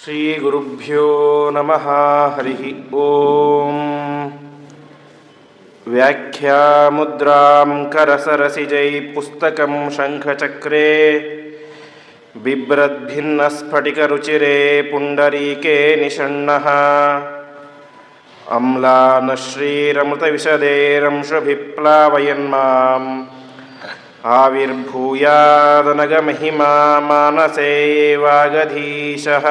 ಶ್ರೀ ಗುರುಭ್ಯೋ ನಮಃ. ಹರಿ ಓಂ. ವ್ಯಾಖ್ಯಾಮುದ್ರಾಂ ಕರಸರಸಿಜೈ ಪುಸ್ತಕಂ ಶಂಖಚಕ್ರೇ ಬಿಭ್ರದ್ಭಿನ್ನಸ್ಫಟಿಕರುಚಿರೇ ಪುಂಡರೀಕೆ ನಿಷಣ್ಣಃ ಅಮ್ಲಾನಶ್ರೀರಮೃತವಿಶದೇರಂಶುಭಿಪ್ಲಾವಯನ್ಮಾಂ ಆವಿರ್ಭೂಯಾದನಗಮಹಿಮಾ ಮಾನಸೇ ವಾಗಧೀಶಃ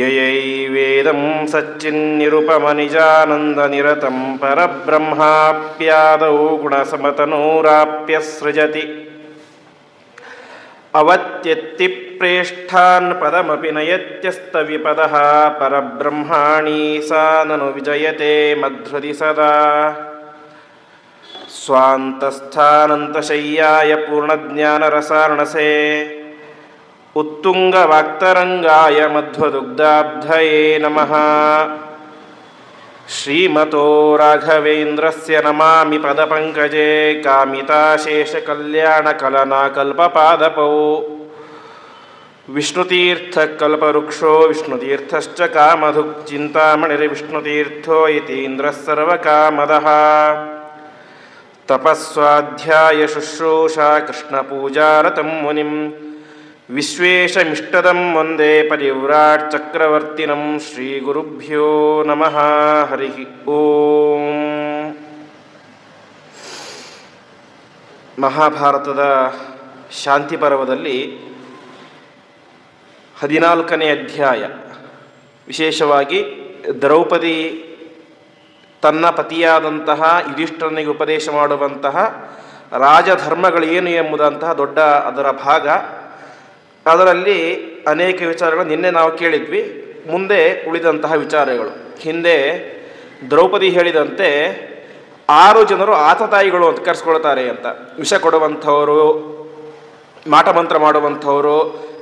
ಯಯೈವೇದಂ ಸಚ್ಚಿನ್ನಿರುಪಮನಿಜಾನಂದನಿರತಂ ಪರಬ್ರಹ್ಮಾಪ್ಯಾದೌ ಗುಣಸಮತನೂರಾಪ್ಯಸೃಜತಿ ಅವತ್ಯತ್ತಿ ಪ್ರೇಷ್ಠಾನ್ ಪದಮಪಿ ನಯತ್ಯಸ್ತವಿಪದಃ ಪರಬ್ರಹ್ಮಾಣಿ ಸಾ ನನು ವಿಜಯತೆ ಮಧ್ರುದಿ ಸದಾ ಸ್ವಾಂತಸ್ಥಾನಂತಶಯ್ಯಾಯ ಪೂರ್ಣಜ್ಞಾನರಸಾರ್ಣಸೇ ಉತ್ತುಂಗವಾಕ್ತರಂಗಾಯ ಮಧ್ವದುಗ್ಧಾಬ್ಧಯೇ ನಮಃ. ಶ್ರೀಮತೋ ರಾಘವೇಂದ್ರಸ್ಯ ನಮಾಮಿ ಪದಪಂಕಜೇ ಕಾಮಿತಾಶೇಷಕಲ್ಯಾಣಕಲನಾಕಲ್ಪಪಾದಪೌ ವಿಷ್ಣುತೀರ್ಥಕಲ್ಪವೃಕ್ಷೋ ವಿಷ್ಣುತೀರ್ಥಶ್ಚ ಕಾಮಧುಕ್ ಚಿಂತಾಮಣಿರ್ವಿಷ್ಣುತೀರ್ಥೋ ಯತೀಂದ್ರಃ ಸರ್ವಕಾಮದಃ. ತಪಸ್ವಾಧ್ಯಾಯ ಶುಶ್ರೂಷಾ ಕೃಷ್ಣಪೂಜಾರತಂ ಮುನಿಂ ವಿಶ್ವೇಶಮಿಷ್ಟದಂ ವಂದೇ ಪರಿವ್ರಾಟ್ ಚಕ್ರವರ್ತಿನಂ. ಶ್ರೀ ಗುರುಭ್ಯೋ ನಮಃ. ಹರಿ ಓಂ. ಮಹಾಭಾರತದ ಶಾಂತಿ ಪರ್ವದಲ್ಲಿ 14ನೇ ಅಧ್ಯಾಯ, ವಿಶೇಷವಾಗಿ ದ್ರೌಪದಿ ತನ್ನ ಪತಿಯಾದಂತಹ ಯುಧಿಷ್ಠಿರನಿಗೆ ಉಪದೇಶ ಮಾಡುವಂತಹ ರಾಜಧರ್ಮಗಳೇನು ಎಂಬುದಂತಹ ದೊಡ್ಡ ಅದರ ಭಾಗ. ಅದರಲ್ಲಿ ಅನೇಕ ವಿಚಾರಗಳು ನಿನ್ನೆ ನಾವು ಕೇಳಿದ್ವಿ. ಮುಂದೆ ಉಳಿದಂತಹ ವಿಚಾರಗಳು, ಹಿಂದೆ ದ್ರೌಪದಿ ಹೇಳಿದಂತೆ 6 ಜನರು ಆತತಾಯಿಗಳು ಅಂತ ಕರೆಸ್ಕೊಳ್ತಾರೆ ಅಂತ. ವಿಷ ಕೊಡುವಂಥವರು, ಮಾಟಮಂತ್ರ ಮಾಡುವಂಥವರು,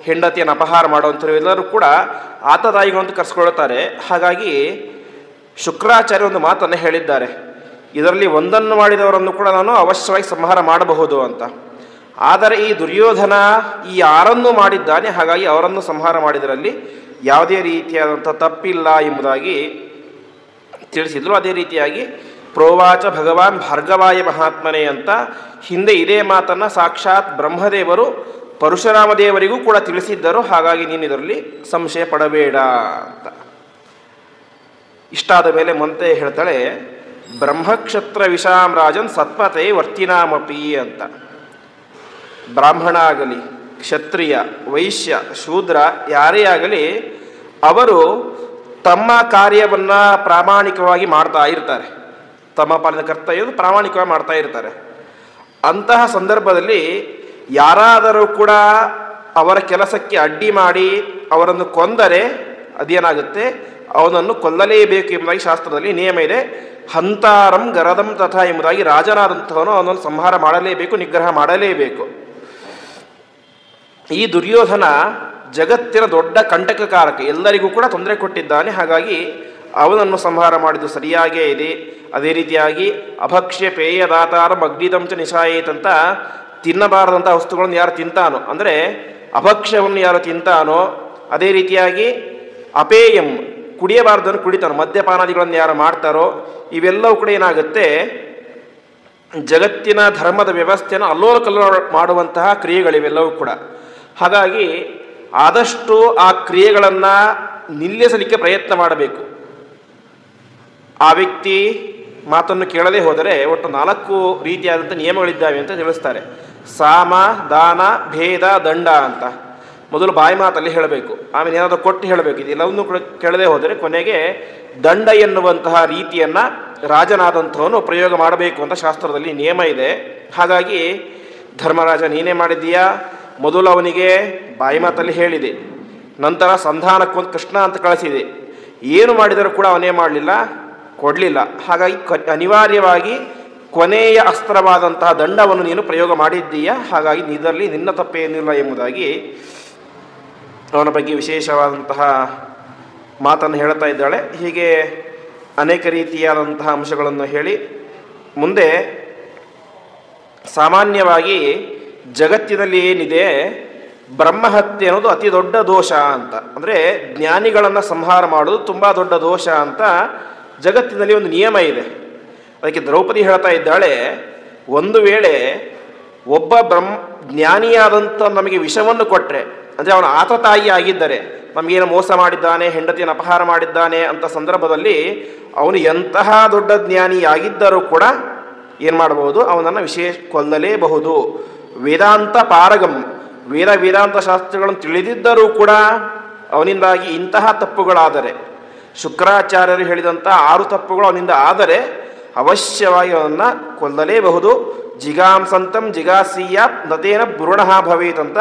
ಹೆಂಡತಿಯನ್ನು ಅಪಹಾರ ಮಾಡುವಂಥವ್ರು ಎಲ್ಲರೂ ಕೂಡ ಆತತಾಯಿಗಳು ಅಂತ ಕರೆಸ್ಕೊಳ್ತಾರೆ. ಹಾಗಾಗಿ ಶುಕ್ರಾಚಾರ್ಯ ಒಂದು ಮಾತನ್ನು ಹೇಳಿದ್ದಾರೆ, ಇದರಲ್ಲಿ ಒಂದನ್ನು ಮಾಡಿದವರನ್ನು ಕೂಡ ನಾನು ಅವಶ್ಯವಾಗಿ ಸಂಹಾರ ಮಾಡಬಹುದು ಅಂತ. ಆದರೆ ಈ ದುರ್ಯೋಧನ ಈ 6 ಮಾಡಿದ್ದಾನೆ, ಹಾಗಾಗಿ ಅವರನ್ನು ಸಂಹಾರ ಮಾಡಿದರಲ್ಲಿ ಯಾವುದೇ ರೀತಿಯಾದಂಥ ತಪ್ಪಿಲ್ಲ ಎಂಬುದಾಗಿ ತಿಳಿಸಿದರು. ಅದೇ ರೀತಿಯಾಗಿ ಪ್ರೋವಾಚ ಭಗವಾನ್ ಭಾರ್ಗವಾಯ ಮಹಾತ್ಮನೇ ಅಂತ ಹಿಂದೆ ಇದೇ ಮಾತನ್ನು ಸಾಕ್ಷಾತ್ ಬ್ರಹ್ಮದೇವರು ಪರಶುರಾಮ ದೇವರಿಗೂ ಕೂಡ ತಿಳಿಸಿದ್ದರು. ಹಾಗಾಗಿ ನೀನು ಇದರಲ್ಲಿ ಸಂಶಯ ಪಡಬೇಡ ಅಂತ. ಇಷ್ಟಾದ ಮೇಲೆ ಮಂತೆ ಹೇಳ್ತಾಳೆ, ಬ್ರಹ್ಮಕ್ಷತ್ರ ವಿಷಾಂ ರಾಜನ್ ಸತ್ಪತೆ ವರ್ತಿನಾಮಪಿ ಅಂತ. ಬ್ರಾಹ್ಮಣ ಆಗಲಿ, ಕ್ಷತ್ರಿಯ, ವೈಶ್ಯ, ಶೂದ್ರ ಯಾರೇ ಆಗಲಿ, ಅವರು ತಮ್ಮ ಕಾರ್ಯವನ್ನು ಪ್ರಾಮಾಣಿಕವಾಗಿ ಮಾಡ್ತಾ ಇರ್ತಾರೆ. ತಮ್ಮ ಪಾಲಿನ ಕರ್ತವ್ಯವನ್ನು ಪ್ರಾಮಾಣಿಕವಾಗಿ ಮಾಡ್ತಾ ಇರ್ತಾರೆ. ಅಂತಹ ಸಂದರ್ಭದಲ್ಲಿ ಯಾರಾದರೂ ಕೂಡ ಅವರ ಕೆಲಸಕ್ಕೆ ಅಡ್ಡಿ ಮಾಡಿ ಅವರನ್ನು ಕೊಂದರೆ ಅದೇನಾಗುತ್ತೆ, ಅವನನ್ನು ಕೊಲ್ಲಲೇಬೇಕು ಎಂಬುದಾಗಿ ಶಾಸ್ತ್ರದಲ್ಲಿ ನಿಯಮ ಇದೆ. ಹಂತಾರಂ ಗರದಂ ತಥಾ ಎಂಬುದಾಗಿ ರಾಜನಾದಂಥವನು ಅವನನ್ನು ಸಂಹಾರ ಮಾಡಲೇಬೇಕು, ನಿಗ್ರಹ ಮಾಡಲೇಬೇಕು. ಈ ದುರ್ಯೋಧನ ಜಗತ್ತಿನ ದೊಡ್ಡ ಕಂಟಕಕಾರಕ, ಎಲ್ಲರಿಗೂ ಕೂಡ ತೊಂದರೆ ಕೊಟ್ಟಿದ್ದಾನೆ. ಹಾಗಾಗಿ ಅವನನ್ನು ಸಂಹಾರ ಮಾಡಿದ್ದು ಸರಿಯಾಗೇ ಇದೆ. ಅದೇ ರೀತಿಯಾಗಿ ಅಭಕ್ಷ್ಯ ಪೇಯದಾತಾರಂ ಅಗ್ನಿದಂಚ ನಿಶಾಯೇತ್ ಅಂತ ತಿನ್ನಬಾರದಂಥ ವಸ್ತುಗಳನ್ನು ಯಾರು ತಿಂತಾನೋ, ಅಂದರೆ ಅಭಕ್ಷ್ಯವನ್ನು ಯಾರು ತಿಂತಾನೋ, ಅದೇ ರೀತಿಯಾಗಿ ಅಪೇಯಂ ಕುಡಿಯಬಾರ್ದನ್ನು ಕುಡಿತಾನೋ, ಮದ್ಯಪಾನಾದಿಗಳನ್ನು ಯಾರು ಮಾಡ್ತಾರೋ, ಇವೆಲ್ಲವೂ ಕೂಡ ಏನಾಗುತ್ತೆ, ಜಗತ್ತಿನ ಧರ್ಮದ ವ್ಯವಸ್ಥೆಯನ್ನು ಅಲ್ಲೋಲ ಕಲ್ಲೋಲ ಮಾಡುವಂತಹ ಕ್ರಿಯೆಗಳಿವೆಲ್ಲವೂ ಕೂಡ. ಹಾಗಾಗಿ ಆದಷ್ಟು ಆ ಕ್ರಿಯೆಗಳನ್ನು ನಿಲ್ಲಿಸಲಿಕ್ಕೆ ಪ್ರಯತ್ನ ಮಾಡಬೇಕು. ಆ ವ್ಯಕ್ತಿ ಮಾತನ್ನು ಕೇಳದೆ ಹೋದರೆ ಒಟ್ಟು 4 ರೀತಿಯಾದಂಥ ನಿಯಮಗಳಿದ್ದಾವೆ ಅಂತ ತಿಳಿಸ್ತಾರೆ. ಸಾಮ, ದಾನ, ಭೇದ, ದಂಡ ಅಂತ. ಮೊದಲು ಬಾಯಿ ಮಾತಲ್ಲಿ ಹೇಳಬೇಕು, ಆಮೇಲೆ ಏನಾದರೂ ಕೊಟ್ಟು ಹೇಳಬೇಕು. ಇದೆಲ್ಲವನ್ನೂ ಕೂಡ ಕೇಳದೆ ಹೋದರೆ ಕೊನೆಗೆ ದಂಡ ಎನ್ನುವಂತಹ ರೀತಿಯನ್ನು ರಾಜನಾದಂಥವನು ಪ್ರಯೋಗ ಮಾಡಬೇಕು ಅಂತ ಶಾಸ್ತ್ರದಲ್ಲಿ ನಿಯಮ ಇದೆ. ಹಾಗಾಗಿ ಧರ್ಮರಾಜ ನೀನೇ ಮಾಡಿದ್ದೀಯಾ, ಮೊದಲು ಅವನಿಗೆ ಬಾಯಿ ಮಾತಲ್ಲಿ ಹೇಳಿದೆ, ನಂತರ ಸಂಧಾನಕ್ಕೊಂದು ಕೃಷ್ಣ ಅಂತ ಕಳಿಸಿದೆ. ಏನು ಮಾಡಿದರೂ ಕೂಡ ಅವನೇ ಮಾಡಲಿಲ್ಲ, ಕೊಡಲಿಲ್ಲ. ಹಾಗಾಗಿ ಅನಿವಾರ್ಯವಾಗಿ ಕೊನೆಯ ಅಸ್ತ್ರವಾದಂತಹ ದಂಡವನ್ನು ನೀನು ಪ್ರಯೋಗ ಮಾಡಿದ್ದೀಯಾ, ಹಾಗಾಗಿ ಇದರಲ್ಲಿ ನಿನ್ನ ತಪ್ಪೇನಿಲ್ಲ ಎಂಬುದಾಗಿ ಅವನ ಬಗ್ಗೆ ವಿಶೇಷವಾದಂತಹ ಮಾತನ್ನು ಹೇಳ್ತಾ ಇದ್ದಾಳೆ. ಹೀಗೆ ಅನೇಕ ರೀತಿಯಾದಂತಹ ಅಂಶಗಳನ್ನು ಹೇಳಿ ಮುಂದೆ ಸಾಮಾನ್ಯವಾಗಿ ಜಗತ್ತಿನಲ್ಲಿ ಏನಿದೆ ಬ್ರಹ್ಮಹತ್ಯೆ ಅನ್ನೋದು ಅತಿ ದೊಡ್ಡ ದೋಷ ಅಂತ, ಅಂದರೆ ಜ್ಞಾನಿಗಳನ್ನು ಸಂಹಾರ ಮಾಡೋದು ತುಂಬ ದೊಡ್ಡ ದೋಷ ಅಂತ ಜಗತ್ತಿನಲ್ಲಿ ಒಂದು ನಿಯಮ ಇದೆ. ಅದಕ್ಕೆ ದ್ರೌಪದಿ ಹೇಳ್ತಾ ಇದ್ದಾಳೆ, ಒಂದು ವೇಳೆ ಒಬ್ಬ ಜ್ಞಾನಿಯಾದಂಥ ನಮಗೆ ವಿಷವನ್ನು ಕೊಟ್ಟರೆ, ಅಂದರೆ ಅವನ ಆತತಾಯಿ ಆಗಿದ್ದರೆ, ನಮಗೇನು ಮೋಸ ಮಾಡಿದ್ದಾನೆ, ಹೆಂಡತಿಯನ್ನು ಅಪಹಾರ ಮಾಡಿದ್ದಾನೆ ಅಂತ ಸಂದರ್ಭದಲ್ಲಿ ಅವನು ಎಂತಹ ದೊಡ್ಡ ಜ್ಞಾನಿಯಾಗಿದ್ದರೂ ಕೂಡ ಏನು ಮಾಡಬಹುದು, ಅವನನ್ನು ಕೊಲ್ಲಲೇಬಹುದು. ವೇದಾಂತ ಪಾರಗಂ, ವೇದಾಂತ ಶಾಸ್ತ್ರಗಳನ್ನು ತಿಳಿದಿದ್ದರೂ ಕೂಡ ಅವನಿಂದಾಗಿ ಇಂತಹ ತಪ್ಪುಗಳಾದರೆ, ಶುಕ್ರಾಚಾರ್ಯರು ಹೇಳಿದಂಥ 6 ತಪ್ಪುಗಳು ಅವನಿಂದ ಆದರೆ ಅವಶ್ಯವಾಗಿ ಅವನನ್ನು ಕೊಲ್ಲಲೇಬಹುದು. ಜಿಗಾಂಸಂತಂ ಜಿಗಾಸೀಯ ನತೇನ ಭ್ರೂಣಃ ಭವೇತ್ ಅಂತ,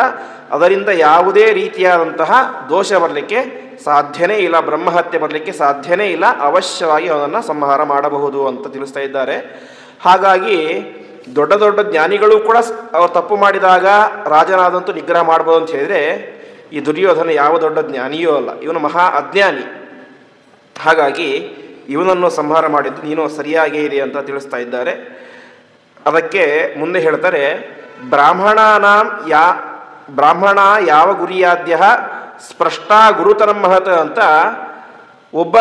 ಅದರಿಂದ ಯಾವುದೇ ರೀತಿಯಾದಂತಹ ದೋಷ ಬರಲಿಕ್ಕೆ ಸಾಧ್ಯನೇ ಇಲ್ಲ, ಬ್ರಹ್ಮಹತ್ಯೆ ಬರಲಿಕ್ಕೆ ಸಾಧ್ಯನೇ ಇಲ್ಲ, ಅವಶ್ಯವಾಗಿ ಅವನನ್ನು ಸಂಹಾರ ಮಾಡಬಹುದು ಅಂತ ತಿಳಿಸ್ತಾ ಇದ್ದಾರೆ. ಹಾಗಾಗಿ ದೊಡ್ಡ ದೊಡ್ಡ ಜ್ಞಾನಿಗಳು ಕೂಡ ಅವರು ತಪ್ಪು ಮಾಡಿದಾಗ ರಾಜನಾದಂತೂ ನಿಗ್ರಹ ಮಾಡ್ಬೋದು ಅಂತ ಹೇಳಿದರೆ, ಈ ದುರ್ಯೋಧನ ಯಾವ ದೊಡ್ಡ ಜ್ಞಾನಿಯೂ ಅಲ್ಲ, ಇವನು ಮಹಾ ಅಜ್ಞಾನಿ. ಹಾಗಾಗಿ ಇವನನ್ನು ಸಂಹಾರ ಮಾಡಿದ್ದು ನೀನು ಸರಿಯಾಗೇ ಇದೆ ಅಂತ ತಿಳಿಸ್ತಾ ಇದ್ದಾರೆ. ಅದಕ್ಕೆ ಮುಂದೆ ಹೇಳ್ತಾರೆ, ಬ್ರಾಹ್ಮಣ ಯಾವ ಗುರಿಯಾದ್ಯ ಸ್ಪಷ್ಟ ಗುರುತರಂ ಮಹತ್ ಅಂತ, ಒಬ್ಬ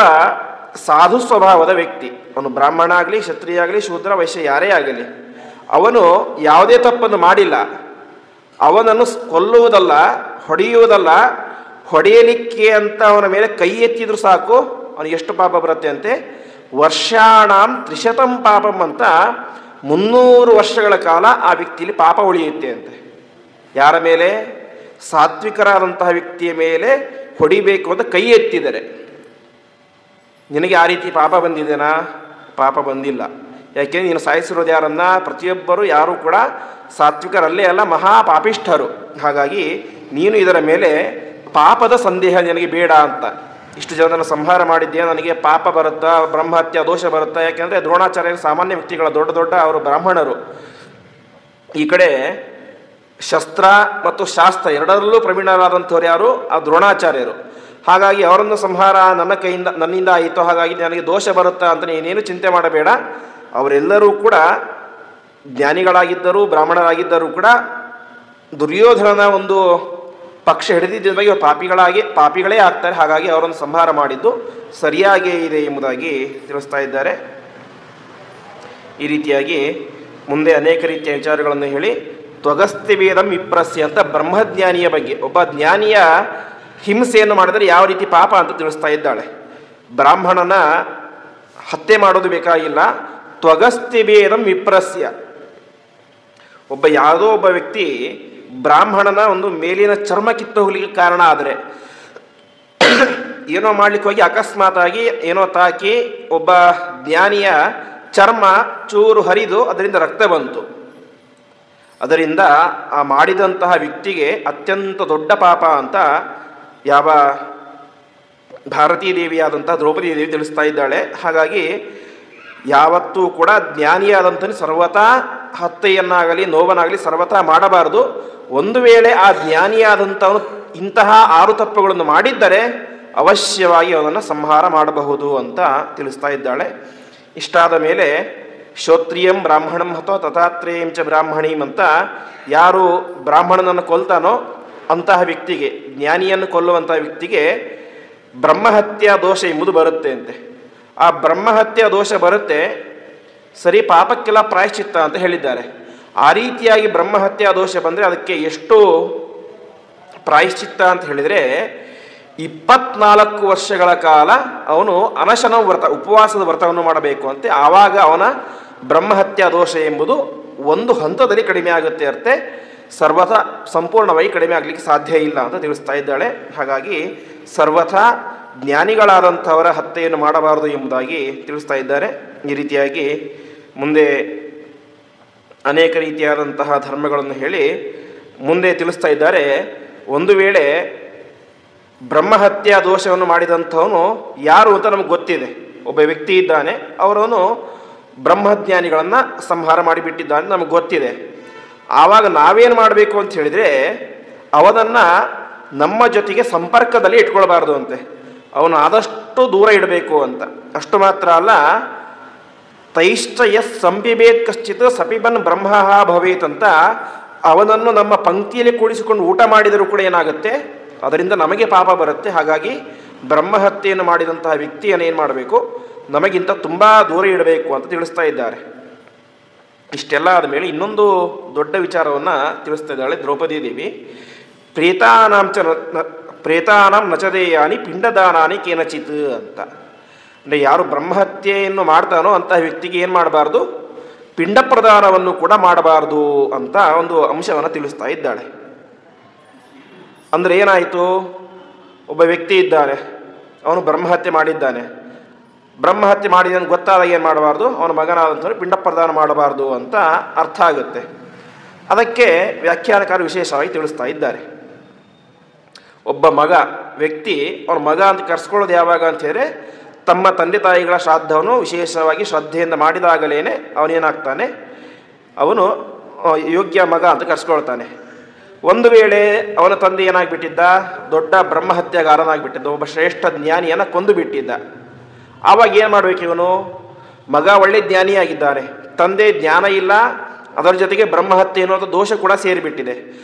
ಸಾಧು ಸ್ವಭಾವದ ವ್ಯಕ್ತಿ, ಅವನು ಬ್ರಾಹ್ಮಣ ಆಗಲಿ, ಕ್ಷತ್ರಿಯ ಆಗಲಿ, ಶೂದ್ರ, ವೈಶ್ಯ ಯಾರೇ ಆಗಲಿ, ಅವನು ಯಾವುದೇ ತಪ್ಪನ್ನು ಮಾಡಿಲ್ಲ, ಅವನನ್ನು ಕೊಲ್ಲುವುದಲ್ಲ, ಹೊಡೆಯುವುದಲ್ಲ, ಹೊಡೆಯಲಿಕ್ಕೆ ಅಂತ ಅವನ ಮೇಲೆ ಕೈ ಎತ್ತಿದ್ರು ಸಾಕು ಅವನಿಗೆ ಎಷ್ಟು ಪಾಪ ಬರುತ್ತೆ ಅಂತೆ, ವರ್ಷಾಣಾಂ 300 ಪಾಪಂ ಅಂತ 300 ವರ್ಷಗಳ ಕಾಲ ಆ ವ್ಯಕ್ತಿಯಲ್ಲಿ ಪಾಪ ಉಳಿಯುತ್ತೆ ಅಂತೆ. ಯಾರ ಮೇಲೆ? ಸಾತ್ವಿಕರಾದಂತಹ ವ್ಯಕ್ತಿಯ ಮೇಲೆ ಹೊಡಿಬೇಕು ಅಂತ ಕೈ ಎತ್ತಿದರೆ. ನಿನಗೆ ಆ ರೀತಿ ಪಾಪ ಬಂದಿದೆನಾ? ಪಾಪ ಬಂದಿಲ್ಲ. ಯಾಕೆಂದರೆ ನೀನು ಸಾಯಿಸಿರೋದು ಯಾರನ್ನ? ಪ್ರತಿಯೊಬ್ಬರು ಯಾರೂ ಕೂಡ ಸಾತ್ವಿಕರಲ್ಲೇ ಅಲ್ಲ, ಮಹಾಪಾಪಿಷ್ಠರು. ಹಾಗಾಗಿ ನೀನು ಇದರ ಮೇಲೆ ಪಾಪದ ಸಂದೇಹ ನನಗೆ ಬೇಡ ಅಂತ. ಇಷ್ಟು ಜನರನ್ನು ಸಂಹಾರ ಮಾಡಿದ್ಯಾ, ನನಗೆ ಪಾಪ ಬರುತ್ತಾ, ಬ್ರಹ್ಮಹತ್ಯೆ ದೋಷ ಬರುತ್ತಾ? ಯಾಕೆಂದರೆ ದ್ರೋಣಾಚಾರ್ಯರು ಸಾಮಾನ್ಯ ವ್ಯಕ್ತಿಗಳ ದೊಡ್ಡ ಅವರು ಬ್ರಾಹ್ಮಣರು. ಈ ಕಡೆ ಶಸ್ತ್ರ ಮತ್ತು ಶಾಸ್ತ್ರ ಎರಡರಲ್ಲೂ ಪ್ರವೀಣರಾದಂಥವ್ರು ಯಾರು? ಆ ದ್ರೋಣಾಚಾರ್ಯರು. ಹಾಗಾಗಿ ಅವರನ್ನು ಸಂಹಾರ ನನ್ನಿಂದ ಆಯಿತು, ಹಾಗಾಗಿ ನನಗೆ ದೋಷ ಬರುತ್ತಾ ಅಂತ ನೀನೇನು ಚಿಂತೆ ಮಾಡಬೇಡ. ಅವರೆಲ್ಲರೂ ಕೂಡ ಜ್ಞಾನಿಗಳಾಗಿದ್ದರು, ಬ್ರಾಹ್ಮಣರಾಗಿದ್ದರೂ ಕೂಡ ದುರ್ಯೋಧನನ ಒಂದು ಪಕ್ಷ ಹಿಡಿದಿದ್ದವಾಗಿ ಪಾಪಿಗಳೇ ಆಗ್ತಾರೆ. ಹಾಗಾಗಿ ಅವರನ್ನು ಸಂಹಾರ ಮಾಡಿದ್ದು ಸರಿಯಾಗೇ ಇದೆ ಎಂಬುದಾಗಿ ತಿಳಿಸ್ತಾ ಇದ್ದಾರೆ. ಈ ರೀತಿಯಾಗಿ ಮುಂದೆ ಅನೇಕ ರೀತಿಯ ವಿಚಾರಗಳನ್ನು ಹೇಳಿ, ತ್ವಗಸ್ತಿ ವೇದಂ ವಿಪ್ರಸ್ಯ ಅಂತ ಬ್ರಹ್ಮಜ್ಞಾನಿಯ ಬಗ್ಗೆ, ಒಬ್ಬ ಜ್ಞಾನಿಯ ಹಿಂಸೆಯನ್ನು ಮಾಡಿದರೆ ಯಾವ ರೀತಿ ಪಾಪ ಅಂತ ತಿಳಿಸ್ತಾ ಇದ್ದಾಳೆ. ಬ್ರಾಹ್ಮಣನ ಹತ್ಯೆ ಮಾಡೋದು ಬೇಕಾಗಿಲ್ಲ. ತ್ವಗಸ್ತಿ ವೇದಂ ವಿಪ್ರಸ್ಯ, ಯಾವುದೋ ಒಬ್ಬ ವ್ಯಕ್ತಿ ಬ್ರಾಹ್ಮಣನ ಒಂದು ಮೇಲಿನ ಚರ್ಮ ಕಿತ್ತು ಹೋಗ್ಲಿಕ್ಕೆ ಕಾರಣ ಆದರೆ, ಏನೋ ಮಾಡ್ಲಿಕ್ಕೆ ಹೋಗಿ ಅಕಸ್ಮಾತಾಗಿ ಏನೋ ತಾಕಿ ಒಬ್ಬ ಜ್ಞಾನಿಯ ಚರ್ಮ ಚೂರು ಹರಿದು ಅದರಿಂದ ರಕ್ತ ಬಂತು. ಅದರಿಂದ ಆ ಮಾಡಿದಂತಹ ವ್ಯಕ್ತಿಗೆ ಅತ್ಯಂತ ದೊಡ್ಡ ಪಾಪ ಅಂತ ಯಾವ ಭಾರತೀ ದೇವಿಯಾದಂಥ ದ್ರೌಪದಿ ದೇವಿ ತಿಳಿಸ್ತಾ ಇದ್ದಾಳೆ. ಹಾಗಾಗಿ ಯಾವತ್ತೂ ಕೂಡ ಜ್ಞಾನಿಯಾದಂಥ ಸರ್ವತಾ ಹತ್ಯೆಯನ್ನಾಗಲಿ ನೋವನ್ನಾಗಲಿ ಸರ್ವತಾ ಮಾಡಬಾರದು. ಒಂದು ವೇಳೆ ಆ ಜ್ಞಾನಿಯಾದಂಥವನು ಇಂತಹ 6 ತಪ್ಪುಗಳನ್ನು ಮಾಡಿದ್ದರೆ ಅವಶ್ಯವಾಗಿ ಅವನನ್ನು ಸಂಹಾರ ಮಾಡಬಹುದು ಅಂತ ತಿಳಿಸ್ತಾ ಇದ್ದಾಳೆ. ಇಷ್ಟಾದ ಮೇಲೆ ಶ್ರೋತ್ರಿಯಂ ಬ್ರಾಹ್ಮಣಂ ಅಥವಾ ತಥಾತ್ರೇಯಂ ಚ ಬ್ರಾಹ್ಮಣೀಂ ಅಂತ, ಯಾರು ಬ್ರಾಹ್ಮಣನನ್ನು ಕೊಲ್ತಾನೋ ಅಂತಹ ವ್ಯಕ್ತಿಗೆ, ಜ್ಞಾನಿಯನ್ನು ಕೊಲ್ಲುವಂತಹ ವ್ಯಕ್ತಿಗೆ ಬ್ರಹ್ಮಹತ್ಯಾ ದೋಷ ಎಂಬುದು ಬರುತ್ತೆ ಅಂತೆ. ಆ ಬ್ರಹ್ಮಹತ್ಯಾ ದೋಷ ಬರುತ್ತೆ, ಸರಿ, ಪಾಪಕ್ಕೆಲ್ಲ ಪ್ರಾಯಶ್ಚಿತ್ತ ಅಂತ ಹೇಳಿದ್ದಾರೆ. ಆ ರೀತಿಯಾಗಿ ಬ್ರಹ್ಮಹತ್ಯಾ ದೋಷ ಬಂದರೆ ಅದಕ್ಕೆ ಎಷ್ಟು ಪ್ರಾಯಶ್ಚಿತ್ತ ಅಂತ ಹೇಳಿದರೆ 24 ವರ್ಷಗಳ ಕಾಲ ಅವನು ಅನಶನ ವ್ರತ, ಉಪವಾಸದ ವ್ರತವನ್ನು ಮಾಡಬೇಕು ಅಂತೆ. ಆವಾಗ ಅವನ ಬ್ರಹ್ಮಹತ್ಯಾ ದೋಷ ಎಂಬುದು ಒಂದು ಹಂತದಲ್ಲಿ ಕಡಿಮೆ ಆಗುತ್ತೆ ಅರ್ಥ, ಸರ್ವಥಾ ಸಂಪೂರ್ಣವಾಗಿ ಕಡಿಮೆ ಆಗಲಿಕ್ಕೆ ಸಾಧ್ಯ ಇಲ್ಲ ಅಂತ ತಿಳಿಸ್ತಾ ಇದ್ದಾಳೆ. ಹಾಗಾಗಿ ಸರ್ವಥಾ ಜ್ಞಾನಿಗಳಾದಂಥವರ ಹತ್ಯೆಯನ್ನು ಮಾಡಬಾರದು ಎಂಬುದಾಗಿ ತಿಳಿಸ್ತಾ ಇದ್ದಾರೆ. ಈ ರೀತಿಯಾಗಿ ಮುಂದೆ ಅನೇಕ ರೀತಿಯಾದಂತಹ ಧರ್ಮಗಳನ್ನು ಹೇಳಿ ಮುಂದೆ ತಿಳಿಸ್ತಾ ಇದ್ದಾರೆ. ಒಂದು ವೇಳೆ ಬ್ರಹ್ಮಹತ್ಯಾ ದೋಷವನ್ನು ಮಾಡಿದಂಥವನು ಯಾರು ಅಂತ ನಮಗೆ ಗೊತ್ತಿದೆ, ಒಬ್ಬ ವ್ಯಕ್ತಿ ಇದ್ದಾನೆ, ಅವರವನು ಬ್ರಹ್ಮಜ್ಞಾನಿಗಳನ್ನು ಸಂಹಾರ ಮಾಡಿಬಿಟ್ಟಿದ್ದಾನೆ ನಮಗೆ ಗೊತ್ತಿದೆ. ಆವಾಗ ನಾವೇನು ಮಾಡಬೇಕು ಅಂತ ಹೇಳಿದರೆ, ಅವನನ್ನು ನಮ್ಮ ಜೊತೆಗೆ ಸಂಪರ್ಕದಲ್ಲಿ ಇಟ್ಕೊಳ್ಬಾರ್ದು ಅಂತೆ, ಅವನು ಆದಷ್ಟು ದೂರ ಇಡಬೇಕು ಅಂತ. ಅಷ್ಟು ಮಾತ್ರ ಅಲ್ಲ, ತೈಶ್ಚ ಯಸ್ ಸಂಪಿಬೇತ್ ಕಶ್ಚಿತ್ ಸಪಿಬನ್ ಬ್ರಹ್ಮ ಭವೇತ್ ಅಂತ, ಅವನನ್ನು ನಮ್ಮ ಪಂಕ್ತಿಯಲ್ಲಿ ಕೂಡಿಸಿಕೊಂಡು ಊಟ ಮಾಡಿದರೂ ಕೂಡ ಏನಾಗುತ್ತೆ, ಅದರಿಂದ ನಮಗೆ ಪಾಪ ಬರುತ್ತೆ. ಹಾಗಾಗಿ ಬ್ರಹ್ಮಹತ್ಯೆಯನ್ನು ಮಾಡಿದಂತಹ ವ್ಯಕ್ತಿಯನ್ನು ಏನು ಮಾಡಬೇಕು, ನಮಗಿಂತ ತುಂಬ ದೂರ ಇಡಬೇಕು ಅಂತ ತಿಳಿಸ್ತಾ ಇದ್ದಾರೆ. ಇಷ್ಟೆಲ್ಲ ಆದಮೇಲೆ ಇನ್ನೊಂದು ದೊಡ್ಡ ವಿಚಾರವನ್ನು ತಿಳಿಸ್ತಾ ಇದ್ದಾಳೆ ದ್ರೌಪದಿ ದೇವಿ. ಪ್ರೇತಾನಾಂ ನಚದೇಯಾನಿ ಪಿಂಡದಾನಾನಿ ಕೇನಚಿತ್ ಅಂತ. ಅಂದರೆ ಯಾರು ಬ್ರಹ್ಮಹತ್ಯೆಯನ್ನು ಮಾಡ್ತಾನೋ ಅಂತಹ ವ್ಯಕ್ತಿಗೆ ಏನು ಮಾಡಬಾರ್ದು, ಪಿಂಡ ಪ್ರದಾನವನ್ನು ಕೂಡ ಮಾಡಬಾರ್ದು ಅಂತ ಒಂದು ಅಂಶವನ್ನು ತಿಳಿಸ್ತಾ ಇದ್ದಾಳೆ. ಅಂದರೆ ಏನಾಯಿತು, ಒಬ್ಬ ವ್ಯಕ್ತಿ ಇದ್ದಾನೆ, ಅವನು ಬ್ರಹ್ಮಹತ್ಯೆ ಮಾಡಿದ್ದಾನೆ. ಬ್ರಹ್ಮಹತ್ಯೆ ಮಾಡಿದ ಗೊತ್ತಾದಾಗ ಏನು ಮಾಡಬಾರ್ದು, ಅವನ ಮಗನಾದಂಥವ್ರು ಪಿಂಡ ಪ್ರದಾನ ಮಾಡಬಾರ್ದು ಅಂತ ಅರ್ಥ ಆಗುತ್ತೆ. ಅದಕ್ಕೆ ವ್ಯಾಖ್ಯಾನಕಾರರು ವಿಶೇಷವಾಗಿ ತಿಳಿಸ್ತಾ ಇದ್ದಾರೆ. ಒಬ್ಬ ವ್ಯಕ್ತಿ ಅವನ ಮಗ ಅಂತ ಕರೆಸ್ಕೊಳ್ಳೋದು ಯಾವಾಗ ಅಂತ ಹೇಳಿದ್ರೆ, ತಮ್ಮ ತಂದೆ ತಾಯಿಗಳ ಶ್ರಾದ್ದವನ್ನು ವಿಶೇಷವಾಗಿ ಶ್ರದ್ಧೆಯಿಂದ ಮಾಡಿದಾಗಲೇ ಅವನೇನಾಗ್ತಾನೆ, ಅವನು ಯೋಗ್ಯ ಮಗ ಅಂತ ಕರೆಸ್ಕೊಳ್ತಾನೆ. ಒಂದು ವೇಳೆ ಅವನ ತಂದೆ ಏನಾಗಿಬಿಟ್ಟಿದ್ದ, ದೊಡ್ಡ ಬ್ರಹ್ಮಹತ್ಯಾಗಾರನಾಗಿಬಿಟ್ಟಿದ್ದ, ಒಬ್ಬ ಶ್ರೇಷ್ಠ ಜ್ಞಾನಿಯನ್ನು ಕೊಂದು ಬಿಟ್ಟಿದ್ದ. ಆವಾಗ ಏನು ಮಾಡಬೇಕು, ಇವನು ಮಗ ಒಳ್ಳೆ ಜ್ಞಾನಿಯಾಗಿದ್ದಾನೆ, ತಂದೆ ಜ್ಞಾನ ಇಲ್ಲ, ಅದರ ಜೊತೆಗೆ ಬ್ರಹ್ಮಹತ್ಯೆ ಅನ್ನೋದು ದೋಷ ಕೂಡ ಸೇರಿಬಿಟ್ಟಿದೆ.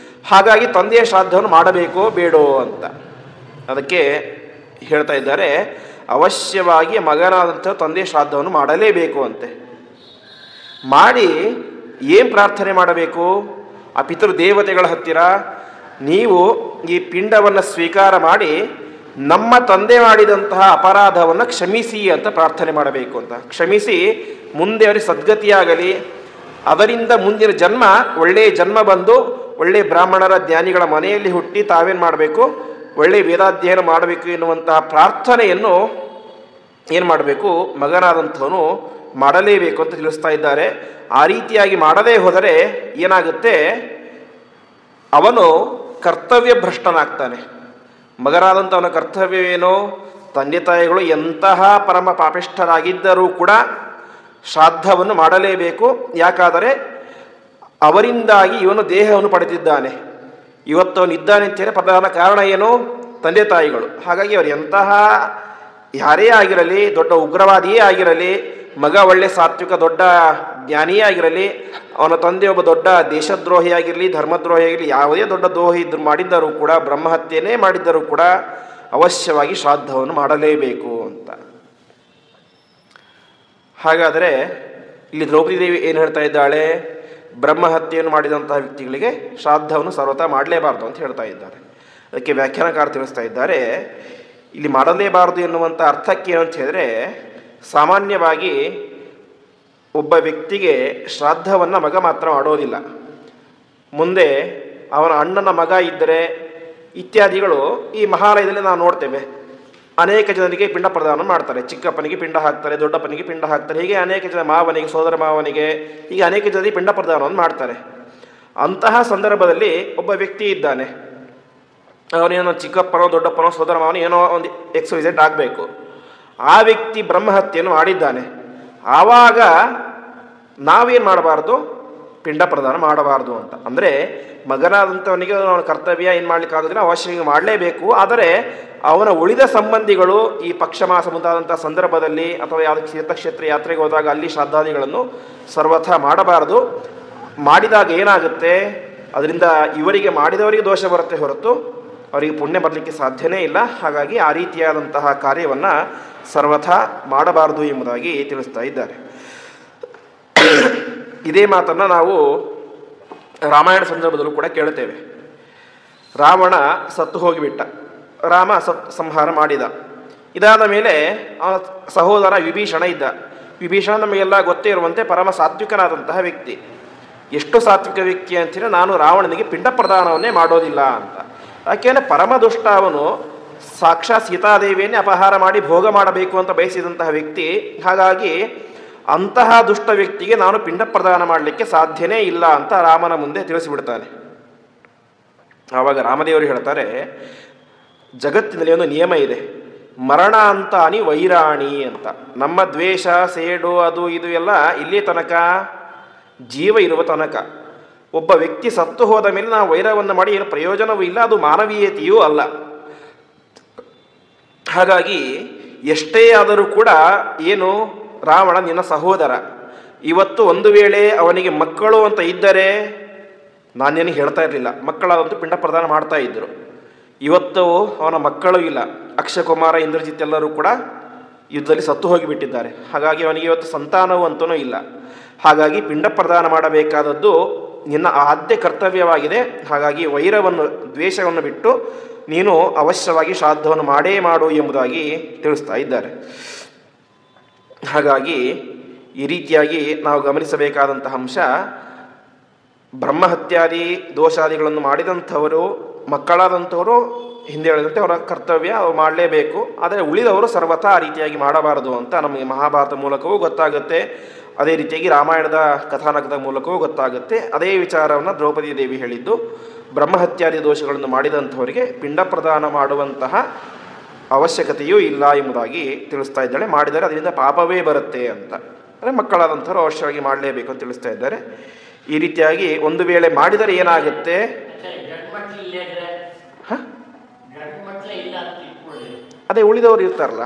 ಹಾಗಾಗಿ ತಂದೆಯ ಶ್ರಾದ್ದವನ್ನು ಮಾಡಬೇಕೋ ಬೇಡೋ ಅಂತ ಅದಕ್ಕೆ ಹೇಳ್ತಾ ಇದ್ದಾರೆ. ಅವಶ್ಯವಾಗಿ ಮಗನಾದಂಥ ತಂದೆಯ ಶ್ರಾದ್ದವನ್ನು ಮಾಡಲೇಬೇಕು ಅಂತೆ. ಮಾಡಿ ಏನು ಪ್ರಾರ್ಥನೆ ಮಾಡಬೇಕು, ಆ ಪಿತೃದೇವತೆಗಳ ಹತ್ತಿರ ನೀವು ಈ ಪಿಂಡವನ್ನು ಸ್ವೀಕಾರ ಮಾಡಿ ನಮ್ಮ ತಂದೆ ಮಾಡಿದಂತಹ ಅಪರಾಧವನ್ನು ಕ್ಷಮಿಸಿ ಅಂತ ಪ್ರಾರ್ಥನೆ ಮಾಡಬೇಕು ಅಂತ. ಕ್ಷಮಿಸಿ ಮುಂದೆ ಅವರಿಗೆ ಸದ್ಗತಿಯಾಗಲಿ, ಅದರಿಂದ ಮುಂದಿನ ಜನ್ಮ ಒಳ್ಳೆಯ ಜನ್ಮ ಬಂದು ಒಳ್ಳೆಯ ಬ್ರಾಹ್ಮಣರ ಜ್ಞಾನಿಗಳ ಮನೆಯಲ್ಲಿ ಹುಟ್ಟಿ ತಾವೇನು ಮಾಡಬೇಕು, ಒಳ್ಳೆಯ ವೇದಾಧ್ಯಯನ ಮಾಡಬೇಕು ಎನ್ನುವಂತಹ ಪ್ರಾರ್ಥನೆಯನ್ನು ಏನು ಮಾಡಬೇಕು, ಮಗನಾದಂಥವನು ಮಾಡಲೇಬೇಕು ಅಂತ ತಿಳಿಸ್ತಾ ಇದ್ದಾರೆ. ಆ ರೀತಿಯಾಗಿ ಮಾಡದೇ ಹೋದರೆ ಏನಾಗುತ್ತೆ, ಅವನು ಕರ್ತವ್ಯ ಭ್ರಷ್ಟನಾಗ್ತಾನೆ. ಮಗನಾದಂಥವನ ಕರ್ತವ್ಯವೇನೋ, ತಂದೆ ತಾಯಿಗಳು ಎಂತಹ ಪರಮ ಪಾಪಿಷ್ಠರಾಗಿದ್ದರೂ ಕೂಡ ಶ್ರಾದ್ದವನ್ನು ಮಾಡಲೇಬೇಕು. ಯಾಕಾದರೆ ಅವರಿಂದಾಗಿ ಇವನು ದೇಹವನ್ನು ಪಡೆದಿದ್ದಾನೆ. ಇವತ್ತು ಅವನು ಇದ್ದಾನೆ ಅಂತೇಳಿ ಪ್ರಧಾನ ಕಾರಣ ಏನು, ತಂದೆ ತಾಯಿಗಳು. ಹಾಗಾಗಿ ಅವರು ಎಂತಹ ಯಾರೇ ಆಗಿರಲಿ, ದೊಡ್ಡ ಉಗ್ರವಾದಿಯೇ ಆಗಿರಲಿ, ಮಗ ಒಳ್ಳೆ ಸಾತ್ವಿಕ ದೊಡ್ಡ ಜ್ಞಾನಿಯೇ ಆಗಿರಲಿ, ಅವನ ತಂದೆ ಒಬ್ಬ ದೊಡ್ಡ ದೇಶದ್ರೋಹಿಯಾಗಿರಲಿ, ಧರ್ಮದ್ರೋಹಿಯಾಗಿರಲಿ, ಯಾವುದೇ ದೊಡ್ಡ ದ್ರೋಹಿ ಮಾಡಿದ್ದರೂ ಕೂಡ, ಬ್ರಹ್ಮಹತ್ಯೆಯೇ ಮಾಡಿದ್ದರೂ ಕೂಡ ಅವಶ್ಯವಾಗಿ ಶ್ರಾದ್ದವನ್ನು ಮಾಡಲೇಬೇಕು ಅಂತ. ಹಾಗಾದರೆ ಇಲ್ಲಿ ದ್ರೌಪದಿ ದೇವಿ ಏನು ಹೇಳ್ತಾ ಇದ್ದಾಳೆ, ಬ್ರಹ್ಮಹತ್ಯೆಯನ್ನು ಮಾಡಿದಂತಹ ವ್ಯಕ್ತಿಗಳಿಗೆ ಶ್ರಾದ್ದವನ್ನು ಸರ್ವತಾ ಮಾಡಲೇಬಾರ್ದು ಅಂತ ಹೇಳ್ತಾ ಇದ್ದಾರೆ. ಅದಕ್ಕೆ ವ್ಯಾಖ್ಯಾನಕಾರ ತಿಳಿಸ್ತಾ ಇದ್ದಾರೆ, ಇಲ್ಲಿ ಮಾಡಲೇಬಾರದು ಎನ್ನುವಂಥ ಅರ್ಥಕ್ಕೆ ಏನು ಅಂತ ಹೇಳಿದ್ರೆ, ಸಾಮಾನ್ಯವಾಗಿ ಒಬ್ಬ ವ್ಯಕ್ತಿಗೆ ಶ್ರಾದ್ದವನ್ನು ಮಗ ಮಾತ್ರ ಮಾಡೋದಿಲ್ಲ. ಮುಂದೆ ಅವನ ಅಣ್ಣನ ಮಗ ಇದ್ದರೆ ಇತ್ಯಾದಿಗಳು ಈ ಮಹಾಲಯದಲ್ಲಿ ನಾವು ನೋಡ್ತೇವೆ. ಅನೇಕ ಜನರಿಗೆ ಪಿಂಡ ಪ್ರದಾನ ಮಾಡ್ತಾರೆ. ಚಿಕ್ಕಪ್ಪನಿಗೆ ಪಿಂಡ ಹಾಕ್ತಾರೆ, ದೊಡ್ಡಪ್ಪನಿಗೆ ಪಿಂಡ ಹಾಕ್ತಾರೆ, ಹೀಗೆ ಅನೇಕ ಜನ ಮಾವನಿಗೆ, ಸೋದರ ಮಾವನಿಗೆ, ಹೀಗೆ ಅನೇಕ ಜನರಿಗೆ ಪಿಂಡ ಪ್ರದಾನವನ್ನು ಮಾಡ್ತಾರೆ. ಅಂತಹ ಸಂದರ್ಭದಲ್ಲಿ ಒಬ್ಬ ವ್ಯಕ್ತಿ ಇದ್ದಾನೆ, ಅವನೇನೋ ಚಿಕ್ಕಪ್ಪನೋ ದೊಡ್ಡಪ್ಪನೋ ಸೋದರ ಮಾವನೋ ಏನೋ ಒಂದು XYZ ಆಗಬೇಕು. ಆ ವ್ಯಕ್ತಿ ಬ್ರಹ್ಮಹತ್ಯೆಯನ್ನು ಮಾಡಿದ್ದಾನೆ. ಆವಾಗ ನಾವೇನು ಮಾಡಬಾರ್ದು, ಪಿಂಡ ಪ್ರದಾನ ಮಾಡಬಾರ್ದು ಅಂತ. ಅಂದರೆ ಮಗನಾದಂಥವನಿಗೆ ಅವನ ಕರ್ತವ್ಯ ಏನು ಮಾಡಲಿಕ್ಕಾಗೋದಿಲ್ಲ, ಅವಶ್ಯವಾಗಿ ಮಾಡಲೇಬೇಕು. ಆದರೆ ಅವನ ಉಳಿದ ಸಂಬಂಧಿಗಳು ಈ ಪಕ್ಷಮಾಸ ಮುಂತಾದಂಥ ಸಂದರ್ಭದಲ್ಲಿ ಅಥವಾ ಯಾವುದೇ ತೀರ್ಥಕ್ಷೇತ್ರ ಯಾತ್ರೆಗೆ ಹೋದಾಗ ಅಲ್ಲಿ ಶ್ರಾದ್ದಾದಿಗಳನ್ನು ಸರ್ವಥಾ ಮಾಡಬಾರದು. ಮಾಡಿದಾಗ ಏನಾಗುತ್ತೆ, ಅದರಿಂದ ಇವರಿಗೆ ಮಾಡಿದವರಿಗೆ ದೋಷ ಬರುತ್ತೆ ಹೊರತು ಅವರಿಗೆ ಪುಣ್ಯ ಬರಲಿಕ್ಕೆ ಸಾಧ್ಯನೇ ಇಲ್ಲ. ಹಾಗಾಗಿ ಆ ರೀತಿಯಾದಂತಹ ಕಾರ್ಯವನ್ನು ಸರ್ವಥಾ ಮಾಡಬಾರದು ಎಂಬುದಾಗಿ ತಿಳಿಸ್ತಾ ಇದ್ದಾರೆ. ಇದೇ ಮಾತನ್ನು ನಾವು ರಾಮಾಯಣ ಸಂದರ್ಭದಲ್ಲೂ ಕೂಡ ಕೇಳುತ್ತೇವೆ. ರಾವಣ ಸತ್ತು ಹೋಗಿಬಿಟ್ಟ, ರಾಮ ಸಂಹಾರ ಮಾಡಿದ. ಇದಾದ ಮೇಲೆ ಅವನ ಸಹೋದರ ವಿಭೀಷಣ ಇದ್ದ. ವಿಭೀಷಣ ನಮಗೆಲ್ಲ ಗೊತ್ತೇ ಇರುವಂತೆ ಪರಮ ಸಾತ್ವಿಕನಾದಂತಹ ವ್ಯಕ್ತಿ. ಎಷ್ಟು ಸಾತ್ವಿಕ ವ್ಯಕ್ತಿ ಅಂತೀರ, ನಾನು ರಾವಣನಿಗೆ ಪಿಂಡ ಪ್ರದಾನವನ್ನೇ ಮಾಡೋದಿಲ್ಲ ಅಂತ. ಯಾಕೆಂದರೆ ಪರಮ ದುಷ್ಟ ಅವನು, ಸಾಕ್ಷಾತ್ ಸೀತಾದೇವಿಯನ್ನೇ ಅಪಹಾರ ಮಾಡಿ ಭೋಗ ಮಾಡಬೇಕು ಅಂತ ಬಯಸಿದಂತಹ ವ್ಯಕ್ತಿ. ಹಾಗಾಗಿ ಅಂತಹ ದುಷ್ಟ ವ್ಯಕ್ತಿಗೆ ನಾನು ಪಿಂಡ ಪ್ರದಾನ ಮಾಡಲಿಕ್ಕೆ ಸಾಧ್ಯನೇ ಇಲ್ಲ ಅಂತ ರಾಮನ ಮುಂದೆ ತಿಳಿಸಿಬಿಡ್ತಾನೆ. ಆವಾಗ ರಾಮದೇವರು ಹೇಳ್ತಾರೆ, ಜಗತ್ತಿನಲ್ಲಿ ಒಂದು ನಿಯಮ ಇದೆ, ಮರಣ ಅಂತಾನಿ ವೈರಾಣಿ ಅಂತ. ನಮ್ಮ ದ್ವೇಷ, ಸೇಡು, ಅದು ಇದು ಎಲ್ಲ ಇಲ್ಲಿ ತನಕ, ಜೀವ ಇರುವ ತನಕ. ಒಬ್ಬ ವ್ಯಕ್ತಿ ಸತ್ತು ಹೋದ ಮೇಲೆ ನಾವು ವೈರವನ್ನು ಮಾಡಿ ಏನು ಪ್ರಯೋಜನವೂ ಇಲ್ಲ, ಅದು ಮಾನವೀಯತೆಯೂ ಅಲ್ಲ. ಹಾಗಾಗಿ ಎಷ್ಟೇ ಆದರೂ ಕೂಡ ಏನು, ರಾವಣ ನಿನ್ನ ಸಹೋದರ. ಇವತ್ತು ಒಂದು ವೇಳೆ ಅವನಿಗೆ ಮಕ್ಕಳು ಅಂತ ಇದ್ದರೆ ನಾನೇನು ಹೇಳ್ತಾ ಇರಲಿಲ್ಲ. ಮಕ್ಕಳಾದಂತೂ ಪಿಂಡ ಪ್ರದಾನ ಮಾಡ್ತಾ ಇದ್ದರು. ಇವತ್ತು ಅವನ ಮಕ್ಕಳು ಇಲ್ಲ. ಅಕ್ಷಯಕುಮಾರ, ಇಂದ್ರಜಿತ್ ಎಲ್ಲರೂ ಕೂಡ ಯುದ್ಧದಲ್ಲಿ ಸತ್ತು ಹೋಗಿಬಿಟ್ಟಿದ್ದಾರೆ. ಹಾಗಾಗಿ ಅವನಿಗೆ ಇವತ್ತು ಸಂತಾನವು ಅಂತನೂ ಇಲ್ಲ. ಹಾಗಾಗಿ ಪಿಂಡ ಪ್ರದಾನ ಮಾಡಬೇಕಾದದ್ದು ನಿನ್ನ ಆದ್ಯ ಕರ್ತವ್ಯವಾಗಿದೆ. ಹಾಗಾಗಿ ವೈರವನ್ನು, ದ್ವೇಷವನ್ನು ಬಿಟ್ಟು ನೀನು ಅವಶ್ಯವಾಗಿ ಶ್ರಾದ್ದವನ್ನು ಮಾಡೇ ಮಾಡು ಎಂಬುದಾಗಿ ತಿಳಿಸ್ತಾ ಇದ್ದಾರೆ. ಹಾಗಾಗಿ ಈ ರೀತಿಯಾಗಿ ನಾವು ಗಮನಿಸಬೇಕಾದಂತಹ ಅಂಶ, ಬ್ರಹ್ಮಹತ್ಯಾದಿ ದೋಷಾದಿಗಳನ್ನು ಮಾಡಿದಂಥವರು, ಮಕ್ಕಳಾದಂಥವರು ಹಿಂದೆ ಹೇಳಿದಂತೆ ಅವರ ಕರ್ತವ್ಯ ಅವ್ರು ಮಾಡಲೇಬೇಕು. ಆದರೆ ಉಳಿದವರು ಸರ್ವಥಾ ಆ ರೀತಿಯಾಗಿ ಮಾಡಬಾರದು ಅಂತ ನಮಗೆ ಮಹಾಭಾರತ ಮೂಲಕವೂ ಗೊತ್ತಾಗುತ್ತೆ. ಅದೇ ರೀತಿಯಾಗಿ ರಾಮಾಯಣದ ಕಥಾನಕದ ಮೂಲಕವೂ ಗೊತ್ತಾಗುತ್ತೆ. ಅದೇ ವಿಚಾರವನ್ನು ದ್ರೌಪದಿ ದೇವಿ ಹೇಳಿದ್ದು, ಬ್ರಹ್ಮಹತ್ಯಾದಿ ದೋಷಗಳನ್ನು ಮಾಡಿದಂಥವರಿಗೆ ಪಿಂಡ ಪ್ರದಾನ ಮಾಡುವಂತಹ ಅವಶ್ಯಕತೆಯೂ ಇಲ್ಲ ಎಂಬುದಾಗಿ ತಿಳಿಸ್ತಾ ಇದ್ದಾಳೆ. ಮಾಡಿದರೆ ಅದರಿಂದ ಪಾಪವೇ ಬರುತ್ತೆ ಅಂತ. ಅಂದರೆ ಮಕ್ಕಳಾದಂಥವ್ರು ಅವಶ್ಯವಾಗಿ ಮಾಡಲೇಬೇಕು ಅಂತ ತಿಳಿಸ್ತಾ ಇದ್ದಾರೆ. ಈ ರೀತಿಯಾಗಿ ಒಂದು ವೇಳೆ ಮಾಡಿದರೆ ಏನಾಗುತ್ತೆ, ಅದೇ ಉಳಿದವರು ಇರ್ತಾರಲ್ಲ.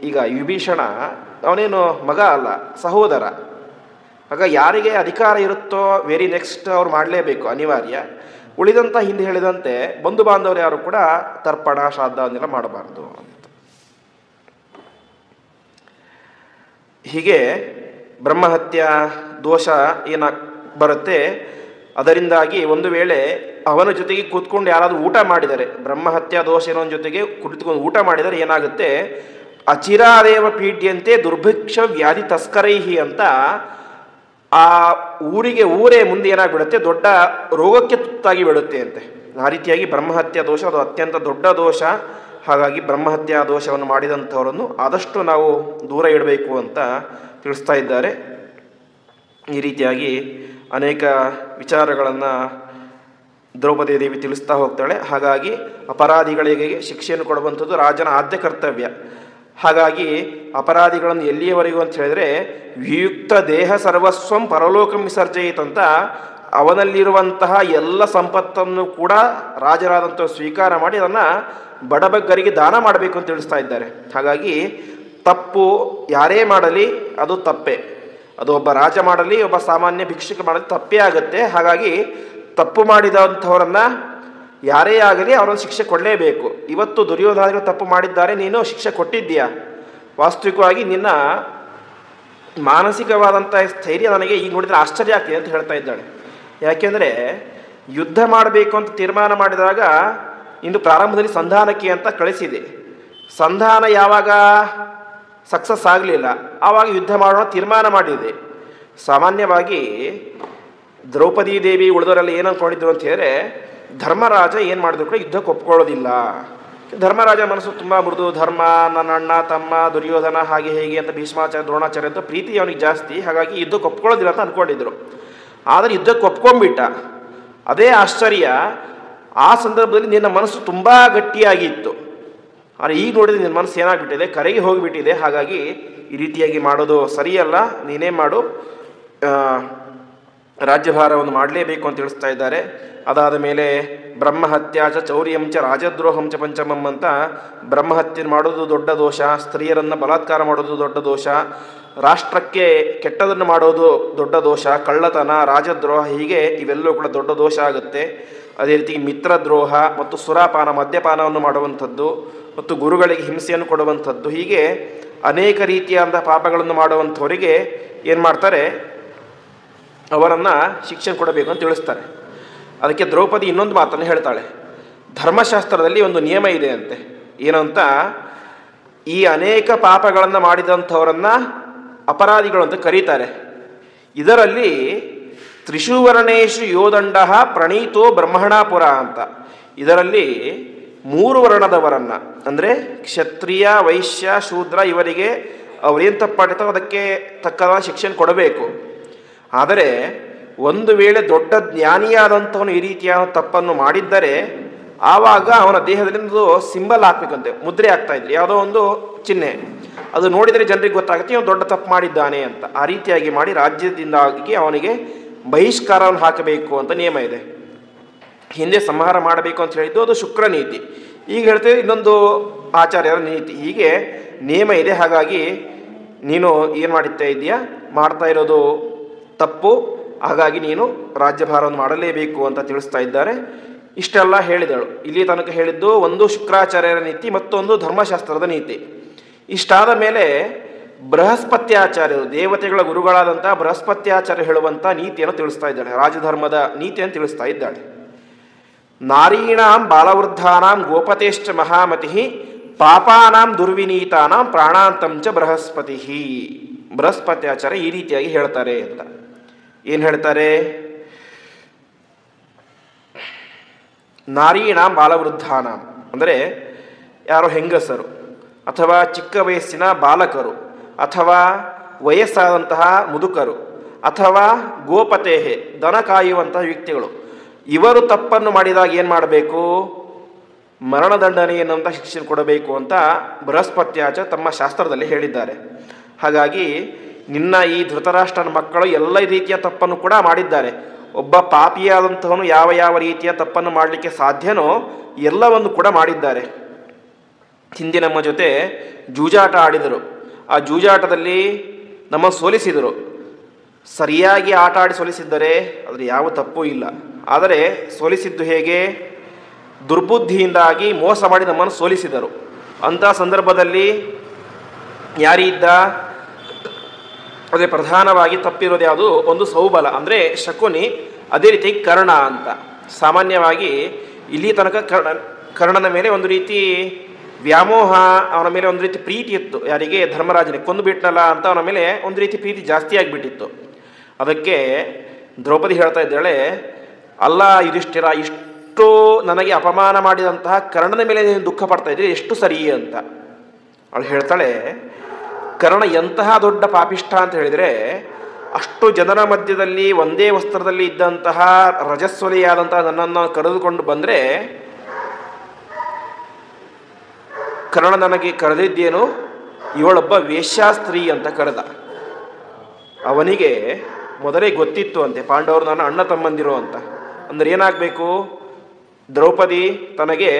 ಈಗ ವಿಭೀಷಣ ಅವನೇನು ಮಗ ಅಲ್ಲ, ಸಹೋದರ. ಆಗ ಯಾರಿಗೆ ಅಧಿಕಾರ ಇರುತ್ತೋ ವೆರಿ ನೆಕ್ಸ್ಟ್ ಅವ್ರು ಮಾಡಲೇಬೇಕು, ಅನಿವಾರ್ಯ. ಉಳಿದಂಥ ಹಿಂದೆ ಹೇಳಿದಂತೆ ಬಂಧು ಬಾಂಧವರು ಯಾರು ಕೂಡ ತರ್ಪಣ, ಶ್ರಾದ್ದ ಅದನ್ನೆಲ್ಲ ಮಾಡಬಾರ್ದು ಅಂತ. ಹೀಗೆ ಬ್ರಹ್ಮಹತ್ಯಾ ದೋಷ ಬರುತ್ತೆ. ಅದರಿಂದಾಗಿ ಒಂದು ವೇಳೆ ಅವನ ಜೊತೆಗೆ ಕೂತ್ಕೊಂಡು ಯಾರಾದರೂ ಊಟ ಮಾಡಿದರೆ, ಬ್ರಹ್ಮಹತ್ಯಾ ದೋಷ ಇರೋನ ಜೊತೆಗೆ ಕುಳಿತುಕೊಂಡು ಊಟ ಮಾಡಿದರೆ ಏನಾಗುತ್ತೆ, ಅಚಿರಾದೇವ ಪೀಡ್ಯಂತೆ ದುರ್ಭಿಕ್ಷ ವ್ಯಾಧಿ ತಸ್ಕರೈಹಿ ಅಂತ ಆ ಊರೇ ಮುಂದೆ ಏನಾಗ್ಬಿಡುತ್ತೆ, ದೊಡ್ಡ ರೋಗಕ್ಕೆ ತುತ್ತಾಗಿ ಬಿಡುತ್ತೆ ಅಂತೆ. ಆ ರೀತಿಯಾಗಿ ಬ್ರಹ್ಮಹತ್ಯಾ ದೋಷ ಅದು ಅತ್ಯಂತ ದೊಡ್ಡ ದೋಷ. ಹಾಗಾಗಿ ಬ್ರಹ್ಮಹತ್ಯಾ ದೋಷವನ್ನು ಮಾಡಿದಂಥವರನ್ನು ಆದಷ್ಟು ನಾವು ದೂರ ಇಡಬೇಕು ಅಂತ ತಿಳಿಸ್ತಾ ಇದ್ದಾರೆ. ಈ ರೀತಿಯಾಗಿ ಅನೇಕ ವಿಚಾರಗಳನ್ನು ದ್ರೌಪದಿ ದೇವಿ ತಿಳಿಸ್ತಾ ಹೋಗ್ತಾಳೆ. ಹಾಗಾಗಿ ಅಪರಾಧಿಗಳಿಗೆ ಶಿಕ್ಷೆಯನ್ನು ಕೊಡುವಂಥದ್ದು ರಾಜನ ಆದ್ಯ ಕರ್ತವ್ಯ. ಹಾಗಾಗಿ ಅಪರಾಧಿಗಳನ್ನು ಎಲ್ಲಿಯವರೆಗೂ ಅಂತ ಹೇಳಿದರೆ, ವಿಯುಕ್ತ ದೇಹ ಸರ್ವಸ್ವಂ ಪರಲೋಕಂ ವಿಸರ್ಜಯಿತ್ ಅಂತ ಅವನಲ್ಲಿರುವಂತಹ ಎಲ್ಲ ಸಂಪತ್ತನ್ನು ಕೂಡ ರಾಜರಾದಂಥ ಸ್ವೀಕಾರ ಮಾಡಿ ಅದನ್ನು ಬಡಬಗ್ಗರಿಗೆ ದಾನ ಮಾಡಬೇಕು ಅಂತ ತಿಳಿಸ್ತಾ ಇದ್ದಾರೆ. ಹಾಗಾಗಿ ತಪ್ಪು ಯಾರೇ ಮಾಡಲಿ ಅದು ತಪ್ಪೇ. ಅದು ಒಬ್ಬ ರಾಜ ಮಾಡಲಿ, ಒಬ್ಬ ಸಾಮಾನ್ಯ ಭಿಕ್ಷುಕ ಮಾಡಲಿ ತಪ್ಪೇ ಆಗುತ್ತೆ. ಹಾಗಾಗಿ ತಪ್ಪು ಮಾಡಿದಂಥವರನ್ನು ಯಾರೇ ಆಗಲಿ ಅವರನ್ನು ಶಿಕ್ಷೆ ಕೊಡಲೇಬೇಕು. ಇವತ್ತು ದುರ್ಯೋಧನರು ತಪ್ಪು ಮಾಡಿದ್ದಾರೆ, ನೀನು ಶಿಕ್ಷೆ ಕೊಟ್ಟಿದ್ದೀಯಾ. ವಾಸ್ತವಿಕವಾಗಿ ನಿನ್ನ ಮಾನಸಿಕವಾದಂಥ ಸ್ಥೈರ್ಯ ನನಗೆ ಈಗ ನೋಡಿದರೆ ಆಶ್ಚರ್ಯ ಆಗ್ತಿದೆ ಅಂತ ಹೇಳ್ತಾ ಇದ್ದಾಳೆ. ಯಾಕೆಂದರೆ ಯುದ್ಧ ಮಾಡಬೇಕು ಅಂತ ತೀರ್ಮಾನ ಮಾಡಿದಾಗ ಇಂದು ಪ್ರಾರಂಭದಲ್ಲಿ ಸಂಧಾನಕ್ಕೆ ಅಂತ ಕಳಿಸಿದೆ. ಸಂಧಾನ ಯಾವಾಗ ಸಕ್ಸಸ್ ಆಗಲಿಲ್ಲ, ಆವಾಗ ಯುದ್ಧ ಮಾಡೋಣ ತೀರ್ಮಾನ ಮಾಡಿದೆ. ಸಾಮಾನ್ಯವಾಗಿ ದ್ರೌಪದಿ ದೇವಿ ಉಳಿದವರೆಲ್ಲ ಏನು ಅಂದ್ಕೊಂಡಿದ್ರು ಅಂತ ಹೇಳಿದ್ರೆ, ಧರ್ಮರಾಜ ಏನು ಮಾಡಿದ್ರು ಕೂಡ ಯುದ್ಧಕ್ಕೆ ಒಪ್ಕೊಳ್ಳೋದಿಲ್ಲ. ಧರ್ಮರಾಜ ಮನಸ್ಸು ತುಂಬ ಮೃದು, ಧರ್ಮ, ನನ್ನ ಅಣ್ಣ ತಮ್ಮ ದುರ್ಯೋಧನ ಹಾಗೆ ಹೇಗೆ ಅಂತ ಭೀಷ್ಮಾಚಾರ್ಯ ದ್ರೋಣಾಚಾರ್ಯ ಅಂತ ಪ್ರೀತಿ ಅವನಿಗೆ ಜಾಸ್ತಿ. ಹಾಗಾಗಿ ಯುದ್ಧಕ್ಕೆ ಒಪ್ಕೊಳ್ಳೋದಿಲ್ಲ ಅಂತ ಅಂದ್ಕೊಂಡಿದ್ರು. ಆದರೆ ಯುದ್ಧಕ್ಕೆ ಒಪ್ಕೊಂಡ್ಬಿಟ್ಟ. ಅದೇ ಆಶ್ಚರ್ಯ, ಆ ಸಂದರ್ಭದಲ್ಲಿ ನಿನ್ನ ಮನಸ್ಸು ತುಂಬ ಗಟ್ಟಿಯಾಗಿತ್ತು. ಆದರೆ ಈಗ ನೋಡಿದರೆ ನಿನ್ನ ಮನಸ್ಸು ಏನಾಗ್ಬಿಟ್ಟಿದೆ, ಕರೆಗೆ ಹೋಗಿಬಿಟ್ಟಿದೆ. ಹಾಗಾಗಿ ಈ ರೀತಿಯಾಗಿ ಮಾಡೋದು ಸರಿಯಲ್ಲ, ನೀನೇ ಮಾಡು, ರಾಜ್ಯಭಾರವನ್ನು ಮಾಡಲೇಬೇಕು ಅಂತ ತಿಳಿಸ್ತಾ ಇದ್ದಾರೆ. ಅದಾದ ಮೇಲೆ ಬ್ರಹ್ಮಹತ್ಯಾಚ ಚೌರ್ಯಂಚ ರಾಜದ್ರೋಹಂಚ ಪಂಚಮಂ ಅಂತ ಬ್ರಹ್ಮಹತ್ಯೆ ಮಾಡೋದು ದೊಡ್ಡ ದೋಷ, ಸ್ತ್ರೀಯರನ್ನು ಬಲಾತ್ಕಾರ ಮಾಡೋದು ದೊಡ್ಡ ದೋಷ, ರಾಷ್ಟ್ರಕ್ಕೆ ಕೆಟ್ಟದನ್ನು ಮಾಡೋದು ದೊಡ್ಡ ದೋಷ, ಕಳ್ಳತನ, ರಾಜದ್ರೋಹ, ಹೀಗೆ ಇವೆಲ್ಲವೂ ಕೂಡ ದೊಡ್ಡ ದೋಷ ಆಗುತ್ತೆ. ಅದೇ ರೀತಿ ಮಿತ್ರದ್ರೋಹ ಮತ್ತು ಸುರಾಪಾನ, ಮದ್ಯಪಾನವನ್ನು ಮಾಡುವಂಥದ್ದು ಮತ್ತು ಗುರುಗಳಿಗೆ ಹಿಂಸೆಯನ್ನು ಕೊಡುವಂಥದ್ದು, ಹೀಗೆ ಅನೇಕ ರೀತಿಯಾದ ಪಾಪಗಳನ್ನು ಮಾಡುವಂಥವರಿಗೆ ಏನು ಮಾಡ್ತಾರೆ, ಅವರನ್ನು ಶಿಕ್ಷೆ ಕೊಡಬೇಕು ಅಂತ ತಿಳಿಸ್ತಾರೆ. ಅದಕ್ಕೆ ದ್ರೌಪದಿ ಇನ್ನೊಂದು ಮಾತನ್ನು ಹೇಳ್ತಾಳೆ. ಧರ್ಮಶಾಸ್ತ್ರದಲ್ಲಿ ಒಂದು ನಿಯಮ ಇದೆ ಅಂತೆ. ಏನು ಅಂತ, ಈ ಅನೇಕ ಪಾಪಗಳನ್ನು ಮಾಡಿದಂಥವರನ್ನು ಅಪರಾಧಿಗಳು ಅಂತ ಕರೀತಾರೆ. ಇದರಲ್ಲಿ ತ್ರಿಷುವರ್ಣೇಶು ಯೋದಂಡ ಪ್ರಣೀತೋ ಬ್ರಹ್ಮಣಾಪುರ ಅಂತ, ಇದರಲ್ಲಿ 3 ವರ್ಣದವರನ್ನು ಅಂದರೆ ಕ್ಷತ್ರಿಯ, ವೈಶ್ಯ, ಶೂದ್ರ ಇವರಿಗೆ ಅವರೇನು ತಪ್ಪಾಡಿರ್ತಾರೋ ಅದಕ್ಕೆ ತಕ್ಕದ ಶಿಕ್ಷೆ ಕೊಡಬೇಕು. ಆದರೆ ಒಂದು ವೇಳೆ ದೊಡ್ಡ ಜ್ಞಾನಿಯಾದಂಥವನು ಈ ರೀತಿಯಾದ ತಪ್ಪನ್ನು ಮಾಡಿದ್ದರೆ ಆವಾಗ ಅವನ ದೇಹದಲ್ಲಿ ಒಂದು ಸಿಂಬಲ್ ಹಾಕಬೇಕಂತೆ, ಮುದ್ರೆ ಆಗ್ತಾಯಿದ್ರು, ಯಾವುದೋ ಒಂದು ಚಿಹ್ನೆ. ಅದು ನೋಡಿದರೆ ಜನರಿಗೆ ಗೊತ್ತಾಗುತ್ತೆ ಇವನು ದೊಡ್ಡ ತಪ್ಪು ಮಾಡಿದ್ದಾನೆ ಅಂತ. ಆ ರೀತಿಯಾಗಿ ಮಾಡಿ ರಾಜ್ಯದಿಂದಾಗಿ ಅವನಿಗೆ ಬಹಿಷ್ಕಾರವನ್ನು ಹಾಕಬೇಕು ಅಂತ ನಿಯಮ ಇದೆ. ಹಿಂದೆ ಸಂಹಾರ ಮಾಡಬೇಕು ಅಂತ ಹೇಳಿದ್ದು ಅದು ಶುಕ್ರ ನೀತಿ. ಈಗ ಹೇಳ್ತೇವೆ ಇನ್ನೊಂದು ಆಚಾರ್ಯರ ನೀತಿ. ಹೀಗೆ ನಿಯಮ ಇದೆ. ಹಾಗಾಗಿ ನೀನು ಏನು ಮಾಡುತ್ತಾ ಇದೆಯಾ, ಮಾಡ್ತಾ ಇರೋದು ತಪ್ಪು. ಹಾಗಾಗಿ ನೀನು ರಾಜ್ಯಭಾರವನ್ನು ಮಾಡಲೇಬೇಕು ಅಂತ ತಿಳಿಸ್ತಾ ಇದ್ದಾರೆ. ಇಷ್ಟೆಲ್ಲ ಹೇಳಿದಳು. ಇಲ್ಲಿ ತನಕ ಹೇಳಿದ್ದು ಒಂದು ಶುಕ್ರಾಚಾರ್ಯರ ನೀತಿ, ಮತ್ತೊಂದು ಧರ್ಮಶಾಸ್ತ್ರದ ನೀತಿ. ಇಷ್ಟಾದ ಮೇಲೆ ಬೃಹಸ್ಪತ್ಯಾಚಾರ್ಯರು, ದೇವತೆಗಳ ಗುರುಗಳಾದಂಥ ಬೃಹಸ್ಪತ್ಯಾಚಾರ್ಯ ಹೇಳುವಂಥ ನೀತಿಯನ್ನು ತಿಳಿಸ್ತಾ ಇದ್ದಾಳೆ, ರಾಜಧರ್ಮದ ನೀತಿಯನ್ನು ತಿಳಿಸ್ತಾ ಇದ್ದಾಳೆ. ನಾರೀಣಾಂ ಬಾಲವೃದ್ಧಾನಾಂ ಗೋಪತೇಶ್ಚ ಮಹಾಮತಿ ಪಾಪಾನಾಂ ದುರ್ವಿನೀತಾನಾಂ ಪ್ರಾಣಾಂತಂಚ ಬೃಹಸ್ಪತಿ. ಬೃಹಸ್ಪತ್ಯಾಚಾರ್ಯ ಈ ರೀತಿಯಾಗಿ ಹೇಳ್ತಾರೆ ಅಂತ. ಏನು ಹೇಳ್ತಾರೆ? ನಾರೀಣಾಂ ಬಾಲವೃದ್ಧಾನಾಂ ಅಂದರೆ ಯಾರೋ ಹೆಂಗಸರು ಅಥವಾ ಚಿಕ್ಕ ವಯಸ್ಸಿನ ಬಾಲಕರು ಅಥವಾ ವಯಸ್ಸಾದಂತಹ ಮುದುಕರು ಅಥವಾ ಗೋಪತೇಹೆ ದನ ಕಾಯುವಂತಹ ವ್ಯಕ್ತಿಗಳು, ಇವರು ತಪ್ಪನ್ನು ಮಾಡಿದಾಗ ಏನು ಮಾಡಬೇಕು? ಮರಣದಂಡನೆಯನ್ನಂಥ ಶಿಕ್ಷೆ ಕೊಡಬೇಕು ಅಂತ ಬೃಹಸ್ಪತ್ಯಾಚಾರ್ಯ ತಮ್ಮ ಶಾಸ್ತ್ರದಲ್ಲಿ ಹೇಳಿದ್ದಾರೆ. ಹಾಗಾಗಿ ನಿನ್ನ ಈ ಧೃತರಾಷ್ಟ್ರನ ಮಕ್ಕಳು ಎಲ್ಲ ರೀತಿಯ ತಪ್ಪನ್ನು ಕೂಡ ಮಾಡಿದ್ದಾರೆ. ಒಬ್ಬ ಪಾಪಿಯಾದಂಥವನು ಯಾವ ಯಾವ ರೀತಿಯ ತಪ್ಪನ್ನು ಮಾಡಲಿಕ್ಕೆ ಸಾಧ್ಯನೋ ಎಲ್ಲವನ್ನು ಕೂಡ ಮಾಡಿದ್ದಾರೆ. ಹಿಂದೆ ನಮ್ಮ ಜೊತೆ ಜೂಜಾಟ ಆಡಿದರು. ಆ ಜೂಜಾಟದಲ್ಲಿ ನಮ್ಮ ಸೋಲಿಸಿದರು. ಸರಿಯಾಗಿ ಆಟ ಆಡಿ ಸೋಲಿಸಿದ್ದರೆ ಅದರ ಯಾವ ತಪ್ಪೂ ಇಲ್ಲ. ಆದರೆ ಸೋಲಿಸಿದ್ದು ಹೇಗೆ? ದುರ್ಬುದ್ಧಿಯಿಂದಾಗಿ ಮೋಸ ಮಾಡಿ ನಮ್ಮನ್ನು ಸೋಲಿಸಿದರು. ಅಂಥ ಸಂದರ್ಭದಲ್ಲಿ ಯಾರಿದ್ದ? ಅದೇ ಪ್ರಧಾನವಾಗಿ ತಪ್ಪಿರೋದು ಯಾವುದು? ಒಂದು ಸೌಬಲ ಅಂದರೆ ಶಕುನಿ, ಅದೇ ರೀತಿ ಕರ್ಣ ಅಂತ. ಸಾಮಾನ್ಯವಾಗಿ ಇಲ್ಲಿ ತನಕ ಕರ್ಣನ ಮೇಲೆ ಒಂದು ರೀತಿ ವ್ಯಾಮೋಹ, ಅವನ ಮೇಲೆ ಒಂದು ರೀತಿ ಪ್ರೀತಿ ಇತ್ತು. ಯಾರಿಗೆ? ಧರ್ಮರಾಜನಿಗೆ. ಕೊಂದು ಬಿಟ್ನಲ್ಲ ಅಂತ ಅವನ ಮೇಲೆ ಒಂದು ರೀತಿ ಪ್ರೀತಿ ಜಾಸ್ತಿ ಆಗಿಬಿಟ್ಟಿತ್ತು. ಅದಕ್ಕೆ ದ್ರೌಪದಿ ಹೇಳ್ತಾ ಇದ್ದಾಳೆ, ಅಲ್ಲ ಯುಧಿಷ್ಠಿರ, ಇಷ್ಟು ನನಗೆ ಅಪಮಾನ ಮಾಡಿದಂತಹ ಕರ್ಣನ ಮೇಲೆ ನೀನು ದುಃಖ ಪಡ್ತಾ ಇದ್ದೀರಿ, ಎಷ್ಟು ಸರಿ ಅಂತ. ಅವಳು ಹೇಳ್ತಾಳೆ, ಕರ್ಣ ಎಂತಹ ದೊಡ್ಡ ಪಾಪಿಷ್ಠ ಅಂತ ಹೇಳಿದರೆ, ಅಷ್ಟು ಜನರ ಮಧ್ಯದಲ್ಲಿ ಒಂದೇ ವಸ್ತ್ರದಲ್ಲಿ ಇದ್ದಂತಹ ರಜಸ್ವಲಿಯಾದಂತಹ ನನ್ನನ್ನು ಕರೆದುಕೊಂಡು ಬಂದರೆ, ಕರ್ಣ ನನಗೆ ಕರೆದಿದ್ದೇನು? ಇವಳೊಬ್ಬ ವೇಶ್ಯಾಸ್ತ್ರೀ ಅಂತ ಕರೆದ. ಅವನಿಗೆ ಮೊದಲೇ ಗೊತ್ತಿತ್ತು ಅಂತೆ ಪಾಂಡವರು ನನ್ನ ಅಣ್ಣ ತಮ್ಮಂದಿರು ಅಂತ. ಅಂದರೆ ಏನಾಗಬೇಕು? ದ್ರೌಪದಿ ತನಗೆ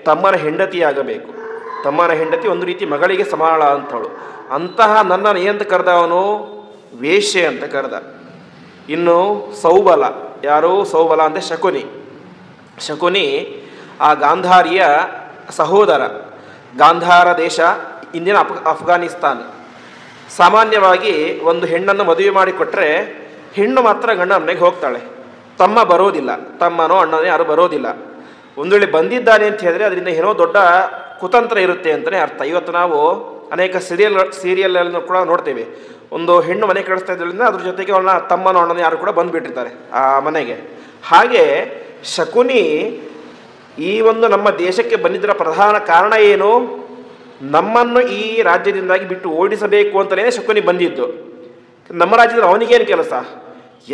ತಮ್ಮನ ಹೆಂಡತಿಯಾಗಬೇಕು. ತಮ್ಮನ ಹೆಂಡತಿ ಒಂದು ರೀತಿ ಮಗಳಿಗೆ ಸಮಾಳ ಅಂಥವಳು. ಅಂತಹ ನನ್ನನ್ನು ಏನಂತ ಕರೆದ ಅವನು? ವೇಶ್ಯೆ ಅಂತ ಕರೆದ. ಇನ್ನು ಸೌಬಲ, ಯಾರು? ಸೌಬಲ ಅಂದರೆ ಶಕುನಿ. ಶಕುನಿ ಆ ಗಾಂಧಾರಿಯ ಸಹೋದರ. ಗಾಂಧಾರ ದೇಶ ಇಂದಿನ ಅಫ್ಘಾನಿಸ್ತಾನ್. ಸಾಮಾನ್ಯವಾಗಿ ಒಂದು ಹೆಣ್ಣನ್ನು ಮದುವೆ ಮಾಡಿಕೊಟ್ರೆ ಹೆಣ್ಣು ಮಾತ್ರ ಗಂಡ ಮನೆಗೆ ಹೋಗ್ತಾಳೆ, ತಮ್ಮ ಬರೋದಿಲ್ಲ. ತಮ್ಮನೋ ಅಣ್ಣನೋ ಯಾರು ಬರೋದಿಲ್ಲ. ಒಂದು ವೇಳೆ ಬಂದಿದ್ದಾನೆ ಅಂತ ಹೇಳಿದ್ರೆ ಅದರಿಂದ ಏನೋ ದೊಡ್ಡ ಕುತಂತ್ರ ಇರುತ್ತೆ ಅಂತಲೇ ಅರ್ಥ. ಇವತ್ತು ನಾವು ಅನೇಕ ಸೀರಿಯಲ್ಗಳನ್ನು ಕೂಡ ನೋಡ್ತೇವೆ. ಒಂದು ಹೆಣ್ಣು ಮನೆ ಕಳಿಸ್ತಾ ಇದ್ದರಿಂದ ಅದ್ರ ಜೊತೆಗೆ ಅವನ ತಮ್ಮನೋ ಅಣ್ಣನೋ ಯಾರು ಕೂಡ ಬಂದುಬಿಟ್ಟಿರ್ತಾರೆ ಆ ಮನೆಗೆ. ಹಾಗೆ ಶಕುನಿ ಈ ಒಂದು ನಮ್ಮ ದೇಶಕ್ಕೆ ಬಂದಿದ್ದರ ಪ್ರಧಾನ ಕಾರಣ ಏನು? ನಮ್ಮನ್ನು ಈ ರಾಜ್ಯದಿಂದಾಗಿ ಬಿಟ್ಟು ಓಡಿಸಬೇಕು ಅಂತಲೇ ಶಕುನಿ ಬಂದಿದ್ದು. ನಮ್ಮ ರಾಜ್ಯದಲ್ಲಿ ಅವನಿಗೇನು ಕೆಲಸ?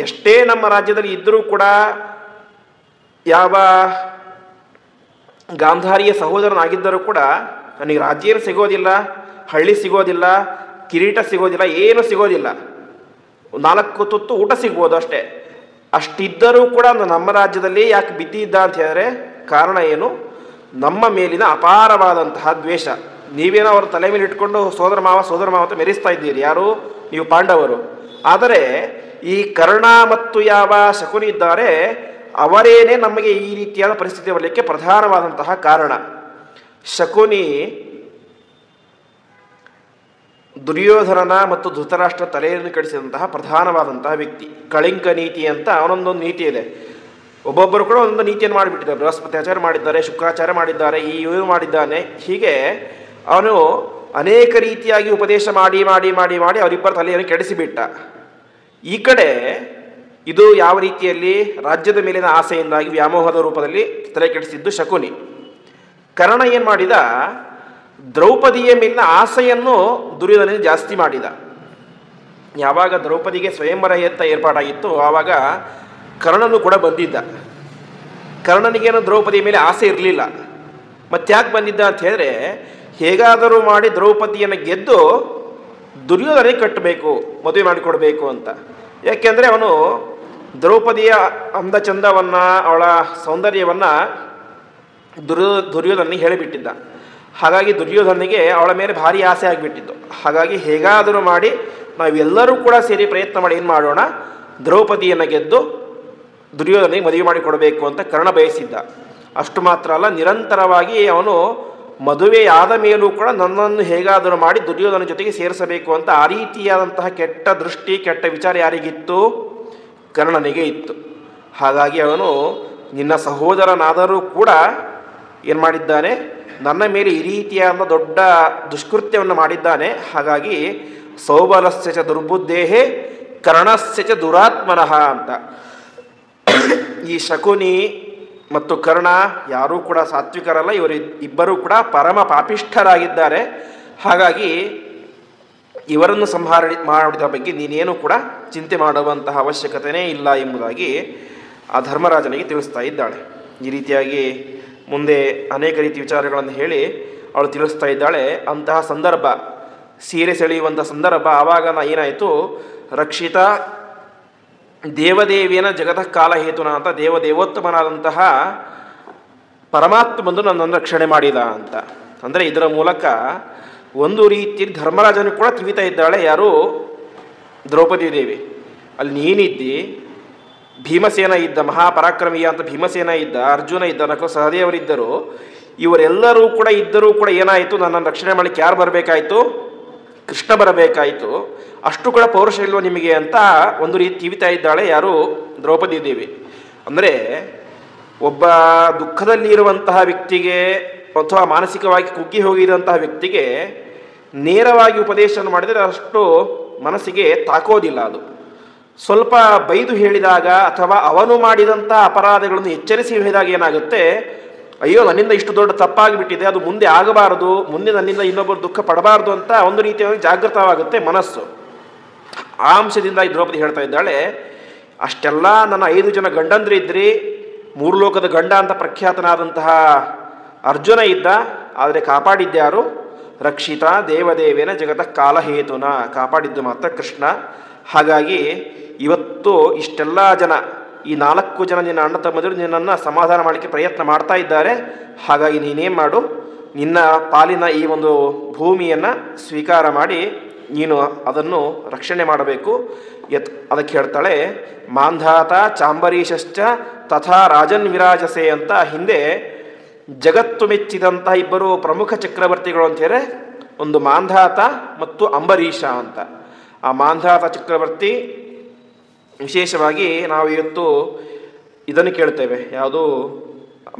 ಎಷ್ಟೇ ನಮ್ಮ ರಾಜ್ಯದಲ್ಲಿ ಇದ್ದರೂ ಕೂಡ ಯಾವ ಗಾಂಧಾರಿಯ ಸಹೋದರನಾಗಿದ್ದರೂ ಕೂಡ ನನಗೆ ರಾಜ್ಯ ಏನು ಸಿಗೋದಿಲ್ಲ, ಹಳ್ಳಿ ಸಿಗೋದಿಲ್ಲ, ಕಿರೀಟ ಸಿಗೋದಿಲ್ಲ, ಏನು ಸಿಗೋದಿಲ್ಲ. 4 ತುತ್ತು ಊಟ ಸಿಗ್ಬೋದು ಅಷ್ಟೇ. ಅಷ್ಟಿದ್ದರೂ ಕೂಡ ನಮ್ಮ ರಾಜ್ಯದಲ್ಲಿ ಯಾಕೆ ಬಿದ್ದಿದ್ದ ಅಂತ ಹೇಳಿದ್ರೆ ಕಾರಣ ಏನು? ನಮ್ಮ ಮೇಲಿನ ಅಪಾರವಾದಂತಹ ದ್ವೇಷ. ನೀವೇನೋ ಅವರ ತಲೆ ಮೇಲೆ ಇಟ್ಕೊಂಡು ಸೋದರ ಮಾವ ಅಂತ ಮೆರೆಸ್ತಾ ಇದ್ದೀರಿ, ಯಾರು? ನೀವು ಪಾಂಡವರು. ಆದರೆ ಈ ಕರ್ಣ ಮತ್ತು ಯಾವ ಶಕುನಿ ಇದ್ದಾರೆ ಅವರೇನೇ ನಮಗೆ ಈ ರೀತಿಯಾದ ಪರಿಸ್ಥಿತಿ ಬರಲಿಕ್ಕೆ ಪ್ರಧಾನವಾದಂತಹ ಕಾರಣ. ಶಕುನಿ ದುರ್ಯೋಧನನ ಮತ್ತು ಧೃತರಾಷ್ಟ್ರ ತಲೆಯನ್ನು ಕಡಿಸಿದಂತಹ ಪ್ರಧಾನವಾದಂತಹ ವ್ಯಕ್ತಿ. ಕಳಿಂಕ ನೀತಿ ಅಂತ ಅವನೊಂದೊಂದು ನೀತಿ ಇದೆ. ಒಬ್ಬೊಬ್ಬರು ಕೂಡ ಒಂದೊಂದು ನೀತಿಯನ್ನು ಮಾಡಿಬಿಟ್ಟಿದ್ದಾರೆ. ಬೃಹಸ್ಪತ್ಯಾಚಾರ್ಯ ಮಾಡಿದ್ದಾರೆ, ಶುಕ್ರಾಚಾರ್ಯ ಮಾಡಿದ್ದಾರೆ, ಇವನು ಮಾಡಿದ್ದಾನೆ. ಹೀಗೆ ಅವನು ಅನೇಕ ರೀತಿಯಾಗಿ ಉಪದೇಶ ಮಾಡಿ ಮಾಡಿ ಮಾಡಿ ಮಾಡಿ ಅವರಿಬ್ಬರ ತಲೆಯನ್ನು ಕೆಡಿಸಿಬಿಟ್ಟ. ಈ ಕಡೆ ಇದು ಯಾವ ರೀತಿಯಲ್ಲಿ ರಾಜ್ಯದ ಮೇಲಿನ ಆಸೆಯಿಂದಾಗಿ ವ್ಯಾಮೋಹದ ರೂಪದಲ್ಲಿ ತಲೆ ಕೆಡಿಸಿದ್ದು ಶಕುನಿ. ಕರ್ಣ ಏನು ಮಾಡಿದ? ದ್ರೌಪದಿಯ ಮೇಲಿನ ಆಸೆಯನ್ನು ದುರ್ಯೋಧನ ಜಾಸ್ತಿ ಮಾಡಿದ. ಯಾವಾಗ ದ್ರೌಪದಿಗೆ ಸ್ವಯಂವರ ಅಂತ ಏರ್ಪಾಡಾಗಿತ್ತು ಆವಾಗ ಕರ್ಣನು ಕೂಡ ಬಂದಿದ್ದ. ಕರ್ಣನಿಗೇನು ದ್ರೌಪದಿಯ ಮೇಲೆ ಆಸೆ ಇರಲಿಲ್ಲ. ಮತ್ತ್ಯಾಕೆ ಬಂದಿದ್ದ ಅಂತ ಹೇಳಿದ್ರೆ, ಹೇಗಾದರೂ ಮಾಡಿ ದ್ರೌಪದಿಯನ್ನು ಗೆದ್ದು ದುರ್ಯೋಧನಿಗೆ ಕಟ್ಟಬೇಕು, ಮದುವೆ ಮಾಡಿಕೊಡ್ಬೇಕು ಅಂತ. ಯಾಕೆಂದರೆ ಅವನು ದ್ರೌಪದಿಯ ಅಂದ ಚಂದವನ್ನು, ಅವಳ ಸೌಂದರ್ಯವನ್ನು ದುರ್ಯೋಧನಿಗೆ ಹೇಳಿಬಿಟ್ಟಿದ್ದ. ಹಾಗಾಗಿ ದುರ್ಯೋಧನಿಗೆ ಅವಳ ಮೇಲೆ ಭಾರಿ ಆಸೆ ಆಗಿಬಿಟ್ಟಿದ್ದು. ಹಾಗಾಗಿ ಹೇಗಾದರೂ ಮಾಡಿ ನಾವೆಲ್ಲರೂ ಕೂಡ ಸೇರಿ ಪ್ರಯತ್ನ ಮಾಡಿ ಏನು ಮಾಡೋಣ, ದ್ರೌಪದಿಯನ್ನು ಗೆದ್ದು ದುರ್ಯೋಧನಿಗೆ ಮದುವೆ ಮಾಡಿಕೊಡಬೇಕು ಅಂತ ಕರ್ಣ ಬಯಸಿದ್ದ. ಅಷ್ಟು ಮಾತ್ರ ಅಲ್ಲ, ನಿರಂತರವಾಗಿ ಅವನು ಮದುವೆಯಾದ ಮೇಲೂ ಕೂಡ ನನ್ನನ್ನು ಹೇಗಾದರೂ ಮಾಡಿ ದುರ್ಯೋಧನ ಜೊತೆಗೆ ಸೇರಿಸಬೇಕು ಅಂತ ಆ ರೀತಿಯಾದಂತಹ ಕೆಟ್ಟ ದೃಷ್ಟಿ, ಕೆಟ್ಟ ವಿಚಾರ ಯಾರಿಗಿತ್ತು? ಕರ್ಣನಿಗೆ ಇತ್ತು. ಹಾಗಾಗಿ ಅವನು ನಿನ್ನ ಸಹೋದರನಾದರೂ ಕೂಡ ಏನು ಮಾಡಿದ್ದಾನೆ, ನನ್ನ ಮೇಲೆ ಈ ರೀತಿಯಾದ ದೊಡ್ಡ ದುಷ್ಕೃತ್ಯವನ್ನು ಮಾಡಿದ್ದಾನೆ. ಹಾಗಾಗಿ ಸೌಬಲಸ್ಯ ಚ ದುರ್ಬುದ್ಧೇಹೇ ಕರ್ಣಸ್ಯ ಚ ದುರಾತ್ಮನಃ ಅಂತ. ಈ ಶಕುನಿ ಮತ್ತು ಕರ್ಣ ಯಾರೂ ಕೂಡ ಸಾತ್ವಿಕರಲ್ಲ, ಇವರು ಇಬ್ಬರೂ ಕೂಡ ಪರಮ ಪಾಪಿಷ್ಠರಾಗಿದ್ದಾರೆ. ಹಾಗಾಗಿ ಇವರನ್ನು ಸಂಹಾರ ಮಾಡಿದ ಬಗ್ಗೆ ನೀನೇನು ಕೂಡ ಚಿಂತೆ ಮಾಡುವಂತಹ ಅವಶ್ಯಕತೆಯೇ ಇಲ್ಲ ಎಂಬುದಾಗಿ ಆ ಧರ್ಮರಾಜನಿಗೆ ತಿಳಿಸ್ತಾ ಇದ್ದಾಳೆ. ಈ ರೀತಿಯಾಗಿ ಮುಂದೆ ಅನೇಕ ರೀತಿ ವಿಚಾರಗಳನ್ನು ಹೇಳಿ ಅವಳು ತಿಳಿಸ್ತಾ ಇದ್ದಾಳೆ. ಅಂತಹ ಸಂದರ್ಭ, ಸೀರೆ ಸೆಳೆಯುವಂಥ ಸಂದರ್ಭ. ಆವಾಗ ಏನಾಯಿತು, ರಕ್ಷಿತ ದೇವದೇವಿಯನ ಜಗತಃ ಕಾಲಹೇತುನ ಅಂತ ದೇವದೇವೋತ್ತಮನಾದಂತಹ ಪರಮಾತ್ಮ ಬಂದು ನನ್ನನ್ನು ರಕ್ಷಣೆ ಮಾಡಿದ ಅಂತ. ಅಂದರೆ ಇದರ ಮೂಲಕ ಒಂದು ರೀತಿಯಲ್ಲಿ ಧರ್ಮರಾಜನು ಕೂಡ ತಿಳಿತಾ ಇದ್ದಾಳೆ. ಯಾರು? ದ್ರೌಪದಿ ದೇವಿ. ಅಲ್ಲಿ ನೀನಿದ್ದಿ, ಭೀಮಸೇನ ಇದ್ದ, ಮಹಾಪರಾಕ್ರಮಿಯ ಅಂತ ಭೀಮಸೇನ ಇದ್ದ, ಅರ್ಜುನ ಇದ್ದ, ನಕುಲ ಸಹದೇವರಿದ್ದರು. ಇವರೆಲ್ಲರೂ ಕೂಡ ಇದ್ದರೂ ಕೂಡ ಏನಾಯಿತು, ನನ್ನನ್ನು ರಕ್ಷಣೆ ಮಾಡಲಿಕ್ಕೆ ಯಾರು ಬರಬೇಕಾಯಿತು? ಕೃಷ್ಣ ಬರಬೇಕಾಯಿತು. ಅಷ್ಟು ಕೂಡ ಪೌರುಷ ಇಲ್ವೋ ನಿಮಗೆ ಅಂತ ಒಂದು ರೀತಿ ತಿಳಿತಾ ಇದ್ದಾಳೆ. ಯಾರು? ದ್ರೌಪದಿ ದೇವಿ. ಅಂದರೆ ಒಬ್ಬ ದುಃಖದಲ್ಲಿ ಇರುವಂತಹ ವ್ಯಕ್ತಿಗೆ ಅಥವಾ ಮಾನಸಿಕವಾಗಿ ಕುಗ್ಗಿ ಹೋಗಿರುವಂತಹ ವ್ಯಕ್ತಿಗೆ ನೇರವಾಗಿ ಉಪದೇಶವನ್ನು ಮಾಡಿದರೆ ಅಷ್ಟು ಮನಸ್ಸಿಗೆ ತಾಕೋದಿಲ್ಲ. ಅದು ಸ್ವಲ್ಪ ಬೈದು ಹೇಳಿದಾಗ ಅಥವಾ ಅವನು ಮಾಡಿದಂಥ ಅಪರಾಧಗಳನ್ನು ಎಚ್ಚರಿಸಿ ಹೇಳಿದಾಗ ಏನಾಗುತ್ತೆ, ಅಯ್ಯೋ ನನ್ನಿಂದ ಇಷ್ಟು ದೊಡ್ಡ ತಪ್ಪಾಗಿಬಿಟ್ಟಿದೆ, ಅದು ಮುಂದೆ ಆಗಬಾರದು, ಮುಂದೆ ನನ್ನಿಂದ ಇನ್ನೊಬ್ಬರು ದುಃಖ ಪಡಬಾರ್ದು ಅಂತ ಒಂದು ರೀತಿಯಾಗಿ ಜಾಗೃತವಾಗುತ್ತೆ ಮನಸ್ಸು. ಆ ಅಂಶದಿಂದ ಈ ದ್ರೌಪದಿ ಹೇಳ್ತಾ ಇದ್ದಾಳೆ, ಅಷ್ಟೆಲ್ಲ ನನ್ನ 5 ಜನ ಗಂಡಂದ್ರಿದ್ರಿ, 3 ಲೋಕದ ಗಂಡ ಅಂತ ಪ್ರಖ್ಯಾತನಾದಂತಹ ಅರ್ಜುನ ಇದ್ದ, ಆದರೆ ಕಾಪಾಡಿದ್ಯಾರು? ರಕ್ಷಿತ ದೇವದೇವೇನ ಜಗತಃ ಕಾಲಹೇತುನ, ಕಾಪಾಡಿದ್ದು ಮಾತ್ರ ಕೃಷ್ಣ. ಹಾಗಾಗಿ ಇವತ್ತು ಇಷ್ಟೆಲ್ಲ ಜನ, ಈ 4 ಜನ ನಿನ್ನ ಅಣ್ಣ ತಮ್ಮದರು ನಿನ್ನನ್ನು ಸಮಾಧಾನ ಮಾಡಲಿಕ್ಕೆ ಪ್ರಯತ್ನ ಮಾಡ್ತಾ ಇದ್ದಾರೆ. ಹಾಗಾಗಿ ನೀನೇನು ಮಾಡು, ನಿನ್ನ ಪಾಲಿನ ಈ ಒಂದು ಭೂಮಿಯನ್ನು ಸ್ವೀಕಾರ ಮಾಡಿ ನೀನು ಅದನ್ನು ರಕ್ಷಣೆ ಮಾಡಬೇಕು. ಅದಕ್ಕೆ ಹೇಳ್ತಾಳೆ, ಮಾಂಧಾತ ಚಾಂಬರೀಶ್ಚ ತಥಾ ರಾಜನ್ ವಿರಾಜಸೆ ಅಂತ. ಹಿಂದೆ ಜಗತ್ತು ಮೆಚ್ಚಿದಂಥ ಇಬ್ಬರು ಪ್ರಮುಖ ಚಕ್ರವರ್ತಿಗಳು ಅಂತೇಳಿ, ಒಂದು ಮಾಂಧಾತ ಮತ್ತು ಅಂಬರೀಷ ಅಂತ. ಆ ಮಾಂಧಾತ ಚಕ್ರವರ್ತಿ ವಿಶೇಷವಾಗಿ ನಾವು ಇವತ್ತು ಇದನ್ನು ಕೇಳ್ತೇವೆ, ಯಾವುದು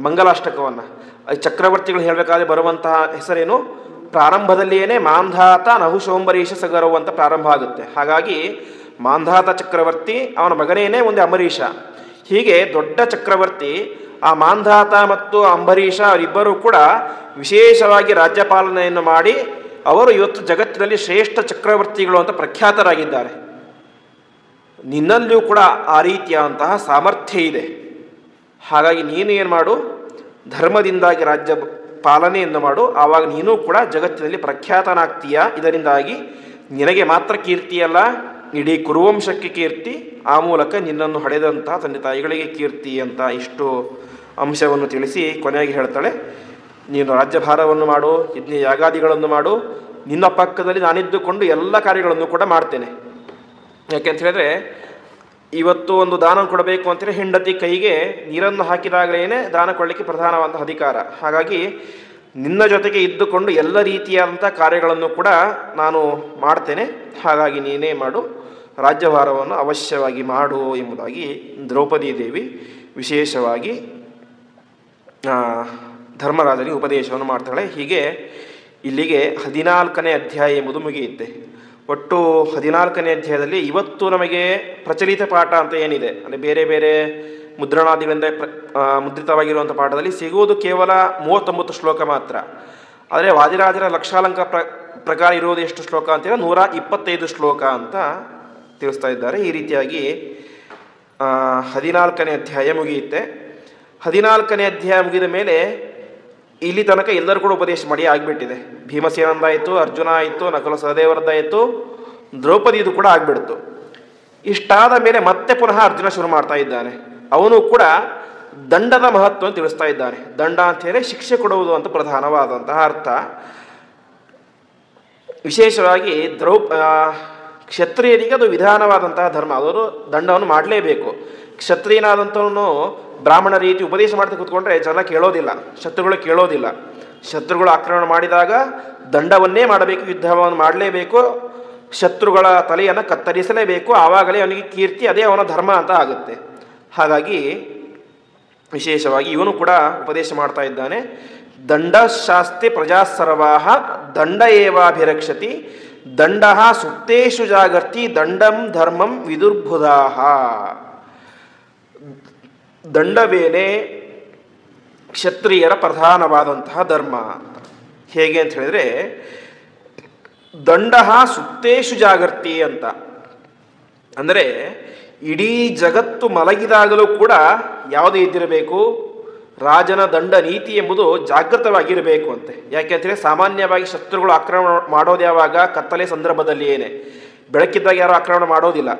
ಮಂಗಲಾಷ್ಟಕವನ್ನು. ಚಕ್ರವರ್ತಿಗಳು ಹೇಳಬೇಕಾದ್ರೆ ಬರುವಂತಹ ಹೆಸರೇನು? ಪ್ರಾರಂಭದಲ್ಲಿಯೇ ಮಾಂಧಾತ ನಹುಶೋಂಬರೀಷ ಸಗರವು ಅಂತ ಪ್ರಾರಂಭ ಆಗುತ್ತೆ. ಹಾಗಾಗಿ ಮಾಂಧಾತ ಚಕ್ರವರ್ತಿ, ಅವನ ಮಗನೇನೇ ಒಂದು ಅಂಬರೀಷ. ಹೀಗೆ ದೊಡ್ಡ ಚಕ್ರವರ್ತಿ ಆ ಮಾಂಧಾತ ಮತ್ತು ಅಂಬರೀಷ ಅವರಿಬ್ಬರೂ ಕೂಡ ವಿಶೇಷವಾಗಿ ರಾಜ್ಯಪಾಲನೆಯನ್ನು ಮಾಡಿ ಅವರು ಇವತ್ತು ಜಗತ್ತಿನಲ್ಲಿ ಶ್ರೇಷ್ಠ ಚಕ್ರವರ್ತಿಗಳು ಅಂತ ಪ್ರಖ್ಯಾತರಾಗಿದ್ದಾರೆ. ನಿನ್ನಲ್ಲಿಯೂ ಕೂಡ ಆ ರೀತಿಯಾದಂತಹ ಸಾಮರ್ಥ್ಯ ಇದೆ. ಹಾಗಾಗಿ ನೀನು ಏನು ಮಾಡು, ಧರ್ಮದಿಂದಾಗಿ ರಾಜ್ಯ ಪಾಲನೆಯನ್ನು ಮಾಡು, ಆವಾಗ ನೀನು ಕೂಡ ಜಗತ್ತಿನಲ್ಲಿ ಪ್ರಖ್ಯಾತನಾಗ್ತೀಯ. ಇದರಿಂದಾಗಿ ನಿನಗೆ ಮಾತ್ರ ಕೀರ್ತಿಯಲ್ಲ, ಇಡೀ ಕುರುವಂಶಕ್ಕೆ ಕೀರ್ತಿ, ಆ ಮೂಲಕ ನಿನ್ನನ್ನು ಹಡೆದಂತಹ ತಂದೆ ತಾಯಿಗಳಿಗೆ ಕೀರ್ತಿ ಅಂತ ಇಷ್ಟು ಅಂಶವನ್ನು ತಿಳಿಸಿ ಕೊನೆಯಾಗಿ ಹೇಳ್ತಾಳೆ, ನೀನು ರಾಜ್ಯಭಾರವನ್ನು ಮಾಡು, ಯಜ್ಞ ಯಾಗಾದಿಗಳನ್ನು ಮಾಡು, ನಿನ್ನ ಪಕ್ಕದಲ್ಲಿ ನಾನಿದ್ದುಕೊಂಡು ಎಲ್ಲ ಕಾರ್ಯಗಳನ್ನು ಕೂಡ ಮಾಡ್ತೇನೆ. ಯಾಕೆಂತ ಹೇಳಿದ್ರೆ ಇವತ್ತು ಒಂದು ದಾನ ಕೊಡಬೇಕು ಅಂತೇಳಿ ಹೆಂಡತಿ ಕೈಗೆ ನೀರನ್ನು ಹಾಕಿದಾಗಲೇ ದಾನ ಕೊಡಲಿಕ್ಕೆ ಪ್ರಧಾನವಾದ ಅಧಿಕಾರ. ಹಾಗಾಗಿ ನಿನ್ನ ಜೊತೆಗೆ ಇದ್ದುಕೊಂಡು ಎಲ್ಲ ರೀತಿಯಾದಂಥ ಕಾರ್ಯಗಳನ್ನು ಕೂಡ ನಾನು ಮಾಡ್ತೇನೆ. ಹಾಗಾಗಿ ನೀನೇ ಮಾಡು, ರಾಜ್ಯಭಾರವನ್ನು ಅವಶ್ಯವಾಗಿ ಮಾಡು ಎಂಬುದಾಗಿ ದ್ರೌಪದಿ ದೇವಿ ವಿಶೇಷವಾಗಿ ಧರ್ಮರಾಜನಿಗೆ ಉಪದೇಶವನ್ನು ಮಾಡ್ತಾಳೆ. ಹೀಗೆ ಇಲ್ಲಿಗೆ 14ನೇ ಅಧ್ಯಾಯ ಎಂಬುದು ಮುಗಿಯುತ್ತೆ. ಒಟ್ಟು 14ನೇ ಅಧ್ಯಾಯದಲ್ಲಿ ಇವತ್ತು ನಮಗೆ ಪ್ರಚಲಿತ ಪಾಠ ಅಂತ ಏನಿದೆ, ಅಂದರೆ ಬೇರೆ ಬೇರೆ ಮುದ್ರಣಾದಿಗಳಿಂದ ಮುದ್ರಿತವಾಗಿರುವಂಥ ಪಾಠದಲ್ಲಿ ಸಿಗುವುದು ಕೇವಲ 39 ಶ್ಲೋಕ ಮಾತ್ರ. ಆದರೆ ವಾದಿರಾಜರ ಲಕ್ಷಾಲಂಕ ಪ್ರಕಾರ ಇರುವುದು ಎಷ್ಟು ಶ್ಲೋಕ ಅಂತೇಳಿ 125 ಶ್ಲೋಕ ಅಂತ ತಿಳಿಸ್ತಾ ಇದ್ದಾರೆ. ಈ ರೀತಿಯಾಗಿ 14ನೇ ಅಧ್ಯಾಯ ಮುಗಿಯುತ್ತೆ. 14ನೇ ಅಧ್ಯಾಯ ಮುಗಿದ ಮೇಲೆ ಇಲ್ಲಿ ತನಕ ಎಲ್ಲರೂ ಕೂಡ ಉಪದೇಶ ಮಾಡಿ ಆಗಿಬಿಟ್ಟಿದೆ. ಭೀಮಸೇನಂದಾಯಿತು, ಅರ್ಜುನ ಆಯಿತು, ನಕುಲ ಸಹದೇವರದ್ದಾಯಿತು, ದ್ರೌಪದಿದು ಕೂಡ ಆಗಿಬಿಡ್ತು. ಇಷ್ಟಾದ ಮೇಲೆ ಮತ್ತೆ ಪುನಃ ಅರ್ಜುನ ಶುರು ಮಾಡ್ತಾ ಇದ್ದಾನೆ. ಅವನು ಕೂಡ ದಂಡದ ಮಹತ್ವವನ್ನು ತಿಳಿಸ್ತಾ ಇದ್ದಾನೆ. ದಂಡ ಅಂತ ಹೇಳಿ ಶಿಕ್ಷೆ ಕೊಡುವುದು ಅಂತ ಪ್ರಧಾನವಾದಂತಹ ಅರ್ಥ. ವಿಶೇಷವಾಗಿ ಕ್ಷತ್ರಿಯರಿಗೆ ಅದು ವಿಧಾನವಾದಂತಹ ಧರ್ಮ, ಅವರು ದಂಡವನ್ನು ಮಾಡಲೇಬೇಕು. ಕ್ಷತ್ರಿಯನಾದಂಥವನು ಬ್ರಾಹ್ಮಣ ರೀತಿ ಉಪದೇಶ ಮಾಡ್ತಾ ಕೂತ್ಕೊಂಡ್ರೆ ಜನ ಕೇಳೋದಿಲ್ಲ, ಶತ್ರುಗಳು ಕೇಳೋದಿಲ್ಲ. ಶತ್ರುಗಳು ಆಕ್ರಮಣ ಮಾಡಿದಾಗ ದಂಡವನ್ನೇ ಮಾಡಬೇಕು, ಯುದ್ಧವನ್ನು ಮಾಡಲೇಬೇಕು, ಶತ್ರುಗಳ ತಲೆಯನ್ನು ಕತ್ತರಿಸಲೇಬೇಕು. ಆವಾಗಲೇ ಅವನಿಗೆ ಕೀರ್ತಿ, ಅದೇ ಅವನ ಧರ್ಮ ಅಂತ ಆಗುತ್ತೆ. ಹಾಗಾಗಿ ವಿಶೇಷವಾಗಿ ಇವನು ಕೂಡ ಉಪದೇಶ ಮಾಡ್ತಾ ಇದ್ದಾನೆ. ದಂಡಶಾಸ್ತಿ ಪ್ರಜಾಸರ್ವಾಹ ದಂಡ ಏವಾಭಿರಕ್ಷತಿ ದಂಡ ಸುಪ್ತೇಷು ಜಾಗರ್ತಿ ದಂಡಂ ಧರ್ಮಂ ವಿದುರ್ಬುಧಾಹ. ದಂಡವೇನೆ ಕ್ಷತ್ರಿಯರ ಪ್ರಧಾನವಾದಂತಹ ಧರ್ಮ. ಹೇಗೆ ಅಂತ ಹೇಳಿದ್ರೆ, ದಂಡ ಸುಪ್ತೇಷು ಜಾಗರ್ತಿ ಅಂತ ಅಂದರೆ ಇಡೀ ಜಗತ್ತು ಮಲಗಿದಾಗಲೂ ಕೂಡ ಯಾವುದೇ ಇದ್ದಿರಬೇಕು, ರಾಜನ ದಂಡ ನೀತಿ ಎಂಬುದು ಜಾಗೃತವಾಗಿರಬೇಕು ಅಂತೆ. ಯಾಕೆಂದರೆ ಸಾಮಾನ್ಯವಾಗಿ ಶತ್ರುಗಳು ಆಕ್ರಮಣ ಮಾಡೋದು ಯಾವಾಗ? ಕತ್ತಲೆ ಸಂದರ್ಭದಲ್ಲಿ ಏನೇ, ಬೆಳಕಿದ್ದಾಗ ಯಾರು ಆಕ್ರಮಣ ಮಾಡೋದಿಲ್ಲ,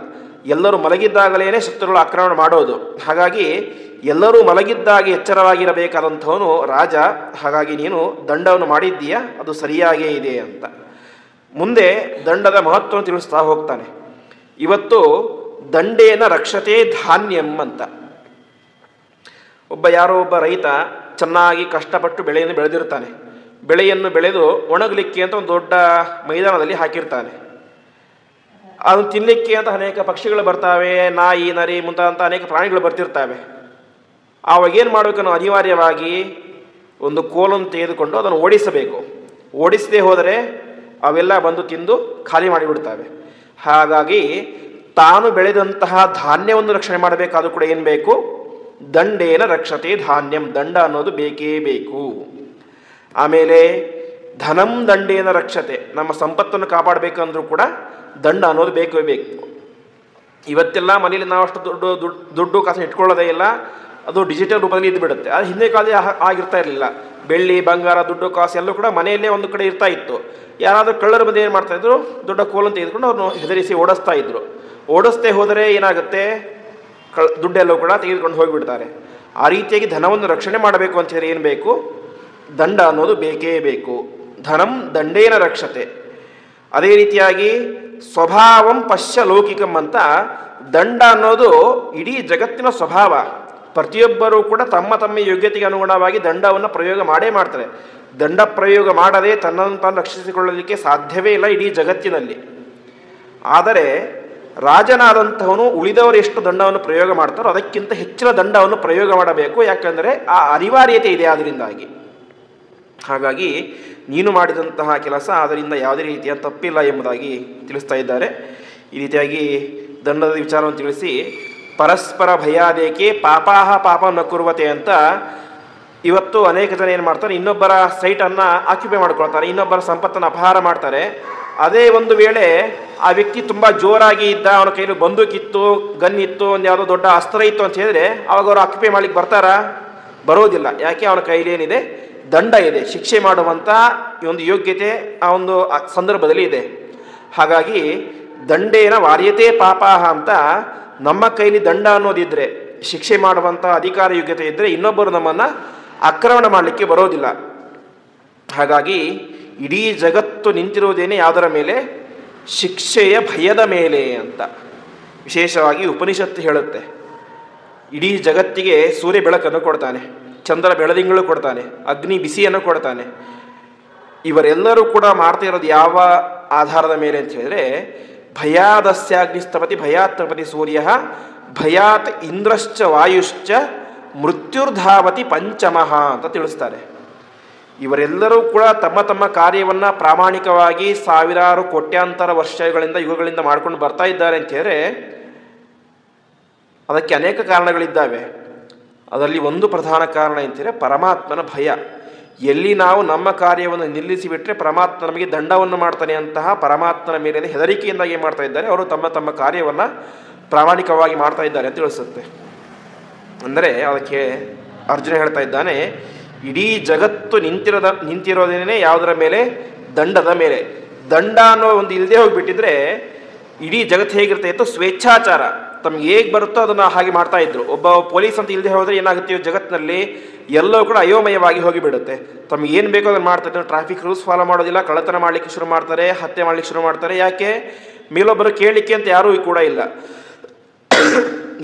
ಎಲ್ಲರೂ ಮಲಗಿದ್ದಾಗಲೇ ಶತ್ರುಗಳು ಆಕ್ರಮಣ ಮಾಡೋದು. ಹಾಗಾಗಿ ಎಲ್ಲರೂ ಮಲಗಿದ್ದಾಗ ಎಚ್ಚರವಾಗಿರಬೇಕಾದಂಥವನು ರಾಜ. ಹಾಗಾಗಿ ನೀನು ದಂಡವನ್ನು ಮಾಡಿದ್ದೀಯಾ, ಅದು ಸರಿಯಾಗೇ ಇದೆ ಅಂತ ಮುಂದೆ ದಂಡದ ಮಹತ್ವವನ್ನು ತಿಳಿಸ್ತಾ ಹೋಗ್ತಾನೆ. ಇವತ್ತು ದಂಡೇನ ರಕ್ಷತೆ ಧಾನ್ಯಂ ಅಂತ. ಯಾರೋ ಒಬ್ಬ ರೈತ ಚೆನ್ನಾಗಿ ಕಷ್ಟಪಟ್ಟು ಬೆಳೆಯನ್ನು ಬೆಳೆದಿರ್ತಾನೆ. ಬೆಳೆಯನ್ನು ಬೆಳೆದು ಒಣಗಲಿಕ್ಕೆ ಅಂತ ಒಂದು ದೊಡ್ಡ ಮೈದಾನದಲ್ಲಿ ಹಾಕಿರ್ತಾನೆ. ಅದನ್ನು ತಿನ್ನಲಿಕ್ಕೆ ಅಂತ ಅನೇಕ ಪಕ್ಷಿಗಳು ಬರ್ತಾವೆ, ನಾಯಿ ನರಿ ಮುಂತಾದಂಥ ಅನೇಕ ಪ್ರಾಣಿಗಳು ಬರ್ತಿರ್ತವೆ. ಆವಾಗೇನು ಮಾಡಬೇಕನ್ನೋ ಅನಿವಾರ್ಯವಾಗಿ ಒಂದು ಕೋಲನ್ನು ತೆಗೆದುಕೊಂಡು ಅದನ್ನು ಓಡಿಸಬೇಕು. ಓಡಿಸದೇ ಹೋದರೆ ಅವೆಲ್ಲ ಬಂದು ತಿಂದು ಖಾಲಿ ಮಾಡಿಬಿಡ್ತವೆ. ಹಾಗಾಗಿ ತಾನು ಬೆಳೆದಂತಹ ಧಾನ್ಯವನ್ನು ರಕ್ಷಣೆ ಮಾಡಬೇಕಾದ್ರೂ ಕೂಡ ಏನು ಬೇಕು? ದಂಡೇನ ರಕ್ಷತೆ ಧಾನ್ಯಂ, ದಂಡ ಅನ್ನೋದು ಬೇಕೇ ಬೇಕು. ಆಮೇಲೆ ಧನಂ ದಂಡೇನ ರಕ್ಷತೆ, ನಮ್ಮ ಸಂಪತ್ತನ್ನು ಕಾಪಾಡಬೇಕಂದ್ರೂ ಕೂಡ ದಂಡ ಅನ್ನೋದು ಬೇಕೇ ಬೇಕು. ಇವತ್ತೆಲ್ಲ ಮನೇಲಿ ನಾವು ಅಷ್ಟು ದುಡ್ಡು ಕಾಸು ಇಟ್ಕೊಳ್ಳೋದೇ ಇಲ್ಲ, ಅದು ಡಿಜಿಟಲ್ ರೂಪದಲ್ಲಿ ಇದ್ದು ಬಿಡುತ್ತೆ. ಅದು ಹಿಂದೆ ಕಾಲದಲ್ಲಿ ಆಗಿರ್ತಾ ಇರಲಿಲ್ಲ. ಬೆಳ್ಳಿ ಬಂಗಾರ ದುಡ್ಡು ಕಾಸು ಎಲ್ಲೂ ಕೂಡ ಮನೆಯಲ್ಲೇ ಒಂದು ಕಡೆ ಇರ್ತಾ ಇತ್ತು. ಯಾರಾದರೂ ಕಳ್ಳರು ಬಂದು ಏನು ಮಾಡ್ತಾಯಿದ್ರು? ದೊಡ್ಡ ಕೋಲನ್ನು ತೆಗೆದುಕೊಂಡು ಅವ್ರನ್ನು ಹೆದರಿಸಿ ಓಡಿಸ್ತಾ ಇದ್ರು. ಓಡಿಸ್ತೇ ಹೋದರೆ ಏನಾಗುತ್ತೆ? ದುಡ್ಡೆಲ್ಲೂ ಕೂಡ ತೆಗೆದುಕೊಂಡು ಹೋಗಿಬಿಡ್ತಾರೆ. ಆ ರೀತಿಯಾಗಿ ಧನವನ್ನು ರಕ್ಷಣೆ ಮಾಡಬೇಕು ಅಂತ ಹೇಳಿ ಏನು ಬೇಕು? ದಂಡ ಅನ್ನೋದು ಬೇಕೇ ಬೇಕು. ಧನಂ ದಂಡೇನ ರಕ್ಷತೆ. ಅದೇ ರೀತಿಯಾಗಿ ಸ್ವಭಾವಂ ಪಶ್ಯ ಲೌಕಿಕಂ ಅಂತ, ದಂಡ ಅನ್ನೋದು ಇಡೀ ಜಗತ್ತಿನ ಸ್ವಭಾವ. ಪ್ರತಿಯೊಬ್ಬರೂ ಕೂಡ ತಮ್ಮ ತಮ್ಮ ಯೋಗ್ಯತೆಗೆ ಅನುಗುಣವಾಗಿ ದಂಡವನ್ನು ಪ್ರಯೋಗ ಮಾಡೇ ಮಾಡ್ತಾರೆ. ದಂಡ ಪ್ರಯೋಗ ಮಾಡದೆ ತನ್ನನ್ನು ತಾನು ರಕ್ಷಿಸಿಕೊಳ್ಳಲಿಕ್ಕೆ ಸಾಧ್ಯವೇ ಇಲ್ಲ ಇಡೀ ಜಗತ್ತಿನಲ್ಲಿ. ಆದರೆ ರಾಜನಾದಂಥವನು ಉಳಿದವರು ಎಷ್ಟು ದಂಡವನ್ನು ಪ್ರಯೋಗ ಮಾಡ್ತಾರೋ ಅದಕ್ಕಿಂತ ಹೆಚ್ಚಿನ ದಂಡವನ್ನು ಪ್ರಯೋಗ ಮಾಡಬೇಕು. ಯಾಕಂದರೆ ಆ ಅನಿವಾರ್ಯತೆ ಇದೆ ಅದರಿಂದಾಗಿ. ಹಾಗಾಗಿ ನೀನು ಮಾಡಿದಂತಹ ಕೆಲಸ ಅದರಿಂದ ಯಾವುದೇ ರೀತಿಯ ತಪ್ಪಿಲ್ಲ ಎಂಬುದಾಗಿ ತಿಳಿಸ್ತಾ ಇದ್ದಾರೆ. ಈ ರೀತಿಯಾಗಿ ದಂಡದ ವಿಚಾರವನ್ನು ತಿಳಿಸಿ, ಪರಸ್ಪರ ಭಯಾದೇಕೆ ಪಾಪಾಹ ಪಾಪ ನ ಕುರ್ವತೆ ಅಂತ ಇವತ್ತು ಅನೇಕ ಜನ ಏನು ಮಾಡ್ತಾರೆ? ಇನ್ನೊಬ್ಬರ ಸೈಟನ್ನು ಆಕ್ಯುಪೈ ಮಾಡ್ಕೊಳ್ತಾರೆ, ಇನ್ನೊಬ್ಬರ ಸಂಪತ್ತನ್ನು ಅಪಹಾರ ಮಾಡ್ತಾರೆ. ಅದೇ ಒಂದು ವೇಳೆ ಆ ವ್ಯಕ್ತಿ ತುಂಬ ಜೋರಾಗಿ ಇದ್ದ, ಅವನ ಕೈಲಿ ಬಂದೂಕಿತ್ತು, ಗನ್ ಇತ್ತು, ಒಂದು ಯಾವುದೋ ದೊಡ್ಡ ಅಸ್ತ್ರ ಇತ್ತು ಅಂತ ಹೇಳಿದ್ರೆ ಅವಾಗ ಅವರು ಆಕ್ಯುಪೈ ಮಾಡ್ಲಿಕ್ಕೆ ಬರ್ತಾರಾ? ಬರೋದಿಲ್ಲ. ಯಾಕೆ? ಅವನ ಕೈಲಿ ಏನಿದೆ? ದಂಡ ಇದೆ. ಶಿಕ್ಷೆ ಮಾಡುವಂಥ ಒಂದು ಯೋಗ್ಯತೆ ಆ ಒಂದು ಸಂದರ್ಭದಲ್ಲಿ ಇದೆ. ಹಾಗಾಗಿ ದಂಡೇನ ವಾರ್ಯತೆ ಪಾಪಾಹ ಅಂತ, ನಮ್ಮ ಕೈಲಿ ದಂಡ ಅನ್ನೋದಿದ್ದರೆ, ಶಿಕ್ಷೆ ಮಾಡುವಂಥ ಅಧಿಕಾರ ಯೋಗ್ಯತೆ ಇದ್ದರೆ ಇನ್ನೊಬ್ಬರು ನಮ್ಮನ್ನು ಆಕ್ರಮಣ ಮಾಡಲಿಕ್ಕೆ ಬರೋದಿಲ್ಲ. ಹಾಗಾಗಿ ಇಡೀ ಜಗತ್ತು ನಿಂತಿರುವುದೇನೆ ಯಾವುದರ ಮೇಲೆ? ಶಿಕ್ಷೆಯ ಭಯದ ಮೇಲೆ ಅಂತ ವಿಶೇಷವಾಗಿ ಉಪನಿಷತ್ತು ಹೇಳುತ್ತೆ. ಇಡೀ ಜಗತ್ತಿಗೆ ಸೂರ್ಯ ಬೆಳಕನ್ನು ಕೊಡ್ತಾನೆ, ಚಂದ್ರ ಬೆಳದಿಂಗಳು ಕೊಡ್ತಾನೆ, ಅಗ್ನಿ ಬಿಸಿಯನ್ನು ಕೊಡ್ತಾನೆ. ಇವರೆಲ್ಲರೂ ಕೂಡ ಮಾಡ್ತಾ ಇರೋದು ಯಾವ ಆಧಾರದ ಮೇಲೆ ಅಂತ ಹೇಳಿದ್ರೆ, ಭಯಾದಸ್ಯಾಗ್ನಿಸ್ತಪತಿ ಭಯಾತ್ರಪತಿ ಸೂರ್ಯ ಭಯಾತ್ ಇಂದ್ರಶ್ಚ ವಾಯುಶ್ಚ ಮೃತ್ಯುರ್ಧಾವತಿ ಪಂಚಮಃ ಅಂತ ತಿಳಿಸ್ತಾರೆ. ಇವರೆಲ್ಲರೂ ಕೂಡ ತಮ್ಮ ತಮ್ಮ ಕಾರ್ಯವನ್ನು ಪ್ರಾಮಾಣಿಕವಾಗಿ ಸಾವಿರಾರು ಕೋಟ್ಯಾಂತರ ವರ್ಷಗಳಿಂದ ಯುಗಗಳಿಂದ ಮಾಡ್ಕೊಂಡು ಬರ್ತಾ ಇದ್ದಾರೆ ಅಂತ ಹೇಳಿದ್ರೆ ಅದಕ್ಕೆ ಅನೇಕ ಕಾರಣಗಳಿದ್ದಾವೆ. ಅದರಲ್ಲಿ ಒಂದು ಪ್ರಧಾನ ಕಾರಣ ಎಂದರೆ ಪರಮಾತ್ಮನ ಭಯ. ಎಲ್ಲಿ ನಾವು ನಮ್ಮ ಕಾರ್ಯವನ್ನು ನಿಲ್ಲಿಸಿಬಿಟ್ರೆ ಪರಮಾತ್ಮ ನಮಗೆ ದಂಡವನ್ನು ಮಾಡ್ತಾನೆ ಅಂತಹ ಪರಮಾತ್ಮನ ಮೇಲೆ ಹೆದರಿಕೆಯಿಂದ ಏನು ಮಾಡ್ತಾ ಇದ್ದಾರೆ? ಅವರು ತಮ್ಮ ತಮ್ಮ ಕಾರ್ಯವನ್ನು ಪ್ರಾಮಾಣಿಕವಾಗಿ ಮಾಡ್ತಾ ಇದ್ದಾರೆ ಅಂತ ತಿಳಿಸುತ್ತೆ. ಅಂದರೆ ಅದಕ್ಕೆ ಅರ್ಜುನ ಹೇಳ್ತಾ ಇದ್ದಾನೆ, ಇಡೀ ಜಗತ್ತು ನಿಂತಿರೋದೇನೆ ಯಾವುದರ ಮೇಲೆ? ದಂಡದ ಮೇಲೆ. ದಂಡ ಅನ್ನೋ ಒಂದು ಇಲ್ಲದೆ ಹೋಗಿಬಿಟ್ಟಿದ್ರೆ ಇಡೀ ಜಗತ್ತು ಹೇಗಿರ್ತಾ ಇತ್ತು? ಸ್ವೇಚ್ಛಾಚಾರ. ತಮ್ಗೆ ಹೇಗೆ ಬರುತ್ತೋ ಅದನ್ನು ಹಾಗೆ ಮಾಡ್ತಾ ಇದ್ರು. ಒಬ್ಬ ಪೊಲೀಸ್ ಅಂತ ಇಲ್ಲದೆ ಹೋದರೆ ಏನಾಗುತ್ತೆ? ಜಗತ್ತಿನಲ್ಲಿ ಎಲ್ಲವೂ ಕೂಡ ಅಯೋಮಯವಾಗಿ ಹೋಗಿಬಿಡುತ್ತೆ. ತಮ್ಗೆ ಏನು ಬೇಕೋ ಅದನ್ನು ಮಾಡ್ತಾ ಇದ್ರು. ಟ್ರಾಫಿಕ್ ರೂಲ್ಸ್ ಫಾಲೋ ಮಾಡೋದಿಲ್ಲ, ಕಳ್ಳತನ ಮಾಡಲಿಕ್ಕೆ ಶುರು ಮಾಡ್ತಾರೆ, ಹತ್ಯೆ ಮಾಡಲಿಕ್ಕೆ ಶುರು ಮಾಡ್ತಾರೆ. ಯಾಕೆ? ಮೇಲೊಬ್ಬರು ಕೇಳಲಿಕ್ಕೆ ಅಂತ ಯಾರೂ ಕೂಡ ಇಲ್ಲ.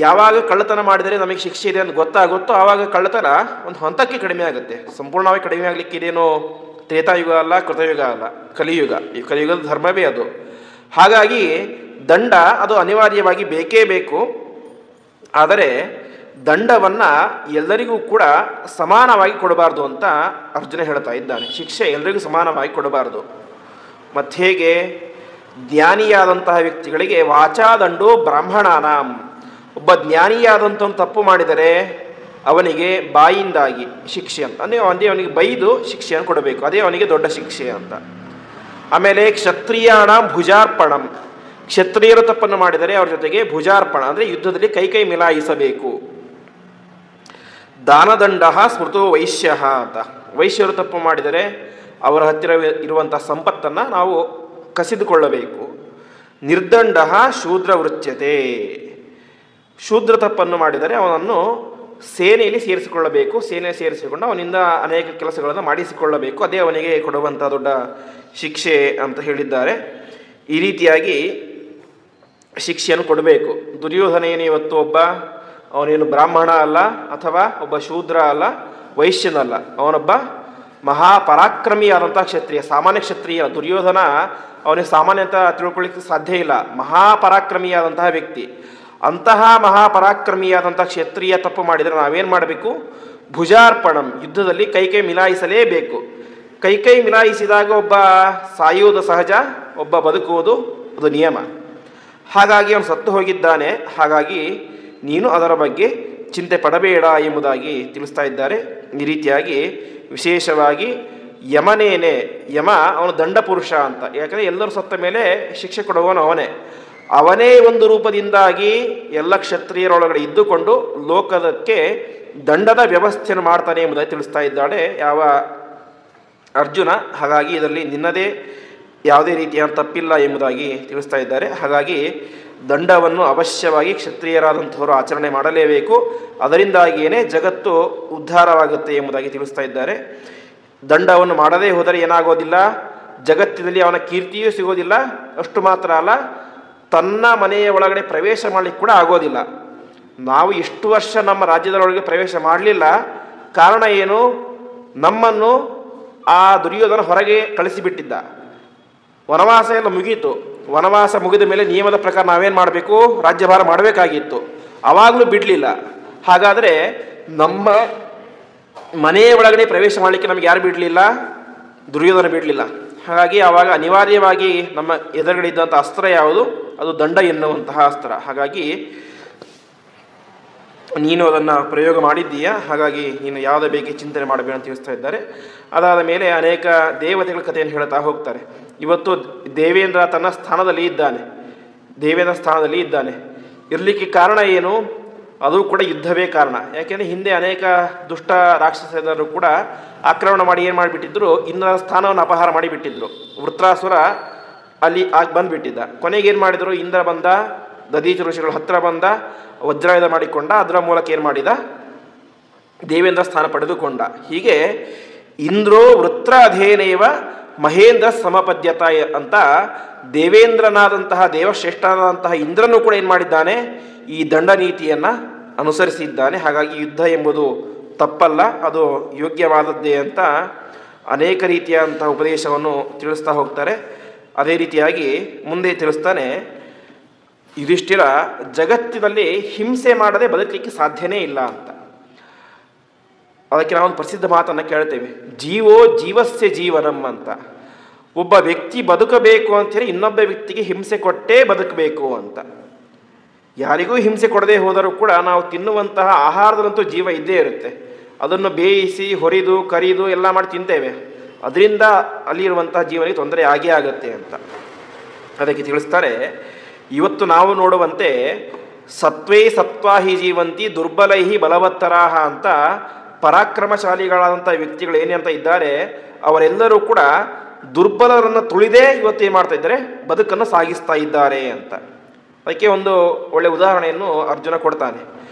ಯಾವಾಗ ಕಳ್ಳತನ ಮಾಡಿದರೆ ನಮಗೆ ಶಿಕ್ಷೆ ಇದೆ ಅಂತ ಗೊತ್ತಾಗುತ್ತೋ ಆವಾಗ ಕಳ್ಳತನ ಒಂದು ಹಂತಕ್ಕೆ ಕಡಿಮೆ ಆಗುತ್ತೆ. ಸಂಪೂರ್ಣವಾಗಿ ಕಡಿಮೆ ಆಗಲಿಕ್ಕೆ ಇದೇನೋ ತ್ರೇತಾಯುಗ ಅಲ್ಲ, ಕೃತಯುಗ ಅಲ್ಲ, ಕಲಿಯುಗ. ಈ ಕಲಿಯುಗದ ಧರ್ಮವೇ ಅದು. ಹಾಗಾಗಿ ದಂಡ ಅದು ಅನಿವಾರ್ಯವಾಗಿ ಬೇಕೇ ಬೇಕು. ಆದರೆ ದಂಡವನ್ನು ಎಲ್ಲರಿಗೂ ಕೂಡ ಸಮಾನವಾಗಿ ಕೊಡಬಾರ್ದು ಅಂತ ಅರ್ಜುನ ಹೇಳ್ತಾ ಇದ್ದಾನೆ. ಶಿಕ್ಷೆ ಎಲ್ಲರಿಗೂ ಸಮಾನವಾಗಿ ಕೊಡಬಾರ್ದು. ಮತ್ತು ಹೇಗೆ? ಜ್ಞಾನಿಯಾದಂತಹ ವ್ಯಕ್ತಿಗಳಿಗೆ ವಾಚಾದಂಡು ಬ್ರಾಹ್ಮಣಾನಾಂ. ಒಬ್ಬ ಜ್ಞಾನಿಯಾದಂಥವನು ತಪ್ಪು ಮಾಡಿದರೆ ಅವನಿಗೆ ಬಾಯಿಂದಾಗಿ ಶಿಕ್ಷೆ ಅಂತ, ಅಂದರೆ ಅವನಿಗೆ ಬೈದು ಶಿಕ್ಷೆಯನ್ನು ಕೊಡಬೇಕು, ಅದೇ ಅವನಿಗೆ ದೊಡ್ಡ ಶಿಕ್ಷೆ ಅಂತ. ಆಮೇಲೆ ಕ್ಷತ್ರಿಯಾಣ ಭುಜಾರ್ಪಣಂ. ಕ್ಷತ್ರಿಯರು ತಪ್ಪನ್ನು ಮಾಡಿದರೆ ಅವ್ರ ಜೊತೆಗೆ ಭುಜಾರ್ಪಣ ಅಂದರೆ ಯುದ್ಧದಲ್ಲಿ ಕೈ ಮಿಲಾಯಿಸಬೇಕು. ದಾನದಂಡ ಸ್ಮೃತೋ ವೈಶ್ಯ ಅಂತ. ವೈಶ್ಯರು ತಪ್ಪು ಮಾಡಿದರೆ ಅವರ ಹತ್ತಿರ ಇರುವಂಥ ಸಂಪತ್ತನ್ನು ನಾವು ಕಸಿದುಕೊಳ್ಳಬೇಕು. ನಿರ್ದಂಡ ಶೂದ್ರ ವೃತ್ಯತೆ. ಶೂದ್ರ ತಪ್ಪನ್ನು ಮಾಡಿದರೆ ಅವನನ್ನು ಸೇನೆಯಲ್ಲಿ ಸೇರಿಸಿಕೊಳ್ಳಬೇಕು. ಸೇನೆಯಲ್ಲಿ ಸೇರಿಸಿಕೊಂಡು ಅವನಿಂದ ಅನೇಕ ಕೆಲಸಗಳನ್ನು ಮಾಡಿಸಿಕೊಳ್ಳಬೇಕು. ಅದೇ ಅವನಿಗೆ ಕೊಡುವಂಥ ದೊಡ್ಡ ಶಿಕ್ಷೆ ಅಂತ ಹೇಳಿದ್ದಾರೆ. ಈ ರೀತಿಯಾಗಿ ಶಿಕ್ಷೆಯನ್ನು ಕೊಡಬೇಕು. ದುರ್ಯೋಧನ ಏನು ಇವತ್ತು ಅವನೇನು ಬ್ರಾಹ್ಮಣ ಅಲ್ಲ, ಅಥವಾ ಒಬ್ಬ ಶೂದ್ರ ಅಲ್ಲ, ವೈಶ್ಯನಲ್ಲ, ಅವನೊಬ್ಬ ಮಹಾಪರಾಕ್ರಮಿಯಾದಂಥ ಕ್ಷತ್ರಿಯ, ಸಾಮಾನ್ಯ ಕ್ಷತ್ರಿಯ. ದುರ್ಯೋಧನ ಅವನಿಗೆ ಸಾಮಾನ್ಯ ಅಂತ ತಿಳ್ಕೊಳ್ಳಿಕ್ಕೆ ಸಾಧ್ಯ ಇಲ್ಲ, ಮಹಾಪರಾಕ್ರಮಿಯಾದಂತಹ ವ್ಯಕ್ತಿ. ಅಂತಹ ಮಹಾಪರಾಕ್ರಮಿಯಾದಂಥ ಕ್ಷತ್ರಿಯ ತಪ್ಪು ಮಾಡಿದರೆ ನಾವೇನು ಮಾಡಬೇಕು? ಭುಜಾರ್ಪಣಂ, ಯುದ್ಧದಲ್ಲಿ ಕೈ ಮಿಲಾಯಿಸಲೇಬೇಕು. ಕೈ ಮಿಲಾಯಿಸಿದಾಗ ಒಬ್ಬ ಸಾಯುವುದು ಸಹಜ, ಒಬ್ಬ ಬದುಕುವುದು ಅದು ನಿಯಮ. ಹಾಗಾಗಿ ಅವನು ಸತ್ತು ಹೋಗಿದ್ದಾನೆ. ಹಾಗಾಗಿ ನೀನು ಅದರ ಬಗ್ಗೆ ಚಿಂತೆ ಪಡಬೇಡ ಎಂಬುದಾಗಿ ತಿಳಿಸ್ತಾ ಇದ್ದಾರೆ. ಈ ರೀತಿಯಾಗಿ ವಿಶೇಷವಾಗಿ ಯಮ ಅವನು ದಂಡ ಪುರುಷ ಅಂತ. ಯಾಕಂದರೆ ಎಲ್ಲರೂ ಸತ್ತ ಮೇಲೆ ಶಿಕ್ಷೆ ಕೊಡುವವನು ಅವನೇ ಒಂದು ರೂಪದಿಂದಾಗಿ ಎಲ್ಲ ಕ್ಷತ್ರಿಯರೊಳಗಡೆ ಇದ್ದುಕೊಂಡು ಲೋಕದಕ್ಕೆ ದಂಡದ ವ್ಯವಸ್ಥೆಯನ್ನು ಮಾಡ್ತಾನೆ ಎಂಬುದಾಗಿ ತಿಳಿಸ್ತಾ ಇದ್ದಾಳೆ ಯಾವ ಅರ್ಜುನ. ಹಾಗಾಗಿ ಇದರಲ್ಲಿ ನಿನ್ನದೇ ಯಾವುದೇ ರೀತಿಯ ತಪ್ಪಿಲ್ಲ ಎಂಬುದಾಗಿ ತಿಳಿಸ್ತಾ ಇದ್ದಾರೆ. ಹಾಗಾಗಿ ದಂಡವನ್ನು ಅವಶ್ಯವಾಗಿ ಕ್ಷತ್ರಿಯರಾದಂಥವರು ಆಚರಣೆ ಮಾಡಲೇಬೇಕು. ಅದರಿಂದಾಗಿಯೇ ಜಗತ್ತು ಉದ್ಧಾರವಾಗುತ್ತೆ ಎಂಬುದಾಗಿ ತಿಳಿಸ್ತಾ ಇದ್ದಾರೆ. ದಂಡವನ್ನು ಮಾಡದೇ ಹೋದರೆ ಏನಾಗೋದಿಲ್ಲ, ಜಗತ್ತಿನಲ್ಲಿ ಅವನ ಕೀರ್ತಿಯೂ ಸಿಗೋದಿಲ್ಲ. ಅಷ್ಟು ಮಾತ್ರ ಅಲ್ಲ, ತನ್ನ ಮನೆಯ ಒಳಗಡೆ ಪ್ರವೇಶ ಮಾಡಲಿಕ್ಕೆ ಕೂಡ ಆಗೋದಿಲ್ಲ. ನಾವು ಇಷ್ಟು ವರ್ಷ ನಮ್ಮ ರಾಜ್ಯದೊಳಗೆ ಪ್ರವೇಶ ಮಾಡಲಿಲ್ಲ. ಕಾರಣ ಏನು? ನಮ್ಮನ್ನು ಆ ದುರ್ಯೋಧನ ಹೊರಗೆ ಕಳಿಸಿಬಿಟ್ಟಿದ್ದ. ವನವಾಸ ಎಲ್ಲ ಮುಗೀತು. ವನವಾಸ ಮುಗಿದ ಮೇಲೆ ನಿಯಮದ ಪ್ರಕಾರ ನಾವೇನು ಮಾಡಬೇಕು? ರಾಜ್ಯಭಾರ ಮಾಡಬೇಕಾಗಿತ್ತು. ಆವಾಗಲೂ ಬಿಡಲಿಲ್ಲ. ಹಾಗಾದರೆ ನಮ್ಮ ಮನೆಯ ಒಳಗಡೆ ಪ್ರವೇಶ ಮಾಡಲಿಕ್ಕೆ ನಮಗೆ ಯಾರು ಬಿಡಲಿಲ್ಲ? ದುರ್ಯೋಧನ ಬಿಡಲಿಲ್ಲ. ಹಾಗಾಗಿ ಆವಾಗ ಅನಿವಾರ್ಯವಾಗಿ ನಮ್ಮ ಎದುರುಗಡೆ ಇದ್ದಂಥ ಅಸ್ತ್ರ ಯಾವುದು? ಅದು ದಂಡ ಎನ್ನುವಂತಹ ಅಸ್ತ್ರ. ಹಾಗಾಗಿ ನೀನು ಅದನ್ನು ಪ್ರಯೋಗ ಮಾಡಿದ್ದೀಯಾ, ಹಾಗಾಗಿ ನೀನು ಯಾವುದೇ ಬೇಕೇ ಚಿಂತನೆ ಮಾಡಬೇಡ ಅಂತ ತಿಳಿಸ್ತಾ ಇದ್ದಾರೆ. ಅದಾದ ಮೇಲೆ ಅನೇಕ ದೇವತೆಗಳ ಕಥೆಯನ್ನು ಹೇಳ್ತಾ ಹೋಗ್ತಾರೆ. ಇವತ್ತು ದೇವೇಂದ್ರ ತನ್ನ ಸ್ಥಾನದಲ್ಲಿ ಇದ್ದಾನೆ. ಇರಲಿಕ್ಕೆ ಕಾರಣ ಏನು? ಅದು ಕೂಡ ಯುದ್ಧವೇ ಕಾರಣ. ಯಾಕೆಂದರೆ ಹಿಂದೆ ಅನೇಕ ದುಷ್ಟ ರಾಕ್ಷಸರು ಕೂಡ ಆಕ್ರಮಣ ಮಾಡಿ ಏನು ಮಾಡಿಬಿಟ್ಟಿದ್ರು, ಇಂದ್ರನ ಸ್ಥಾನವನ್ನು ಅಪಹಾರ ಮಾಡಿಬಿಟ್ಟಿದ್ರು. ವೃತ್ರಾಸುರ ಅಲ್ಲಿ ಬಂದುಬಿಟ್ಟಿದ್ದ. ಕೊನೆಗೆ ಏನು ಮಾಡಿದರು? ಇಂದ್ರ ಬಂದ, ದಧೀಚ ಋಷಿಗಳ ಹತ್ತಿರ ಬಂದ, ವಜ್ರಾಯುಧ ಮಾಡಿಕೊಂಡ. ಅದರ ಮೂಲಕ ಏನು ಮಾಡಿದ? ದೇವೇಂದ್ರ ಸ್ಥಾನ ಪಡೆದುಕೊಂಡ. ಹೀಗೆ ಇಂದ್ರೋ ವೃತ್ರ ಅಧೇನೇವ ಮಹೇಂದ್ರ ಸಮಪದ್ಯತ ಅಂತ ದೇವೇಂದ್ರನಾದಂತಹ ದೇವಶ್ರೇಷ್ಠನಾದಂತಹ ಇಂದ್ರನು ಕೂಡ ಏನು ಮಾಡಿದ್ದಾನೆ? ಈ ದಂಡ ನೀತಿಯನ್ನು ಅನುಸರಿಸಿದ್ದಾನೆ. ಹಾಗಾಗಿ ಯುದ್ಧ ಎಂಬುದು ತಪ್ಪಲ್ಲ, ಅದು ಯೋಗ್ಯವಾದದ್ದೇ ಅಂತ ಅನೇಕ ರೀತಿಯಾದಂತಹ ಉಪದೇಶವನ್ನು ತಿಳಿಸ್ತಾ ಹೋಗ್ತಾರೆ. ಅದೇ ರೀತಿಯಾಗಿ ಮುಂದೆ ತಿಳಿಸ್ತಾನೆ, ಯುಧಿಷ್ಠಿರ ಜಗತ್ತಿನಲ್ಲಿ ಹಿಂಸೆ ಮಾಡದೆ ಬದುಕಲಿಕ್ಕೆ ಸಾಧ್ಯನೇ ಇಲ್ಲ ಅಂತ. ಅದಕ್ಕೆ ನಾವೊಂದು ಪ್ರಸಿದ್ಧ ಮಾತನ್ನು ಕೇಳ್ತೇವೆ, ಜೀವೋ ಜೀವಸ್ಯ ಜೀವನಂ ಅಂತ. ಒಬ್ಬ ವ್ಯಕ್ತಿ ಬದುಕಬೇಕು ಅಂಥೇಳಿ ಇನ್ನೊಬ್ಬ ವ್ಯಕ್ತಿಗೆ ಹಿಂಸೆ ಕೊಟ್ಟೇ ಬದುಕಬೇಕು ಅಂತ. ಯಾರಿಗೂ ಹಿಂಸೆ ಕೊಡದೆ ಹೋದರೂ ಕೂಡ ನಾವು ತಿನ್ನುವಂತಹ ಆಹಾರದಲ್ಲಂತೂ ಜೀವ ಇದ್ದೇ ಇರುತ್ತೆ. ಅದನ್ನು ಬೇಯಿಸಿ ಹೊರಿದು ಕರಿದು ಎಲ್ಲ ಮಾಡಿ ತಿಂತೇವೆ. ಅದರಿಂದ ಅಲ್ಲಿರುವಂತಹ ಜೀವನಿಗೆ ತೊಂದರೆ ಆಗೇ ಆಗುತ್ತೆ ಅಂತ. ಅದಕ್ಕೆ ತಿಳಿಸ್ತಾರೆ, ಇವತ್ತು ನಾವು ನೋಡುವಂತೆ ಸತ್ವೇ ಸತ್ವಾಹಿ ಜೀವಂತಿ ದುರ್ಬಲೈಹಿ ಬಲವತ್ತರಾಹ ಅಂತ ಪರಾಕ್ರಮಶಾಲಿಗಳಾದಂಥ ವ್ಯಕ್ತಿಗಳು ಏನಂತ ಇದ್ದಾರೆ, ಅವರೆಲ್ಲರೂ ಕೂಡ ದುರ್ಬಲರನ್ನು ತುಳಿದೇ ಇವತ್ತು ಏನು ಮಾಡ್ತಾ ಇದ್ದಾರೆ? ಬದುಕನ್ನು ಸಾಗಿಸ್ತಾ ಇದ್ದಾರೆ ಅಂತ. ಅದಕ್ಕೆ ಒಂದು ಒಳ್ಳೆಯ ಉದಾಹರಣೆಯನ್ನು ಅರ್ಜುನ ಕೊಡ್ತಾನೆ.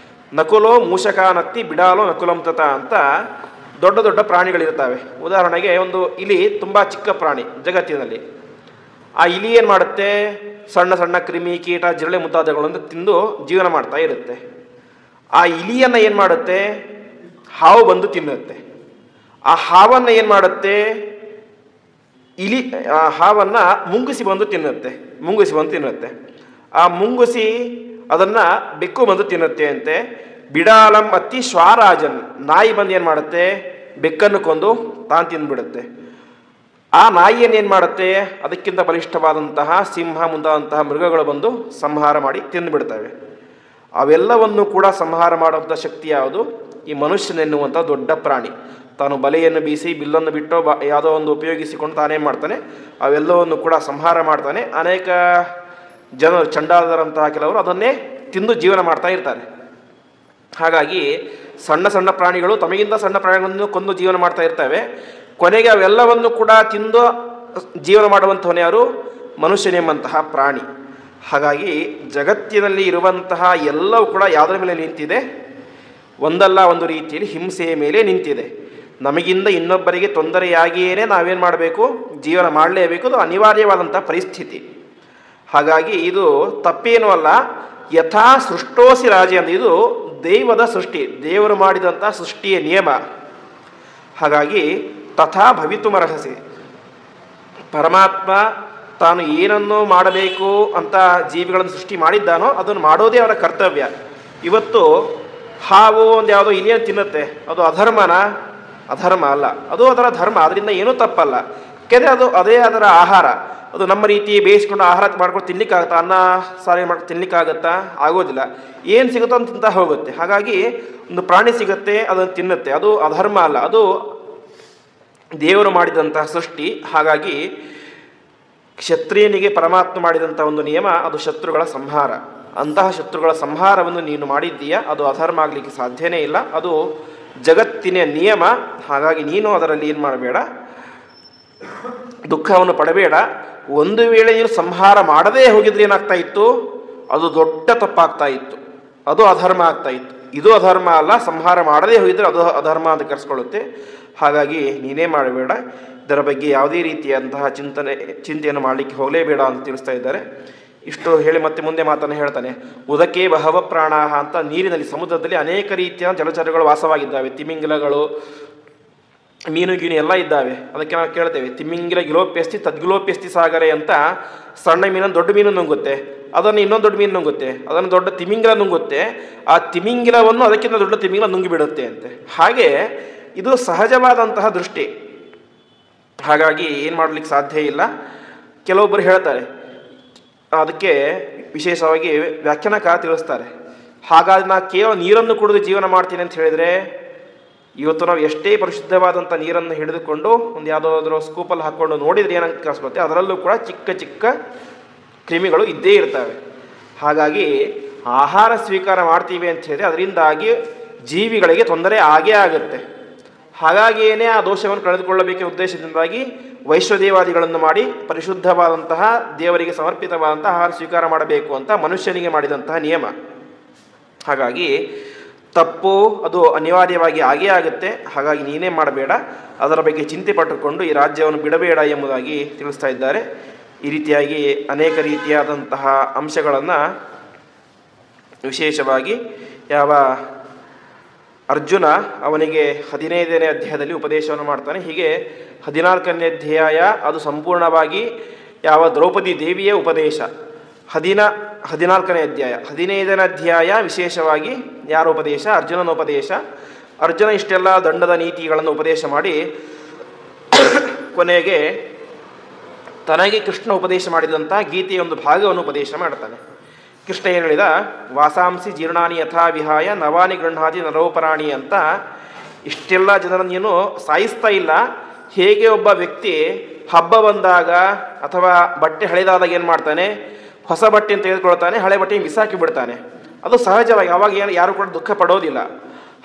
ನಕುಲೋ ಮೂಷಕಾನತ್ತಿ ಬಿಡಾಲೋ ನಕುಲಂತತ ಅಂತ ದೊಡ್ಡ ದೊಡ್ಡ ಪ್ರಾಣಿಗಳಿರ್ತವೆ. ಉದಾಹರಣೆಗೆ ಒಂದು ಇಲಿ ತುಂಬ ಚಿಕ್ಕ ಪ್ರಾಣಿ ಜಗತ್ತಿನಲ್ಲಿ. ಆ ಇಲಿ ಏನು ಮಾಡುತ್ತೆ? ಸಣ್ಣ ಸಣ್ಣ ಕ್ರಿಮಿ ಕೀಟ ಜಿರಳೆ ಮುಂತಾದವುಗಳನ್ನು ತಿಂದು ಜೀವನ ಮಾಡ್ತಾ ಇರುತ್ತೆ. ಆ ಇಲಿಯನ್ನು ಏನು ಮಾಡುತ್ತೆ? ಹಾವು ಬಂದು ತಿನ್ನುತ್ತೆ. ಆ ಹಾವನ್ನು ಏನು ಮಾಡುತ್ತೆ? ಆ ಹಾವನ್ನು ಮುಂಗುಸಿ ಬಂದು ತಿನ್ನುತ್ತೆ. ಆ ಮುಂಗುಸಿ ಅದನ್ನು ಬೆಕ್ಕು ಬಂದು ತಿನ್ನುತ್ತೆ ಅಂತೆ. ಬಿಡಾಲಂ ಅತ್ತಿ ಶ್ವಾರಾಜನ್, ನಾಯಿ ಬಂದು ಏನು ಮಾಡುತ್ತೆ? ಬೆಕ್ಕನ್ನು ಕೊಂದು ತಾನು ತಿಂದುಬಿಡುತ್ತೆ. ಆ ನಾಯಿಯನ್ನು ಏನು ಮಾಡುತ್ತೆ? ಅದಕ್ಕಿಂತ ಬಲಿಷ್ಠವಾದಂತಹ ಸಿಂಹ ಮುಂತಾದಂತಹ ಮೃಗಗಳು ಬಂದು ಸಂಹಾರ ಮಾಡಿ ತಿಂದುಬಿಡ್ತವೆ. ಅವೆಲ್ಲವನ್ನು ಕೂಡ ಸಂಹಾರ ಮಾಡುವಂಥ ಶಕ್ತಿ ಯಾವುದು? ಈ ಮನುಷ್ಯನೆನ್ನುವಂಥ ದೊಡ್ಡ ಪ್ರಾಣಿ. ತಾನು ಬಲೆಯನ್ನು ಬೀಸಿ ಬಿಲ್ಲನ್ನು ಬಿಟ್ಟು ಯಾವುದೋ ಒಂದು ಉಪಯೋಗಿಸಿಕೊಂಡು ತಾನೇನು ಮಾಡ್ತಾನೆ? ಅವೆಲ್ಲವನ್ನು ಕೂಡ ಸಂಹಾರ ಮಾಡ್ತಾನೆ. ಅನೇಕ ಜನರು, ಚಂಡಾಲರಂತಹ ಕೆಲವರು ಅದನ್ನೇ ತಿಂದು ಜೀವನ ಮಾಡ್ತಾ ಇರ್ತಾರೆ. ಹಾಗಾಗಿ ಸಣ್ಣ ಸಣ್ಣ ಪ್ರಾಣಿಗಳು ತಮಗಿಂತ ಸಣ್ಣ ಪ್ರಾಣಿಗಳನ್ನು ಕೊಂದು ಜೀವನ ಮಾಡ್ತಾ ಇರ್ತವೆ. ಕೊನೆಗೆ ಅವೆಲ್ಲವನ್ನು ಕೂಡ ತಿಂದು ಜೀವನ ಮಾಡುವಂಥವನು ಯಾರು? ಮನುಷ್ಯನೆಂಬಂತಹ ಪ್ರಾಣಿ. ಹಾಗಾಗಿ ಜಗತ್ತಿನಲ್ಲಿ ಇರುವಂತಹ ಎಲ್ಲವೂ ಕೂಡ ಯಾವುದರ ಮೇಲೆ ನಿಂತಿದೆ? ಒಂದಲ್ಲ ಒಂದು ರೀತಿಯಲ್ಲಿ ಹಿಂಸೆಯ ಮೇಲೆ ನಿಂತಿದೆ. ನಮಗಿಂದ ಇನ್ನೊಬ್ಬರಿಗೆ ತೊಂದರೆಯಾಗಿಯೇ ನಾವೇನು ಮಾಡಬೇಕು? ಜೀವನ ಮಾಡಲೇಬೇಕು. ಅದು ಅನಿವಾರ್ಯವಾದಂಥ ಪರಿಸ್ಥಿತಿ. ಹಾಗಾಗಿ ಇದು ತಪ್ಪೇನೂ ಅಲ್ಲ. ಯಥಾ ಸೃಷ್ಟೋಸಿ ರಾಜೆ ಅಂತ, ಇದು ದೈವದ ಸೃಷ್ಟಿ, ದೇವರು ಮಾಡಿದಂಥ ಸೃಷ್ಟಿಯ ನಿಯಮ. ಹಾಗಾಗಿ ತಥಾ ಭವಿತುಮರ್ಹಸಿ, ಪರಮಾತ್ಮ ತಾನು ಏನನ್ನು ಮಾಡಬೇಕು ಅಂತ ಜೀವಿಗಳನ್ನು ಸೃಷ್ಟಿ ಮಾಡಿದ್ದಾನೋ ಅದನ್ನು ಮಾಡೋದೇ ಅವರ ಕರ್ತವ್ಯ. ಇವತ್ತು ಹಾವು ಒಂದು ಯಾವುದೋ ಇಲಿಯನ್ನು ತಿನ್ನುತ್ತೆ, ಅದು ಅಧರ್ಮನ? ಅಧರ್ಮ ಅಲ್ಲ, ಅದು ಅದರ ಧರ್ಮ. ಅದರಿಂದ ಏನೂ ತಪ್ಪಲ್ಲ. ಯಾಕೆಂದರೆ ಅದೇ ಅದರ ಆಹಾರ. ಅದು ನಮ್ಮ ರೀತಿ ಬೇಯಿಸ್ಕೊಂಡು ಆಹಾರ ಮಾಡ್ಕೊಂಡು ತಿನ್ಲಿಕ್ಕಾಗತ್ತಾ? ಅನ್ನ ಸಾರಿ ಮಾಡ್ಕೊಂಡು ತಿನ್ಲಿಕ್ಕಾಗತ್ತಾ? ಆಗೋದಿಲ್ಲ. ಏನು ಸಿಗುತ್ತೋ ಅಂತ ತಿಂತ ಹೋಗುತ್ತೆ. ಹಾಗಾಗಿ ಒಂದು ಪ್ರಾಣಿ ಸಿಗುತ್ತೆ, ಅದನ್ನು ತಿನ್ನುತ್ತೆ. ಅದು ಅಧರ್ಮ ಅಲ್ಲ, ಅದು ದೇವರು ಮಾಡಿದಂತಹ ಸೃಷ್ಟಿ. ಹಾಗಾಗಿ ಕ್ಷತ್ರಿಯನಿಗೆ ಪರಮಾತ್ಮ ಮಾಡಿದಂಥ ಒಂದು ನಿಯಮ, ಅದು ಶತ್ರುಗಳ ಸಂಹಾರ. ಅಂತಹ ಶತ್ರುಗಳ ಸಂಹಾರವನ್ನು ನೀನು ಮಾಡಿದ್ದೀಯಾ, ಅದು ಅಧರ್ಮ ಆಗಲಿಕ್ಕೆ ಸಾಧ್ಯನೇ ಇಲ್ಲ. ಅದು ಜಗತ್ತಿನ ನಿಯಮ. ಹಾಗಾಗಿ ನೀನು ಅದರಲ್ಲಿ ಏನು ಮಾಡಬೇಡ, ದುಃಖವನ್ನು ಪಡಬೇಡ. ಒಂದು ವೇಳೆ ನೀನು ಸಂಹಾರ ಮಾಡದೇ ಹೋಗಿದ್ರೆ ಏನಾಗ್ತಾ ಇತ್ತು? ಅದು ದೊಡ್ಡ ತಪ್ಪಾಗ್ತಾ ಇತ್ತು, ಅದು ಅಧರ್ಮ ಆಗ್ತಾ ಇತ್ತು. ಇದು ಅಧರ್ಮ ಅಲ್ಲ, ಸಂಹಾರ ಮಾಡದೇ ಹೋಗಿದ್ರೆ ಅದು ಅಧರ್ಮ ಅಂತ ಕರೆಸ್ಕೊಳ್ಳುತ್ತೆ. ಹಾಗಾಗಿ ನೀನೇ ಮಾಡಬೇಡ, ಇದರ ಬಗ್ಗೆ ಯಾವುದೇ ರೀತಿಯಾದಂತಹ ಚಿಂತೆಯನ್ನು ಮಾಡಲಿಕ್ಕೆ ಹೋಗಲೇಬೇಡ ಅಂತ ತಿಳಿಸ್ತಾ ಇದ್ದಾರೆ. ಇಷ್ಟು ಹೇಳಿ ಮತ್ತೆ ಮುಂದೆ ಮಾತನ್ನು ಹೇಳ್ತಾನೆ. ಉದಕೆ ಬಹವ ಪ್ರಾಣಾಹ ಅಂತ, ನೀರಿನಲ್ಲಿ ಸಮುದ್ರದಲ್ಲಿ ಅನೇಕ ರೀತಿಯ ಜಲಚರಗಳು ವಾಸವಾಗಿದ್ದಾವೆ. ತಿಮಿಂಗಿಲಗಳು, ಮೀನು ಗೀನು ಎಲ್ಲ ಇದ್ದಾವೆ. ಅದಕ್ಕೆ ನಾವು ಕೇಳ್ತೇವೆ, ತಿಮಿಂಗಿಲ ಗಿಲೋಪ್ಯಸ್ತಿ ತದ್ಗಿಲೋಪ್ಯಸ್ತಿ ಸಾಗರೆ ಅಂತ. ಸಣ್ಣ ಮೀನನ್ನು ದೊಡ್ಡ ಮೀನು ನುಂಗುತ್ತೆ, ಅದನ್ನು ಇನ್ನೊಂದು ದೊಡ್ಡ ಮೀನು ನುಂಗುತ್ತೆ, ಅದನ್ನು ದೊಡ್ಡ ತಿಮಿಂಗಿಲ ನುಂಗುತ್ತೆ, ಆ ತಿಮಿಂಗಿಲವನ್ನು ಅದಕ್ಕಿಂತ ದೊಡ್ಡ ತಿಮಿಂಗಿಲ ನುಂಗಿಬಿಡುತ್ತೆ ಅಂತೆ. ಹಾಗೆ ಇದು ಸಹಜವಾದಂತಹ ದೃಷ್ಟಿ. ಹಾಗಾಗಿ ಏನು ಮಾಡಲಿಕ್ಕೆ ಸಾಧ್ಯ ಇಲ್ಲ. ಕೆಲವೊಬ್ಬರು ಹೇಳ್ತಾರೆ, ಅದಕ್ಕೆ ವಿಶೇಷವಾಗಿ ವ್ಯಾಖ್ಯಾನಕಾರ ತಿಳಿಸ್ತಾರೆ, ಹಾಗಾಗಿ ನಾನು ಕೇವಲ ನೀರನ್ನು ಕುಡಿದು ಜೀವನ ಮಾಡ್ತೀನಿ ಅಂತ ಹೇಳಿದರೆ, ಇವತ್ತು ನಾವು ಎಷ್ಟೇ ಪರಿಶುದ್ಧವಾದಂಥ ನೀರನ್ನು ಹಿಡಿದುಕೊಂಡು ಒಂದು ಯಾವುದಾದ್ರೂ ಸ್ಕೂಪಲ್ಲಿ ಹಾಕ್ಕೊಂಡು ನೋಡಿದರೆ ಏನಂತ ಕಾಣಿಸ್ಕೊತ್ತೆ, ಅದರಲ್ಲೂ ಕೂಡ ಚಿಕ್ಕ ಚಿಕ್ಕ ಕ್ರಿಮಿಗಳು ಇದ್ದೇ ಇರ್ತವೆ. ಹಾಗಾಗಿ ಆಹಾರ ಸ್ವೀಕಾರ ಮಾಡ್ತೀವಿ ಅಂತ ಹೇಳಿದರೆ ಅದರಿಂದಾಗಿ ಜೀವಿಗಳಿಗೆ ತೊಂದರೆ ಆಗೇ ಆಗುತ್ತೆ. ಹಾಗಾಗಿಯೇ ಆ ದೋಷವನ್ನು ಕಳೆದುಕೊಳ್ಳಬೇಕೆಂಬ ಉದ್ದೇಶದಿಂದಾಗಿ ವೈಶ್ವದೇವಾದಿಗಳನ್ನು ಮಾಡಿ ಪರಿಶುದ್ಧವಾದಂತಹ ದೇವರಿಗೆ ಸಮರ್ಪಿತವಾದಂತಹ ಆಹಾರ ಸ್ವೀಕಾರ ಮಾಡಬೇಕು ಅಂತ ಮನುಷ್ಯನಿಗೆ ಮಾಡಿದಂತಹ ನಿಯಮ. ಹಾಗಾಗಿ ತಪ್ಪು ಅದು ಅನಿವಾರ್ಯವಾಗಿ ಆಗೇ ಆಗುತ್ತೆ. ಹಾಗಾಗಿ ನೀನೇ ಮಾಡಬೇಡ, ಅದರ ಬಗ್ಗೆ ಚಿಂತೆ ಪಟ್ಟುಕೊಂಡು ಈ ರಾಜ್ಯವನ್ನು ಬಿಡಬೇಡ ಎಂಬುದಾಗಿ ತಿಳಿಸ್ತಾ ಇದ್ದಾರೆ. ಈ ರೀತಿಯಾಗಿ ಅನೇಕ ರೀತಿಯಾದಂತಹ ಅಂಶಗಳನ್ನು ವಿಶೇಷವಾಗಿ ಯಾವ ಅರ್ಜುನ ಅವನಿಗೆ 15ನೇ ಅಧ್ಯಾಯದಲ್ಲಿ ಉಪದೇಶವನ್ನು ಮಾಡ್ತಾನೆ. ಹೀಗೆ 14ನೇ ಅಧ್ಯಾಯ ಅದು ಸಂಪೂರ್ಣವಾಗಿ ಯಾವ ದ್ರೌಪದಿ ದೇವಿಯ ಉಪದೇಶ. 14ನೇ ಅಧ್ಯಾಯ. 15ನೇ ಅಧ್ಯಾಯ ವಿಶೇಷವಾಗಿ ಯಾರ ಉಪದೇಶ? ಅರ್ಜುನನ ಉಪದೇಶ. ಅರ್ಜುನ ಇಷ್ಟೆಲ್ಲ ದಂಡದ ನೀತಿಗಳನ್ನು ಉಪದೇಶ ಮಾಡಿ ಕೊನೆಗೆ ತನಗೆ ಕೃಷ್ಣ ಉಪದೇಶ ಮಾಡಿದಂಥ ಗೀತೆಯ ಒಂದು ಭಾಗವನ್ನು ಉಪದೇಶ ಮಾಡ್ತಾನೆ. ಕೃಷ್ಣ ಏನು ಹೇಳಿದ? ವಾಸಾಂಸಿ ಜೀರ್ಣಾನಿ ಯಥಾ ವಿಹಾಯ ನವಾನಿ ಗೃಹಾದಿ ನರೋಪರಾಣಿ ಅಂತ. ಇಷ್ಟೆಲ್ಲ ಜನರನ್ನು ನೀನು ಸಾಯಿಸ್ತಾ ಇಲ್ಲ. ಹೇಗೆ ಒಬ್ಬ ವ್ಯಕ್ತಿ ಹಬ್ಬ ಬಂದಾಗ ಅಥವಾ ಬಟ್ಟೆ ಹಳೆದಾದಾಗ ಏನು ಮಾಡ್ತಾನೆ? ಹೊಸ ಬಟ್ಟೆಯನ್ನು ತೆಗೆದುಕೊಳ್ತಾನೆ, ಹಳೆ ಬಟ್ಟೆಯನ್ನು ಬಿಸಾಕಿ ಬಿಡ್ತಾನೆ. ಅದು ಸಹಜವಾಗಿ, ಅವಾಗ ಯಾರು ಕೂಡ ದುಃಖ ಪಡೋದಿಲ್ಲ.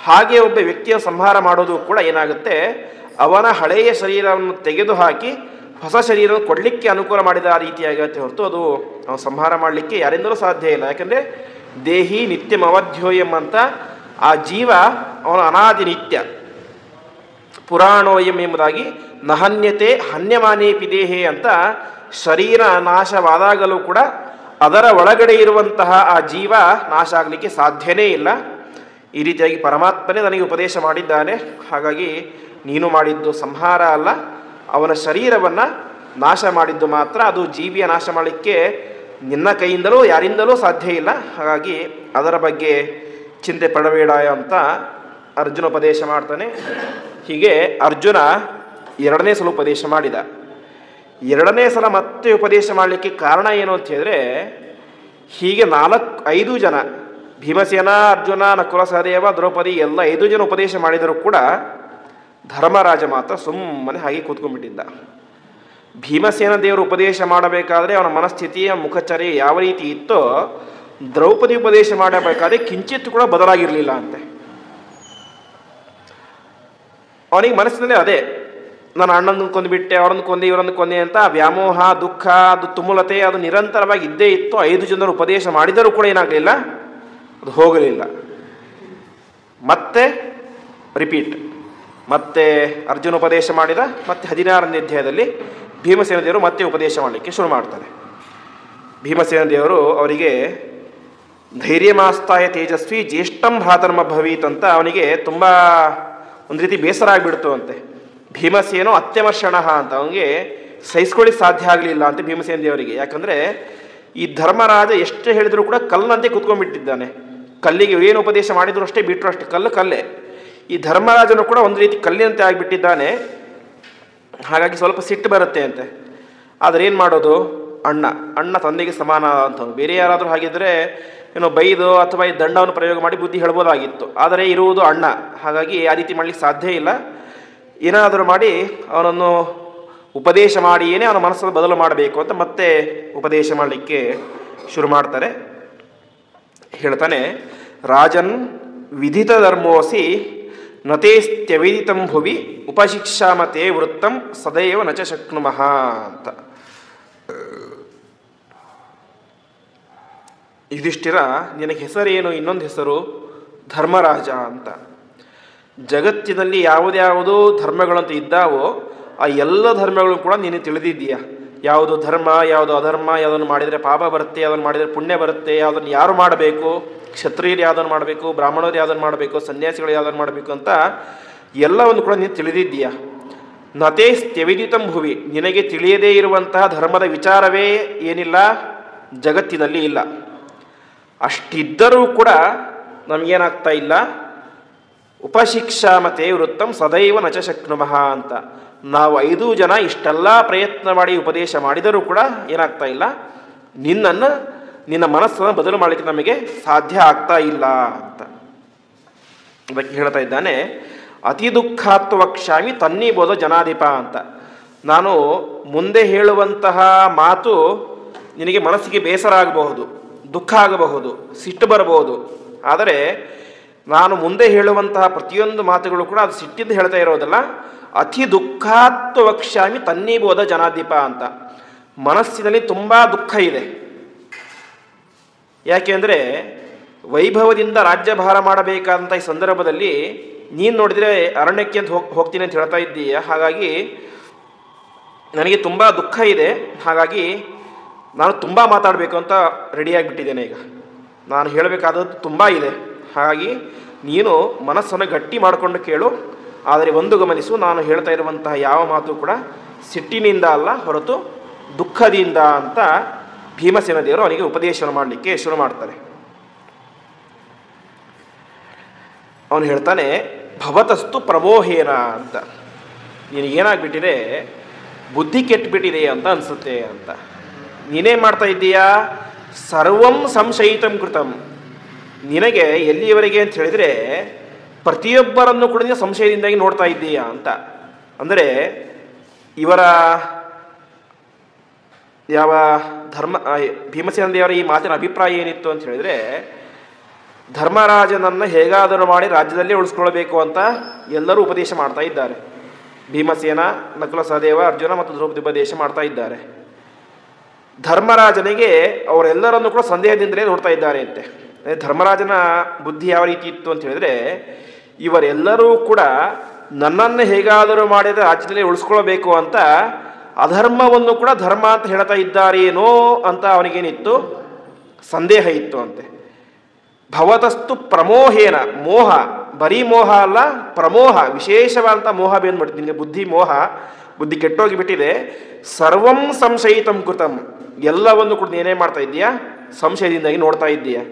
ಹಾಗೆ ಒಬ್ಬ ವ್ಯಕ್ತಿಯ ಸಂಹಾರ ಮಾಡೋದು ಕೂಡ ಏನಾಗುತ್ತೆ, ಅವನ ಹಳೆಯ ಶರೀರವನ್ನು ತೆಗೆದುಹಾಕಿ ಹೊಸ ಶರೀರವನ್ನು ಕೊಡಲಿಕ್ಕೆ ಅನುಕೂಲ ಮಾಡಿದ ರೀತಿಯಾಗತ್ತೆ ಹೊರತು ಅದು ಅವನು ಸಂಹಾರ ಮಾಡಲಿಕ್ಕೆ ಯಾರಿಂದಲೂ ಸಾಧ್ಯ ಇಲ್ಲ. ಯಾಕಂದರೆ ದೇಹಿ ನಿತ್ಯಂ ಅವಧ್ಯೋಯಂ ಅಂತ ಆ ಜೀವ ಅವನ ಅನಾದಿ ನಿತ್ಯ. ಪುರಾಣೋಯಂ ಎಂಬುದಾಗಿ ನಹನ್ಯತೆ ಹನ್ಯಮಾನೇಪಿ ದೇಹೇ ಅಂತ ಶರೀರ ನಾಶವಾದಾಗಲೂ ಕೂಡ ಅದರ ಒಳಗಡೆ ಇರುವಂತಹ ಆ ಜೀವ ನಾಶ ಆಗಲಿಕ್ಕೆ ಸಾಧ್ಯನೇ ಇಲ್ಲ. ಈ ರೀತಿಯಾಗಿ ಪರಮಾತ್ಮನೇ ನನಗೆ ಉಪದೇಶ ಮಾಡಿದ್ದಾನೆ. ಹಾಗಾಗಿ ನೀನು ಮಾಡಿದ್ದು ಸಂಹಾರ ಅಲ್ಲ, ಅವನ ಶರೀರವನ್ನು ನಾಶ ಮಾಡಿದ್ದು ಮಾತ್ರ. ಅದು ಜೀವಿಯ ನಾಶ ಮಾಡಲಿಕ್ಕೆ ನಿನ್ನ ಕೈಯಿಂದಲೂ ಯಾರಿಂದಲೂ ಸಾಧ್ಯ ಇಲ್ಲ. ಹಾಗಾಗಿ ಅದರ ಬಗ್ಗೆ ಚಿಂತೆ ಪಡಬೇಡ ಅಂತ ಅರ್ಜುನ ಉಪದೇಶ ಮಾಡ್ತಾನೆ. ಹೀಗೆ ಅರ್ಜುನ ಎರಡನೇ ಸಲ ಉಪದೇಶ ಮಾಡಿದ. ಎರಡನೇ ಸಲ ಮತ್ತೆ ಉಪದೇಶ ಮಾಡಲಿಕ್ಕೆ ಕಾರಣ ಏನು ಅಂತ ಹೇಳಿದ್ರೆ, ಹೀಗೆ 5 ಜನ ಭೀಮಸೇನ, ಅರ್ಜುನ, ನಕುಲ, ಸಹದೇವ, ದ್ರೌಪದಿ ಎಲ್ಲ 5 ಜನ ಉಪದೇಶ ಮಾಡಿದರೂ ಕೂಡ ಧರ್ಮರಾಜ ಮಾತ್ರ ಸುಮ್ಮನೆ ಹಾಗೆ ಕೂತ್ಕೊಂಡ್ಬಿಟ್ಟಿದ್ದ. ಭೀಮಸೇನ ದೇವರು ಉಪದೇಶ ಮಾಡಬೇಕಾದ್ರೆ ಅವನ ಮನಸ್ಥಿತಿಯ ಮುಖಚರ್ಯೆ ಯಾವ ರೀತಿ ಇತ್ತೋ, ದ್ರೌಪದಿ ಉಪದೇಶ ಮಾಡಬೇಕಾದ್ರೆ ಕಿಂಚಿತ್ ಕೂಡ ಬದಲಾಗಿರಲಿಲ್ಲ ಅಂತೆ. ಅವನಿಗೆ ಮನಸ್ಸಿನಲ್ಲಿ ಅದೇ, ನಾನು ಅಣ್ಣನ ಕೊಂದುಬಿಟ್ಟೆ, ಅವರನ್ನು ಕೊಂದೆ, ಇವರನ್ನು ಕೊಂದೆ ಅಂತ ವ್ಯಾಮೋಹ, ದುಃಖ, ಅದು ತುಮುಲತೆ ಅದು ನಿರಂತರವಾಗಿ ಇದ್ದೇ ಇತ್ತು. 5 ಜನರು ಉಪದೇಶ ಮಾಡಿದರೂ ಕೂಡ ಏನಾಗಲಿಲ್ಲ, ಅದು ಹೋಗಲಿಲ್ಲ. ಮತ್ತೆ ರಿಪೀಟ್, ಮತ್ತೆ ಅರ್ಜುನ ಉಪದೇಶ ಮಾಡಿದ. ಮತ್ತೆ 16ನೇ ಅಧ್ಯಾಯದಲ್ಲಿ ಭೀಮಸೇನ ದೇವರು ಮತ್ತೆ ಉಪದೇಶ ಮಾಡಲಿಕ್ಕೆ ಶುರು ಮಾಡ್ತಾರೆ. ಭೀಮಸೇನ ದೇವರು ಅವರಿಗೆ ಧೈರ್ಯಮಾಸ್ತಾಯ ತೇಜಸ್ವಿ ಜ್ಯೇಷ್ಠಂ ಭ್ರಾತರ್ಮ ಭವೀತ್ ಅಂತ ಅವನಿಗೆ ತುಂಬ ಒಂದು ರೀತಿ ಬೇಸರ ಆಗಿಬಿಡ್ತು ಅಂತೆ. ಭೀಮಸೇನೋ ಅತ್ಯಮರ್ಷಣ ಅಂತ ಅವನಿಗೆ ಸಹಿಸ್ಕೊಳ್ಳಿಕ್ಕೆ ಸಾಧ್ಯ ಆಗಲಿಲ್ಲ ಅಂತ ಭೀಮಸೇನ ದೇವರಿಗೆ. ಯಾಕಂದರೆ ಈ ಧರ್ಮರಾಜ ಎಷ್ಟು ಹೇಳಿದರೂ ಕೂಡ ಕಲ್ಲಂತೆ ಕೂತ್ಕೊಂಡ್ಬಿಟ್ಟಿದ್ದಾನೆ. ಕಲ್ಲಿಗೆ ಏನು ಉಪದೇಶ ಮಾಡಿದ್ರು ಅಷ್ಟೇ, ಬಿಟ್ಟರು ಅಷ್ಟೇ, ಕಲ್ಲೇ. ಈ ಧರ್ಮರಾಜನು ಕೂಡ ಒಂದು ರೀತಿ ಕಲ್ಲಿನಂತೆ ಆಗಿಬಿಟ್ಟಿದ್ದಾನೆ. ಹಾಗಾಗಿ ಸ್ವಲ್ಪ ಸಿಟ್ಟು ಬರುತ್ತೆ ಅಂತೆ. ಆದರೆ ಏನು ಮಾಡೋದು, ಅಣ್ಣ ತಂದೆಗೆ ಸಮಾನ ಅಂತ. ಬೇರೆ ಯಾರಾದರೂ ಹಾಗಿದ್ದರೆ ಏನೋ ಬೈದು ಅಥವಾ ಈ ದಂಡವನ್ನು ಪ್ರಯೋಗ ಮಾಡಿ ಬುದ್ಧಿ ಹೇಳ್ಬೋದಾಗಿತ್ತು. ಆದರೆ ಇರುವುದು ಅಣ್ಣ, ಹಾಗಾಗಿ ಆ ರೀತಿ ಮಾಡಲಿಕ್ಕೆ ಸಾಧ್ಯ ಇಲ್ಲ. ಏನಾದರೂ ಮಾಡಿ ಅವನನ್ನು ಉಪದೇಶ ಮಾಡಿಯೇ ಅವನ ಮನಸ್ಸನ್ನು ಬದಲು ಮಾಡಬೇಕು ಅಂತ ಮತ್ತೆ ಉಪದೇಶ ಮಾಡಲಿಕ್ಕೆ ಶುರು ಮಾಡ್ತಾರೆ. ಹೇಳ್ತಾನೆ, ರಾಜನ್ ವಿಧಿತ ಧರ್ಮೋಸಿ ನತೇಸ್ತ್ಯವಿದಿತಂ ಭುವಿ ಉಪಶಿಕ್ಷಾಮತೆ ವೃತ್ತಂ ಸದೈವ ನಚ ಶಕ್ನುಮಃ ಅಂತ. ಯುಧಿಷ್ಠಿರ, ನಿನಗೆ ಹೆಸರೇನು? ಇನ್ನೊಂದು ಹೆಸರು ಧರ್ಮರಾಜ ಅಂತ. ಜಗತ್ತಿನಲ್ಲಿ ಯಾವುದ್ಯಾವುದು ಧರ್ಮಗಳಂತ ಇದ್ದಾವೋ ಆ ಎಲ್ಲ ಧರ್ಮಗಳು ಕೂಡ ನೀನು ತಿಳಿದಿದ್ದೀಯ. ಯಾವುದು ಧರ್ಮ, ಯಾವುದು ಅಧರ್ಮ, ಯಾವುದನ್ನು ಮಾಡಿದರೆ ಪಾಪ ಬರುತ್ತೆ, ಯಾವುದನ್ನು ಮಾಡಿದರೆ ಪುಣ್ಯ ಬರುತ್ತೆ, ಯಾವುದನ್ನು ಯಾರು ಮಾಡಬೇಕು, ಕ್ಷತ್ರಿಯರು ಯಾವುದನ್ನು ಮಾಡಬೇಕು, ಬ್ರಾಹ್ಮಣರು ಯಾವುದನ್ನು ಮಾಡಬೇಕು, ಸನ್ಯಾಸಿಗಳು ಯಾವುದನ್ನು ಮಾಡಬೇಕು ಅಂತ ಎಲ್ಲವನ್ನು ಕೂಡ ನೀನು ತಿಳಿದಿದ್ದೀಯ. ನತೇ ಸ್ತ್ಯವಿದಿತಂ ಭುವಿ, ನಿನಗೆ ತಿಳಿಯದೇ ಇರುವಂತಹ ಧರ್ಮದ ವಿಚಾರವೇ ಏನಿಲ್ಲ ಜಗತ್ತಿನಲ್ಲಿ ಇಲ್ಲ. ಅಷ್ಟಿದ್ದರೂ ಕೂಡ ನಮಗೇನಾಗ್ತಾ ಇಲ್ಲ, ಉಪಶಿಕ್ಷಾಮತೆ ವೃತ್ತಂ ಸದೈವ ನಚ ಶಕ್ನುಮಃ ಅಂತ. ನಾವು 5 ಜನ ಇಷ್ಟೆಲ್ಲ ಪ್ರಯತ್ನ ಮಾಡಿ ಉಪದೇಶ ಮಾಡಿದರೂ ಕೂಡ ಏನಾಗ್ತಾ ಇಲ್ಲ, ನಿನ್ನ ಮನಸ್ಸನ್ನು ಬದಲು ಮಾಡಲಿಕ್ಕೆ ನಮಗೆ ಸಾಧ್ಯ ಆಗ್ತಾ ಇಲ್ಲ ಅಂತ. ಅದಕ್ಕೆ ಹೇಳ್ತಾ ಇದ್ದಾನೆ, ಅತಿ ದುಃಖಾತ್ವಕ್ಷಾಮಿ ತನ್ನಿಬೋಧ ಜನಾಧಿಪ ಅಂತ. ನಾನು ಮುಂದೆ ಹೇಳುವಂತಹ ಮಾತು ನಿನಗೆ ಮನಸ್ಸಿಗೆ ಬೇಸರ ಆಗಬಹುದು, ದುಃಖ ಆಗಬಹುದು, ಸಿಟ್ಟು ಬರಬಹುದು. ಆದರೆ ನಾನು ಮುಂದೆ ಹೇಳುವಂತಹ ಪ್ರತಿಯೊಂದು ಮಾತುಗಳು ಕೂಡ ಅದು ಸಿಟ್ಟಿಂದ ಹೇಳ್ತಾ ಇರೋದಲ್ಲ. ಅತಿ ದುಃಖಾತ್ವಕ್ಷಾಮಿ ತನ್ನಿಬೋಧ ಜನಾಧಿಪ ಅಂತ. ಮನಸ್ಸಿನಲ್ಲಿ ತುಂಬ ದುಃಖ ಇದೆ. ಯಾಕೆ ಅಂದರೆ ವೈಭವದಿಂದ ರಾಜ್ಯಭಾರ ಮಾಡಬೇಕಾದಂಥ ಈ ಸಂದರ್ಭದಲ್ಲಿ ನೀನು ನೋಡಿದರೆ ಅರಣ್ಯಕ್ಕೆ ಅಂತ ಹೋಗ್ತೀನಿ ಅಂತ ಹೇಳ್ತಾ ಇದ್ದೀಯ. ಹಾಗಾಗಿ ನನಗೆ ತುಂಬ ದುಃಖ ಇದೆ. ಹಾಗಾಗಿ ನಾನು ತುಂಬ ಮಾತಾಡಬೇಕು ಅಂತ ರೆಡಿಯಾಗಿಬಿಟ್ಟಿದ್ದೇನೆ. ಈಗ ನಾನು ಹೇಳಬೇಕಾದದ್ದು ತುಂಬ ಇದೆ. ಹಾಗಾಗಿ ನೀನು ಮನಸ್ಸನ್ನು ಗಟ್ಟಿ ಮಾಡಿಕೊಂಡು ಕೇಳು. ಆದರೆ ಒಂದು ಗಮನಿಸು, ನಾನು ಹೇಳ್ತಾ ಇರುವಂತಹ ಯಾವ ಮಾತು ಕೂಡ ಸಿಟ್ಟಿನಿಂದ ಅಲ್ಲ, ಹೊರತು ದುಃಖದಿಂದ ಅಂತ ಭೀಮಸೇನ ದೇವರು ಅವನಿಗೆ ಉಪದೇಶ ಮಾಡಲಿಕ್ಕೆ ಶುರು ಮಾಡ್ತಾರೆ. ಅವನು ಹೇಳ್ತಾನೆ, ಭವತಸ್ತು ಪ್ರಮೋಹೇನ ಅಂತ. ನಿನಗೇನಾಗ್ಬಿಟ್ಟಿದೆ, ಬುದ್ಧಿ ಕೆಟ್ಟುಬಿಟ್ಟಿದೆ ಅಂತ ಅನಿಸುತ್ತೆ ಅಂತ. ನೀನೇನು ಮಾಡ್ತಾ ಇದ್ದೀಯಾ, ಸರ್ವಂ ಸಂಶಯಿತಂ ಕೃತಂ. ನಿನಗೆ ಎಲ್ಲಿಯವರೆಗೆ ಅಂತ ಹೇಳಿದರೆ ಪ್ರತಿಯೊಬ್ಬರನ್ನು ಕೂಡ ನೀನು ಸಂಶಯದಿಂದಾಗಿ ನೋಡ್ತಾ ಇದ್ದೀಯಾ ಅಂತ. ಅಂದರೆ ಇವರ ಯಾವ ಭೀಮಸೇನ ದೇವರ ಈ ಮಾತಿನ ಅಭಿಪ್ರಾಯ ಏನಿತ್ತು ಅಂತ ಹೇಳಿದರೆ, ಧರ್ಮರಾಜನನ್ನು ಹೇಗಾದರೂ ಮಾಡಿ ರಾಜ್ಯದಲ್ಲೇ ಉಳಿಸ್ಕೊಳ್ಬೇಕು ಅಂತ ಎಲ್ಲರೂ ಉಪದೇಶ ಮಾಡ್ತಾ ಇದ್ದಾರೆ. ಭೀಮಸೇನ, ನಕುಲ, ಸಹದೇವ, ಅರ್ಜುನ ಮತ್ತು ದ್ರೌಪದಿ ಉಪದೇಶ ಮಾಡ್ತಾ ಇದ್ದಾರೆ. ಧರ್ಮರಾಜನಿಗೆ ಅವರೆಲ್ಲರನ್ನು ಕೂಡ ಸಂದೇಹದಿಂದಲೇ ನೋಡ್ತಾ ಇದ್ದಾರೆ ಅಂತೆ. ಧರ್ಮರಾಜನ ಬುದ್ಧಿ ಯಾವ ರೀತಿ ಇತ್ತು ಅಂತ ಹೇಳಿದರೆ, ಇವರೆಲ್ಲರೂ ಕೂಡ ನನ್ನನ್ನು ಹೇಗಾದರೂ ಮಾಡಿದರೆ ರಾಜ್ಯದಲ್ಲಿ ಉಳಿಸ್ಕೊಳ್ಬೇಕು ಅಂತ ಅಧರ್ಮವನ್ನು ಕೂಡ ಧರ್ಮ ಅಂತ ಹೇಳ್ತಾ ಇದ್ದಾರೇನೋ ಅಂತ ಅವನಿಗೇನಿತ್ತು, ಸಂದೇಹ ಇತ್ತು ಅಂತೆ. ಭವತಸ್ತು ಪ್ರಮೋಹೇನ, ಮೋಹ, ಬರೀ ಮೋಹ ಅಲ್ಲ, ಪ್ರಮೋಹ, ವಿಶೇಷವಾದಂಥ ಮೋಹ ಬೇಂದ್ಬಿಟ್ಟು ನಿನಗೆ ಬುದ್ಧಿ ಮೋಹ, ಬುದ್ಧಿ ಕೆಟ್ಟೋಗಿಬಿಟ್ಟಿದೆ. ಸರ್ವಂ ಸಂಶಯಿತಂ ಕೃತಂ, ಎಲ್ಲವನ್ನು ಕೂಡ ನೀನೇ ಮಾಡ್ತಾ ಇದ್ದೀಯಾ, ಸಂಶಯದಿಂದಾಗಿ ನೋಡ್ತಾ ಇದ್ದೀಯಾ.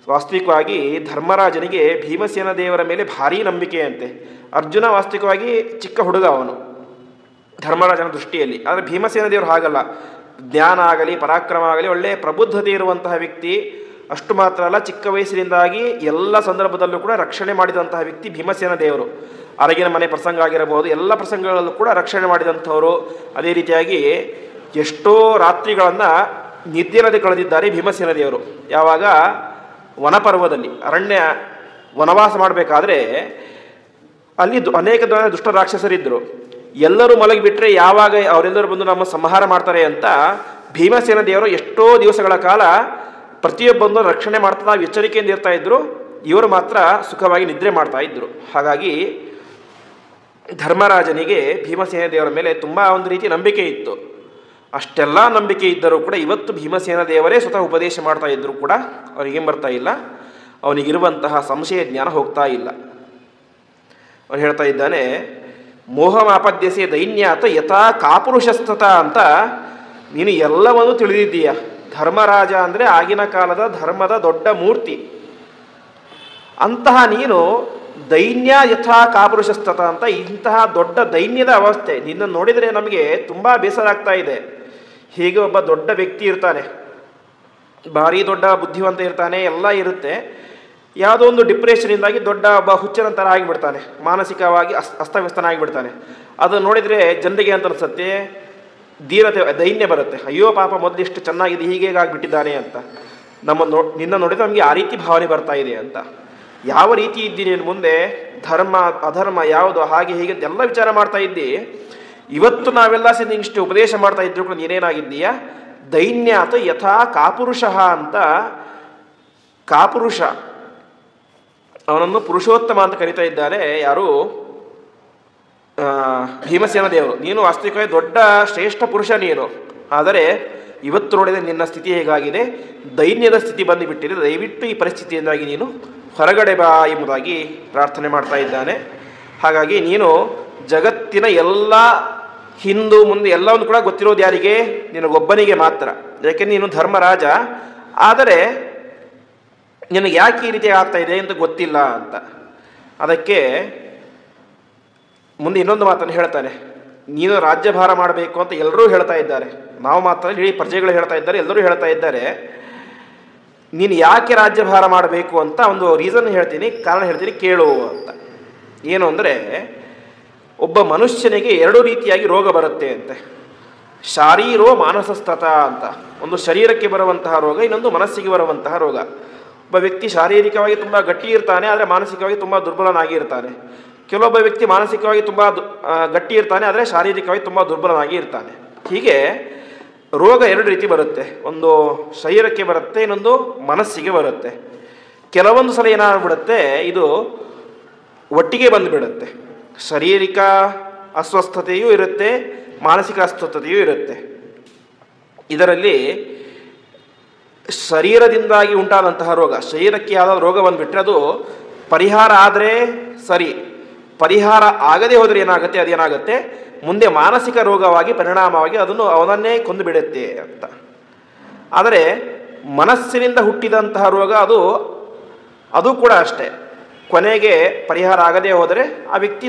ವಾಸ್ತವಿಕವಾಗಿ ಧರ್ಮರಾಜನಿಗೆ ಭೀಮಸೇನ ದೇವರ ಮೇಲೆ ಭಾರೀ ನಂಬಿಕೆ ಅಂತೆ. ಅರ್ಜುನ ವಾಸ್ತವಿಕವಾಗಿ ಚಿಕ್ಕ ಹುಡುಗ ಅವನು ಧರ್ಮರಾಜನ ದೃಷ್ಟಿಯಲ್ಲಿ. ಆದರೆ ಭೀಮಸೇನ ದೇವರು ಹಾಗಲ್ಲ, ಜ್ಞಾನ ಆಗಲಿ ಪರಾಕ್ರಮ ಆಗಲಿ ಒಳ್ಳೆಯ ಪ್ರಬುದ್ಧತೆ ಇರುವಂತಹ ವ್ಯಕ್ತಿ. ಅಷ್ಟು ಮಾತ್ರ ಅಲ್ಲ, ಚಿಕ್ಕ ವಯಸ್ಸಿನಿಂದಾಗಿ ಎಲ್ಲ ಸಂದರ್ಭದಲ್ಲೂ ಕೂಡ ರಕ್ಷಣೆ ಮಾಡಿದಂತಹ ವ್ಯಕ್ತಿ ಭೀಮಸೇನ ದೇವರು. ಅರಗಿನ ಮನೆ ಪ್ರಸಂಗ ಆಗಿರಬಹುದು, ಎಲ್ಲ ಪ್ರಸಂಗಗಳಲ್ಲೂ ಕೂಡ ರಕ್ಷಣೆ ಮಾಡಿದಂಥವರು. ಅದೇ ರೀತಿಯಾಗಿ ಎಷ್ಟೋ ರಾತ್ರಿಗಳನ್ನು ನಿದ್ರೆಯಲ್ಲದೆ ಕಳೆದಿದ್ದಾರೆ ಭೀಮಸೇನ ದೇವರು. ಯಾವಾಗ ವನಪರ್ವದಲ್ಲಿ ಅರಣ್ಯ ವನವಾಸ ಮಾಡಬೇಕಾದ್ರೆ ಅಲ್ಲಿ ಅನೇಕ ದುಷ್ಟ ರಾಕ್ಷಸರಿದ್ದರು. ಎಲ್ಲರೂ ಮಲಗಿಬಿಟ್ರೆ ಯಾವಾಗ ಅವರೆಲ್ಲರೂ ಬಂದು ನಮ್ಮ ಸಂಹಾರ ಮಾಡ್ತಾರೆ ಅಂತ ಭೀಮಸೇನ ದೇವರು ಎಷ್ಟೋ ದಿವಸಗಳ ಕಾಲ ಪ್ರತಿಯೊಬ್ಬಂದು ರಕ್ಷಣೆ ಮಾಡ್ತಾ ನಾವು ಎಚ್ಚರಿಕೆಯಿಂದ ಇರ್ತಾ ಇದ್ರು. ಇವರು ಮಾತ್ರ ಸುಖವಾಗಿ ನಿದ್ರೆ ಮಾಡ್ತಾ ಇದ್ರು. ಹಾಗಾಗಿ ಧರ್ಮರಾಜನಿಗೆ ಭೀಮಸೇನ ದೇವರ ಮೇಲೆ ತುಂಬ ಒಂದು ರೀತಿ ನಂಬಿಕೆ ಇತ್ತು. ಅಷ್ಟೆಲ್ಲ ನಂಬಿಕೆ ಇದ್ದರೂ ಕೂಡ ಇವತ್ತು ಭೀಮಸೇನ ದೇವರೇ ಸ್ವತಃ ಉಪದೇಶ ಮಾಡ್ತಾ ಇದ್ದರೂ ಕೂಡ ಅವನಿಗೇನು ಬರ್ತಾ ಇಲ್ಲ, ಅವನಿಗಿರುವಂತಹ ಸಂಶಯ ಜ್ಞಾನ ಹೋಗ್ತಾ ಇಲ್ಲ. ಅವನು ಹೇಳ್ತಾ ಇದ್ದಾನೆ, ಮೋಹಮಾಪದ್ಯಸೆ ದೈನ್ಯಾತ ಯಥಾ ಕಾಪುರುಷಸ್ತತ ಅಂತ. ನೀನು ಎಲ್ಲವನ್ನೂ ತಿಳಿದಿದ್ದೀಯ. ಧರ್ಮರಾಜ ಅಂದರೆ ಆಗಿನ ಕಾಲದ ಧರ್ಮದ ದೊಡ್ಡ ಮೂರ್ತಿ. ಅಂತಹ ನೀನು ದೈನ್ಯ ಯಥಾ ಕಾಪುರುಷಸ್ತತ ಅಂತ, ಇಂತಹ ದೊಡ್ಡ ದೈನ್ಯದ ಅವಸ್ಥೆ ನಿನ್ನನ್ನು ನೋಡಿದರೆ ನಮಗೆ ತುಂಬ ಬೇಸರ ಆಗ್ತಾ ಇದೆ. ಹೀಗೆ ಒಬ್ಬ ದೊಡ್ಡ ವ್ಯಕ್ತಿ ಇರ್ತಾನೆ, ಭಾರಿ ದೊಡ್ಡ ಬುದ್ಧಿವಂತ ಇರ್ತಾನೆ, ಎಲ್ಲ ಇರುತ್ತೆ. ಯಾವುದೋ ಒಂದು ಡಿಪ್ರೆಷನಿಂದಾಗಿ ದೊಡ್ಡ ಒಬ್ಬ ಹುಚ್ಚನ ಥರ ಆಗಿಬಿಡ್ತಾನೆ, ಮಾನಸಿಕವಾಗಿ ಅಸ್ತವ್ಯಸ್ತನಾಗಿಬಿಡ್ತಾನೆ. ಅದನ್ನು ನೋಡಿದರೆ ಜನರಿಗೆ ಅಂತ ಅನಿಸುತ್ತೆ, ಧೀರತೆ ದೈನ್ಯ ಬರುತ್ತೆ. ಅಯ್ಯೋ ಪಾಪ ಮೊದಲಿಷ್ಟು ಚೆನ್ನಾಗಿದೆ, ಹೀಗೆ ಆಗಿಬಿಟ್ಟಿದ್ದಾನೆ ಅಂತ. ನಿನ್ನ ನೋಡಿದರೆ ನಮಗೆ ಆ ರೀತಿ ಭಾವನೆ ಬರ್ತಾ ಇದೆ ಅಂತ. ಯಾವ ರೀತಿ ಇದ್ದೀನಿ ಮುಂದೆ, ಧರ್ಮ ಅಧರ್ಮ ಯಾವುದು, ಹಾಗೆ ಹೀಗೆ ಎಲ್ಲ ವಿಚಾರ ಮಾಡ್ತಾ ಇದ್ದಿ. ಇವತ್ತು ನಾವೆಲ್ಲ ಸೇರಿ ಇಷ್ಟು ಉಪದೇಶ ಮಾಡ್ತಾ ಇದ್ರು ಕೂಡ ನೀನೇನಾಗಿದ್ದೀಯ, ದೈನ್ಯ ಅಥವಾ ಯಥಾ ಕಾಪುರುಷ ಅಂತ. ಕಾಪುರುಷ ಅವನನ್ನು ಪುರುಷೋತ್ತಮ ಅಂತ ಕರೀತಾ ಇದ್ದಾರೆ ಯಾರು, ಭೀಮಸೇನ ದೇವರು. ನೀನು ವಾಸ್ತವಿಕವಾಗಿ ದೊಡ್ಡ ಶ್ರೇಷ್ಠ ಪುರುಷ ನೀನು. ಆದರೆ ಇವತ್ತು ನೋಡಿದರೆ ನಿನ್ನ ಸ್ಥಿತಿ ಹೇಗಾಗಿದೆ, ದೈನ್ಯದ ಸ್ಥಿತಿ ಬಂದುಬಿಟ್ಟಿದೆ. ದಯವಿಟ್ಟು ಈ ಪರಿಸ್ಥಿತಿಯಿಂದಾಗಿ ನೀನು ಹೊರಗಡೆ ಬಾ ಎಂಬುದಾಗಿ ಪ್ರಾರ್ಥನೆ ಮಾಡ್ತಾ ಇದ್ದಾನೆ. ಹಾಗಾಗಿ ನೀನು ಜಗತ್ತಿನ ಎಲ್ಲ ಹಿಂದೂ ಮುಂದೆ ಎಲ್ಲವನ್ನು ಕೂಡ ಗೊತ್ತಿರೋದು ಯಾರಿಗೆ, ನಿನಗೊಬ್ಬನಿಗೆ ಮಾತ್ರ. ಯಾಕೆಂದ್ರೆ ನೀನು ಧರ್ಮರಾಜ. ಆದರೆ ನಿನಗೆ ಯಾಕೆ ಈ ರೀತಿ ಆಗ್ತಾ ಇದೆ ಅಂತ ಗೊತ್ತಿಲ್ಲ ಅಂತ. ಅದಕ್ಕೆ ಮುಂದೆ ಇನ್ನೊಂದು ಮಾತನ್ನು ಹೇಳ್ತಾನೆ, ನೀನು ರಾಜ್ಯಭಾರ ಮಾಡಬೇಕು ಅಂತ ಎಲ್ಲರೂ ಹೇಳ್ತಾ ಇದ್ದಾರೆ. ನಾವು ಮಾತ್ರ ಇಡೀ ಪ್ರಜೆಗಳು ಹೇಳ್ತಾ ಇದ್ದಾರೆ, ಎಲ್ಲರೂ ಹೇಳ್ತಾ ಇದ್ದಾರೆ. ನೀನು ಯಾಕೆ ರಾಜ್ಯಭಾರ ಮಾಡಬೇಕು ಅಂತ ಒಂದು ರೀಸನ್ ಹೇಳ್ತೀನಿ, ಕಾರಣ ಹೇಳ್ತೀನಿ, ಕೇಳು ಅಂತ. ಏನು ಅಂದರೆ, ಒಬ್ಬ ಮನುಷ್ಯನಿಗೆ ಎರಡು ರೀತಿಯಾಗಿ ರೋಗ ಬರುತ್ತೆ ಅಂತೆ. ಶಾರೀರೋ ಮಾನಸಸ್ತತ ಅಂತ. ಒಂದು ಶರೀರಕ್ಕೆ ಬರುವಂತಹ ರೋಗ, ಇನ್ನೊಂದು ಮನಸ್ಸಿಗೆ ಬರುವಂತಹ ರೋಗ. ಒಬ್ಬ ವ್ಯಕ್ತಿ ಶಾರೀರಿಕವಾಗಿ ತುಂಬ ಗಟ್ಟಿ ಇರ್ತಾನೆ, ಆದರೆ ಮಾನಸಿಕವಾಗಿ ತುಂಬ ದುರ್ಬಲನಾಗಿ ಇರ್ತಾನೆ. ಕೆಲವೊಬ್ಬ ವ್ಯಕ್ತಿ ಮಾನಸಿಕವಾಗಿ ತುಂಬ ಗಟ್ಟಿ ಇರ್ತಾನೆ, ಆದರೆ ಶಾರೀರಿಕವಾಗಿ ತುಂಬ ದುರ್ಬಲನಾಗಿ ಇರ್ತಾನೆ. ಹೀಗೆ ರೋಗ ಎರಡು ರೀತಿ ಬರುತ್ತೆ. ಒಂದು ಶರೀರಕ್ಕೆ ಬರುತ್ತೆ, ಇನ್ನೊಂದು ಮನಸ್ಸಿಗೆ ಬರುತ್ತೆ. ಕೆಲವೊಂದು ಸಲ ಏನಾಗ್ಬಿಡುತ್ತೆ, ಇದು ಒಟ್ಟಿಗೆ ಬಂದುಬಿಡುತ್ತೆ. ಶಾರೀರಿಕ ಅಸ್ವಸ್ಥತೆಯೂ ಇರುತ್ತೆ, ಮಾನಸಿಕ ಅಸ್ವಸ್ಥತೆಯೂ ಇರುತ್ತೆ. ಇದರಲ್ಲಿ ಶರೀರದಿಂದಾಗಿ ಉಂಟಾದಂತಹ ರೋಗ, ಶರೀರಕ್ಕೆ ಯಾವುದಾದ್ರು ರೋಗ ಬಂದುಬಿಟ್ರೆ ಅದು ಪರಿಹಾರ ಆದರೆ ಸರಿ, ಪರಿಹಾರ ಆಗದೆ ಹೋದರೆ ಏನಾಗುತ್ತೆ, ಅದೇನಾಗುತ್ತೆ ಮುಂದೆ ಮಾನಸಿಕ ರೋಗವಾಗಿ ಪರಿಣಾಮವಾಗಿ ಅವನನ್ನೇ ಕೊಂದು ಬಿಡುತ್ತೆ ಅಂತ. ಆದರೆ ಮನಸ್ಸಿನಿಂದ ಹುಟ್ಟಿದಂತಹ ರೋಗ ಅದು ಕೂಡ ಅಷ್ಟೇ. ಕೊನೆಗೆ ಪರಿಹಾರ ಆಗದೇ ಹೋದರೆ ಆ ವ್ಯಕ್ತಿ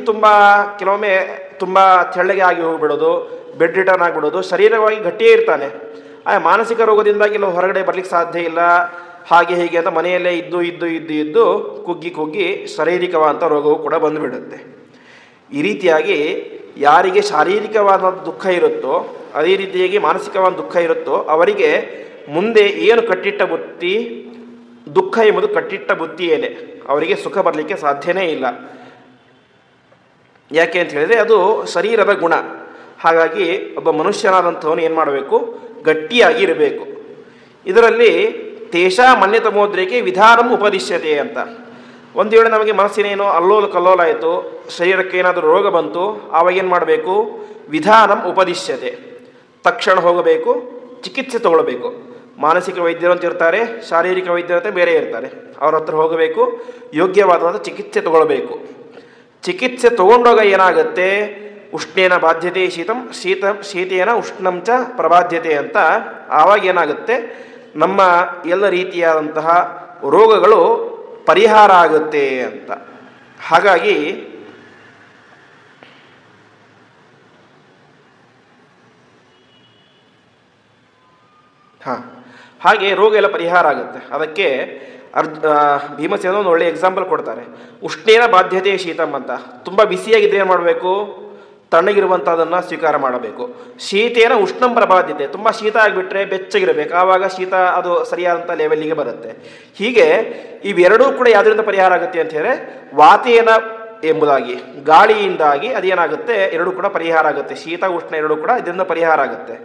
ಕೆಲವೊಮ್ಮೆ ತುಂಬ ತೆಳ್ಳಗೆ ಆಗಿ ಹೋಗಿಬಿಡೋದು, ಬೆಡ್ ರಿಟರ್ನ್ ಆಗಿಬಿಡೋದು. ಶರೀರವಾಗಿ ಗಟ್ಟಿಯೇ ಇರ್ತಾನೆ, ಆ ಮಾನಸಿಕ ರೋಗದಿಂದಾಗಿ ಹೊರಗಡೆ ಬರಲಿಕ್ಕೆ ಸಾಧ್ಯ ಇಲ್ಲ, ಹಾಗೆ ಹೀಗೆ ಅಂತ ಮನೆಯಲ್ಲೇ ಇದ್ದು ಕುಗ್ಗಿ ಶಾರೀರಿಕವಾದಂಥ ರೋಗವು ಕೂಡ ಬಂದುಬಿಡುತ್ತೆ. ಈ ರೀತಿಯಾಗಿ ಯಾರಿಗೆ ಶಾರೀರಿಕವಾದ ದುಃಖ ಇರುತ್ತೋ, ಅದೇ ರೀತಿಯಾಗಿ ಮಾನಸಿಕವಾದ ದುಃಖ ಇರುತ್ತೋ ಅವರಿಗೆ ಮುಂದೆ ಏನು ಕಟ್ಟಿಟ್ಟ ಬುತ್ತಿ, ದುಃಖ ಎಂಬುದು ಕಟ್ಟಿಟ್ಟ ಬುತ್ತಿಯೇನೆ. ಅವರಿಗೆ ಸುಖ ಬರಲಿಕ್ಕೆ ಸಾಧ್ಯನೇ ಇಲ್ಲ. ಯಾಕೆ ಅಂತ ಹೇಳಿದರೆ ಅದು ಶರೀರದ ಗುಣ. ಹಾಗಾಗಿ ಒಬ್ಬ ಮನುಷ್ಯನಾದಂಥವನು ಏನು ಮಾಡಬೇಕು, ಗಟ್ಟಿಯಾಗಿ ಇರಬೇಕು. ಇದರಲ್ಲಿ ತೇಷಾ ಮನ್ಯತ ಮೋದ್ರೆಗೆ ವಿಧಾನಂ ಉಪದಿಶ್ಯತೆ ಅಂತ. ಒಂದು ವೇಳೆ ನಮಗೆ ಮನಸ್ಸಿನೇನೋ ಅಲ್ಲೋಲ ಕಲ್ಲೋಲ ಆಯಿತು, ಶರೀರಕ್ಕೆ ಏನಾದರೂ ರೋಗ ಬಂತು, ಆವಾಗ ಏನು ಮಾಡಬೇಕು? ವಿಧಾನಂ ಉಪದಿಶ್ಯತೆ, ತಕ್ಷಣ ಹೋಗಬೇಕು, ಚಿಕಿತ್ಸೆ ತಗೊಳ್ಬೇಕು. ಮಾನಸಿಕ ವೈದ್ಯರು ಅಂತ ಇರ್ತಾರೆ, ಶಾರೀರಿಕ ವೈದ್ಯರು ಅಂತ ಬೇರೆ ಇರ್ತಾರೆ. ಅವ್ರ ಹತ್ರ ಹೋಗಬೇಕು, ಯೋಗ್ಯವಾದಂಥ ಚಿಕಿತ್ಸೆ ತಗೊಳ್ಬೇಕು. ಚಿಕಿತ್ಸೆ ತಗೊಂಡಾಗ ಏನಾಗುತ್ತೆ? ಉಷ್ಣೇನ ಬಾಧ್ಯತೆ ಶೀತಂ ಶೀತೇನ ಉಷ್ಣಂಚ ಪ್ರಬಾಧ್ಯತೆ ಅಂತ. ಆವಾಗ ಏನಾಗುತ್ತೆ? ನಮ್ಮ ಎಲ್ಲ ರೀತಿಯಾದಂತಹ ರೋಗಗಳು ಪರಿಹಾರ ಆಗುತ್ತೆ ಅಂತ. ಹಾಗಾಗಿ ಹಾಗೆ ರೋಗ ಎಲ್ಲ ಪರಿಹಾರ ಆಗುತ್ತೆ. ಅದಕ್ಕೆ ಭೀಮಸೇನ ಒಂದು ಒಳ್ಳೆಯ ಎಕ್ಸಾಂಪಲ್ ಕೊಡ್ತಾರೆ. ಉಷ್ಣೇನ ಬಾಧ್ಯತೆ ಶೀತಂ ಅಂತ. ತುಂಬ ಬಿಸಿಯಾಗಿದ್ದರೆ ಏನು ಮಾಡಬೇಕು? ತಣ್ಣಗಿರುವಂಥದ್ದನ್ನು ಸ್ವೀಕಾರ ಮಾಡಬೇಕು. ಶೀತೇನ ಉಷ್ಣಂ ಪ್ರಬಾಧ್ಯತೆ, ತುಂಬ ಶೀತ ಆಗಿಬಿಟ್ರೆ ಬೆಚ್ಚಗಿರಬೇಕು, ಆವಾಗ ಶೀತ ಅದು ಸರಿಯಾದಂಥ ಲೆವೆಲ್ಲಿಗೆ ಬರುತ್ತೆ. ಹೀಗೆ ಇವೆರಡೂ ಕೂಡ ಯಾವುದರಿಂದ ಪರಿಹಾರ ಆಗುತ್ತೆ ಅಂತ ಹೇಳಿದ್ರೆ ವಾತೇನ ಎಂಬುದಾಗಿ, ಗಾಳಿಯಿಂದಾಗಿ ಅದೇನಾಗುತ್ತೆ? ಎರಡೂ ಕೂಡ ಪರಿಹಾರ ಆಗುತ್ತೆ. ಶೀತ ಉಷ್ಣ ಎರಡೂ ಕೂಡ ಇದರಿಂದ ಪರಿಹಾರ ಆಗುತ್ತೆ.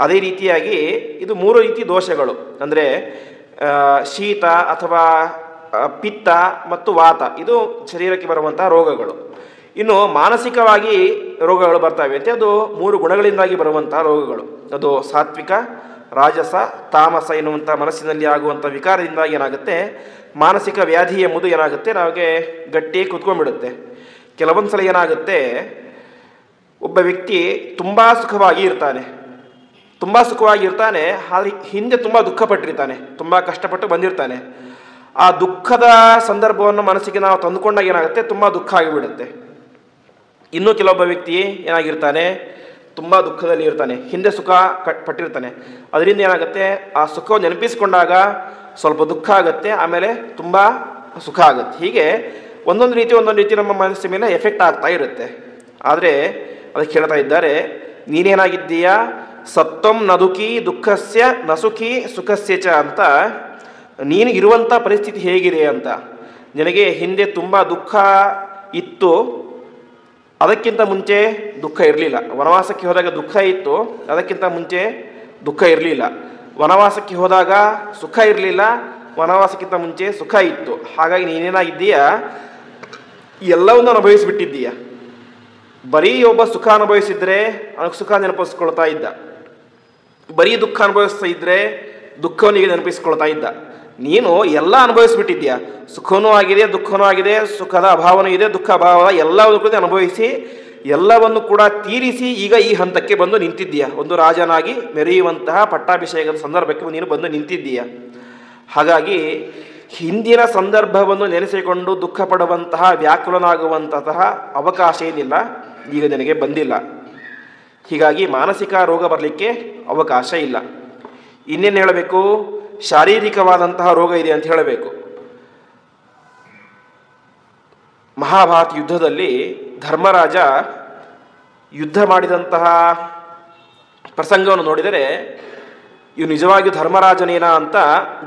ಅದೇ ರೀತಿಯಾಗಿ ಇದು 3 ರೀತಿ ದೋಷಗಳು, ಅಂದರೆ ಶೀತ ಅಥವಾ ಪಿತ್ತ ಮತ್ತು ವಾತ, ಇದು ಶರೀರಕ್ಕೆ ಬರುವಂತಹ ರೋಗಗಳು. ಇನ್ನು ಮಾನಸಿಕವಾಗಿ ರೋಗಗಳು ಬರ್ತವೆ ಅಂತ, ಅದು 3 ಗುಣಗಳಿಂದಾಗಿ ಬರುವಂತಹ ರೋಗಗಳು. ಅದು ಸಾತ್ವಿಕ, ರಾಜಸ, ತಾಮಸ ಎನ್ನುವಂಥ ಮನಸ್ಸಿನಲ್ಲಿ ಆಗುವಂಥ ವಿಕಾರದಿಂದಾಗಿ ಏನಾಗುತ್ತೆ? ಮಾನಸಿಕ ವ್ಯಾಧಿ ಎಂಬುದು ಏನಾಗುತ್ತೆ? ನಮಗೆ ಗಟ್ಟಿಯಾಗಿ ಕುತ್ಕೊಂಡ್ಬಿಡುತ್ತೆ. ಕೆಲವೊಂದು ಸಲ ಏನಾಗುತ್ತೆ? ಒಬ್ಬ ವ್ಯಕ್ತಿ ತುಂಬ ಸುಖವಾಗಿ ಇರ್ತಾನೆ, ಆದರೆ ಹಿಂದೆ ತುಂಬ ದುಃಖಪಟ್ಟಿರ್ತಾನೆ, ತುಂಬ ಕಷ್ಟಪಟ್ಟು ಬಂದಿರ್ತಾನೆ. ಆ ದುಃಖದ ಸಂದರ್ಭವನ್ನು ಮನಸ್ಸಿಗೆ ನಾವು ತಂದುಕೊಂಡಾಗ ಏನಾಗುತ್ತೆ? ತುಂಬ ದುಃಖ ಆಗಿಬಿಡುತ್ತೆ. ಇನ್ನೂ ಕೆಲವೊಬ್ಬ ವ್ಯಕ್ತಿ ಏನಾಗಿರ್ತಾನೆ? ತುಂಬ ದುಃಖದಲ್ಲಿ ಇರ್ತಾನೆ, ಹಿಂದೆ ಸುಖ ಪಟ್ಟಿರ್ತಾನೆ. ಅದರಿಂದ ಏನಾಗುತ್ತೆ? ಆ ಸುಖವನ್ನು ನೆನಪಿಸಿಕೊಂಡಾಗ ಸ್ವಲ್ಪ ದುಃಖ ಆಗುತ್ತೆ, ಆಮೇಲೆ ತುಂಬ ಸುಖ ಆಗುತ್ತೆ. ಹೀಗೆ ಒಂದೊಂದು ರೀತಿ ನಮ್ಮ ಮನಸ್ಸಿನ ಮೇಲೆ ಎಫೆಕ್ಟ್ ಆಗ್ತಾ ಇರುತ್ತೆ. ಆದರೆ ಅದಕ್ಕೆ ಹೇಳ್ತಾ ಇದ್ದಾರೆ, ನೀನೇನಾಗಿದ್ದೀಯಾ? ಸತ್ವಂ ನದುಕಿ ದುಃಖಸ್ಯ ನಸುಖಿ ಸುಖಸ್ಯ ಚ ಅಂತ. ನೀನು ಇರುವಂಥ ಪರಿಸ್ಥಿತಿ ಹೇಗಿದೆ ಅಂತ. ನಿನಗೆ ಹಿಂದೆ ತುಂಬ ದುಃಖ ಇತ್ತು, ಅದಕ್ಕಿಂತ ಮುಂಚೆ ದುಃಖ ಇರಲಿಲ್ಲ. ವನವಾಸಕ್ಕೆ ಹೋದಾಗ ದುಃಖ ಇತ್ತು, ಅದಕ್ಕಿಂತ ಮುಂಚೆ ದುಃಖ ಇರಲಿಲ್ಲ. ವನವಾಸಕ್ಕೆ ಹೋದಾಗ ಸುಖ ಇರಲಿಲ್ಲ, ವನವಾಸಕ್ಕಿಂತ ಮುಂಚೆ ಸುಖ ಇತ್ತು. ಹಾಗಾಗಿ ನೀನೇನಾಗಿದ್ದೀಯಾ? ಎಲ್ಲವನ್ನು ಅನುಭವಿಸಿಬಿಟ್ಟಿದ್ದೀಯ. ಬರೀ ಒಬ್ಬ ಸುಖ ಅನುಭವಿಸಿದ್ರೆ ಅವನಿಗೆ ಸುಖ ನೆನಪಿಸ್ಕೊಳ್ತಾ ಇದ್ದ, ಬರೀ ದುಃಖ ಅನುಭವಿಸ್ತಾ ಇದ್ದರೆ ದುಃಖವನಿಗೆ ನೆನಪಿಸ್ಕೊಳ್ತಾ ಇದ್ದ. ನೀನು ಎಲ್ಲ ಅನುಭವಿಸ್ಬಿಟ್ಟಿದ್ಯಾ, ಸುಖವೂ ಆಗಿದೆ, ದುಃಖವೂ ಆಗಿದೆ, ಸುಖದ ಅಭಾವನೂ ಇದೆ, ದುಃಖ ಅಭಾವ ಎಲ್ಲವನ್ನೂ ಕೂಡ ಅನುಭವಿಸಿ ಎಲ್ಲವನ್ನು ಕೂಡ ತೀರಿಸಿ ಈಗ ಈ ಹಂತಕ್ಕೆ ಬಂದು ನಿಂತಿದ್ದೀಯ. ಒಂದು ರಾಜನಾಗಿ ಮೆರೆಯುವಂತಹ ಪಟ್ಟಾಭಿಷೇಕದ ಸಂದರ್ಭಕ್ಕೆ ನೀನು ಬಂದು ನಿಂತಿದ್ದೀಯ. ಹಾಗಾಗಿ ಹಿಂದಿನ ಸಂದರ್ಭವನ್ನು ನೆನೆಸಿಕೊಂಡು ದುಃಖ ಪಡುವಂತಹ ವ್ಯಾಕುಲನಾಗುವಂತಹ ಅವಕಾಶ ಏನಿಲ್ಲ, ಈಗ ನನಗೆ ಬಂದಿಲ್ಲ. ಹೀಗಾಗಿ ಮಾನಸಿಕ ರೋಗ ಬರಲಿಕ್ಕೆ ಅವಕಾಶ ಇಲ್ಲ. ಇನ್ನೇನು ಹೇಳಬೇಕು? ಶಾರೀರಿಕವಾದಂತಹ ರೋಗ ಇದೆ ಅಂತ ಹೇಳಬೇಕು. ಮಹಾಭಾರತ ಯುದ್ಧದಲ್ಲಿ ಧರ್ಮರಾಜ ಯುದ್ಧ ಮಾಡಿದಂತಹ ಪ್ರಸಂಗವನ್ನು ನೋಡಿದರೆ ಇವು ನಿಜವಾಗಿಯೂ ಧರ್ಮರಾಜನೇನಾ ಅಂತ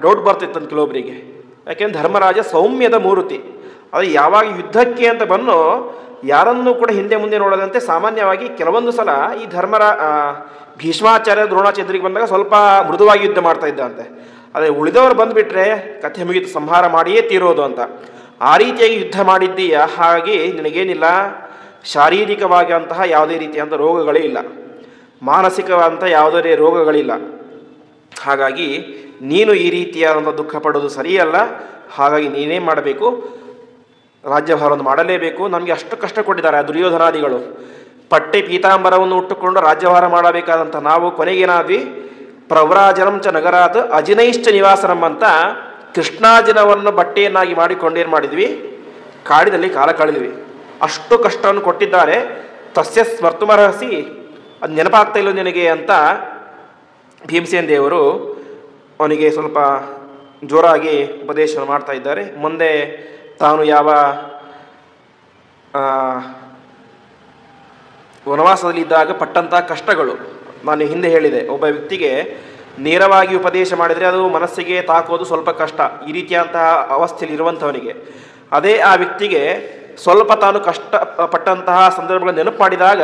ಡೌಟ್ ಬರ್ತಿತ್ತಂತ ಕೆಲವೊಬ್ಬರಿಗೆ. ಯಾಕೆಂದ್ರೆ ಧರ್ಮರಾಜ ಸೌಮ್ಯದ ಮೂರ್ತಿ. ಅದು ಯಾವಾಗ ಯುದ್ಧಕ್ಕೆ ಅಂತ ಬಂದು ಯಾರನ್ನೂ ಕೂಡ ಹಿಂದೆ ಮುಂದೆ ನೋಡದಂತೆ ಸಾಮಾನ್ಯವಾಗಿ ಕೆಲವೊಂದು ಸಲ ಈ ಭೀಷ್ಮಾಚಾರ್ಯ ದ್ರೋಣಾಚಾರ್ಯರಿಗೆ ಬಂದಾಗ ಸ್ವಲ್ಪ ಮೃದುವಾಗಿ ಯುದ್ಧ ಮಾಡ್ತಾ ಇದ್ದಂತೆ. ಅದೇ ಉಳಿದವರು ಬಂದುಬಿಟ್ರೆ ಕಥೆ ಮುಗಿದು ಸಂಹಾರ ಮಾಡಿಯೇ ತೀರೋದು ಅಂತ. ಆ ರೀತಿಯಾಗಿ ಯುದ್ಧ ಮಾಡಿದ್ದೀಯ. ಹಾಗಾಗಿ ನಿನಗೇನಿಲ್ಲ, ಶಾರೀರಿಕವಾಗಿ ಅಂತಹ ಯಾವುದೇ ರೀತಿಯಾದಂಥ ರೋಗಗಳೇ ಇಲ್ಲ, ಮಾನಸಿಕವಾದಂಥ ಯಾವುದೇ ರೋಗಗಳಿಲ್ಲ. ಹಾಗಾಗಿ ನೀನು ಈ ರೀತಿಯಾದಂಥ ದುಃಖ ಪಡೋದು ಸರಿಯಲ್ಲ. ಹಾಗಾಗಿ ನೀನೇ ಮಾಡಬೇಕು, ರಾಜ್ಯಭಾರವನ್ನು ಮಾಡಲೇಬೇಕು. ನಮಗೆ ಅಷ್ಟು ಕಷ್ಟ ಕೊಟ್ಟಿದ್ದಾರೆ ಆ ದುರ್ಯೋಧನಾದಿಗಳು. ಪಟ್ಟೆ ಪೀತಾಂಬರವನ್ನು ಉಟ್ಟುಕೊಂಡು ರಾಜ್ಯಭಾರ ಮಾಡಬೇಕಾದಂಥ ನಾವು ಕೊನೆಗೇನಾದ್ವಿ? ಪ್ರವ್ರಾಜನಂ ಚ ನಗರಾತ್ ಅಜಿನೈಶ್ಚ ನಿವಾಸನಂ ಅಂತ ಕೃಷ್ಣಾಜಿನವನ್ನು ಬಟ್ಟೆಯನ್ನಾಗಿ ಮಾಡಿಕೊಂಡೇನು ಮಾಡಿದ್ವಿ? ಕಾಡಿನಲ್ಲಿ ಕಾಲ ಕಳೆದ್ವಿ. ಅಷ್ಟು ಕಷ್ಟವನ್ನು ಕೊಟ್ಟಿದ್ದಾರೆ. ತಸ್ಯ ಸ್ಮರ್ತುಮರ್ಹಸಿ, ಅದು ನೆನಪಾಗ್ತಾ ಇಲ್ಲ ನಿನಗೆ ಅಂತ ಭೀಮಸೇನ ದೇವರು ಅವನಿಗೆ ಸ್ವಲ್ಪ ಜೋರಾಗಿ ಉಪದೇಶವನ್ನು ಮಾಡ್ತಾ ಇದ್ದಾರೆ. ಮುಂದೆ ತಾನು ಯಾವ ವನವಾಸದಲ್ಲಿದ್ದಾಗ ಪಟ್ಟಂತಹ ಕಷ್ಟಗಳು ನಾನು ಹಿಂದೆ ಹೇಳಿದೆ. ಒಬ್ಬ ವ್ಯಕ್ತಿಗೆ ನೇರವಾಗಿ ಉಪದೇಶ ಮಾಡಿದರೆ ಅದು ಮನಸ್ಸಿಗೆ ತಾಕೋದು ಸ್ವಲ್ಪ ಕಷ್ಟ, ಈ ರೀತಿಯಾದಂತಹ ಅವಸ್ಥೆಯಲ್ಲಿ ಇರುವಂಥವನಿಗೆ. ಅದೇ ಆ ವ್ಯಕ್ತಿಗೆ ಸ್ವಲ್ಪ ತಾನು ಕಷ್ಟ ಪಟ್ಟಂತಹ ಸಂದರ್ಭಗಳನ್ನು ನೆನಪು ಮಾಡಿದಾಗ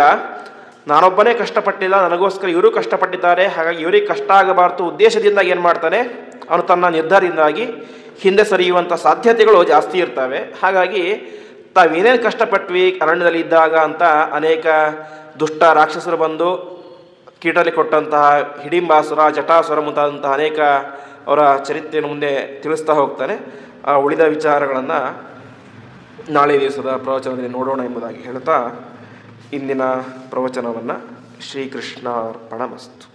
ನಾನೊಬ್ಬನೇ ಕಷ್ಟಪಟ್ಟಿಲ್ಲ, ನನಗೋಸ್ಕರ ಇವರು ಕಷ್ಟಪಟ್ಟಿದ್ದಾರೆ, ಹಾಗಾಗಿ ಇವರಿಗೆ ಕಷ್ಟ ಆಗಬಾರ್ದು ಉದ್ದೇಶದಿಂದ ಏನು ಮಾಡ್ತಾನೆ ಅವನು ತನ್ನ ನಿರ್ಧಾರದಿಂದಾಗಿ ಹಿಂದೆ ಸರಿಯುವಂಥ ಸಾಧ್ಯತೆಗಳು ಜಾಸ್ತಿ ಇರ್ತವೆ. ಹಾಗಾಗಿ ತಾವೇನೇನು ಕಷ್ಟಪಟ್ವಿ ಅರಣ್ಯದಲ್ಲಿ ಇದ್ದಾಗ ಅಂತ ಅನೇಕ ದುಷ್ಟ ರಾಕ್ಷಸರು ಬಂದು ಕೀಟಲಿ ಕೊಟ್ಟಂತಹ ಹಿಡಿಂಬಾಸುರ, ಜಟಾಸುರ ಮುಂತಾದಂತಹ ಅನೇಕ ಅವರ ಚರಿತ್ರೆಯನ್ನು ಮುಂದೆ ತಿಳಿಸ್ತಾ ಹೋಗ್ತಾನೆ. ಆ ಉಳಿದ ವಿಚಾರಗಳನ್ನು ನಾಳೆ ದಿವಸದ ಪ್ರವಚನದಲ್ಲಿ ನೋಡೋಣ ಎಂಬುದಾಗಿ ಹೇಳ್ತಾ ಇಂದಿನ ಪ್ರವಚನವನ್ನು ಶ್ರೀಕೃಷ್ಣಾರ್ಪಣಮಸ್ತು.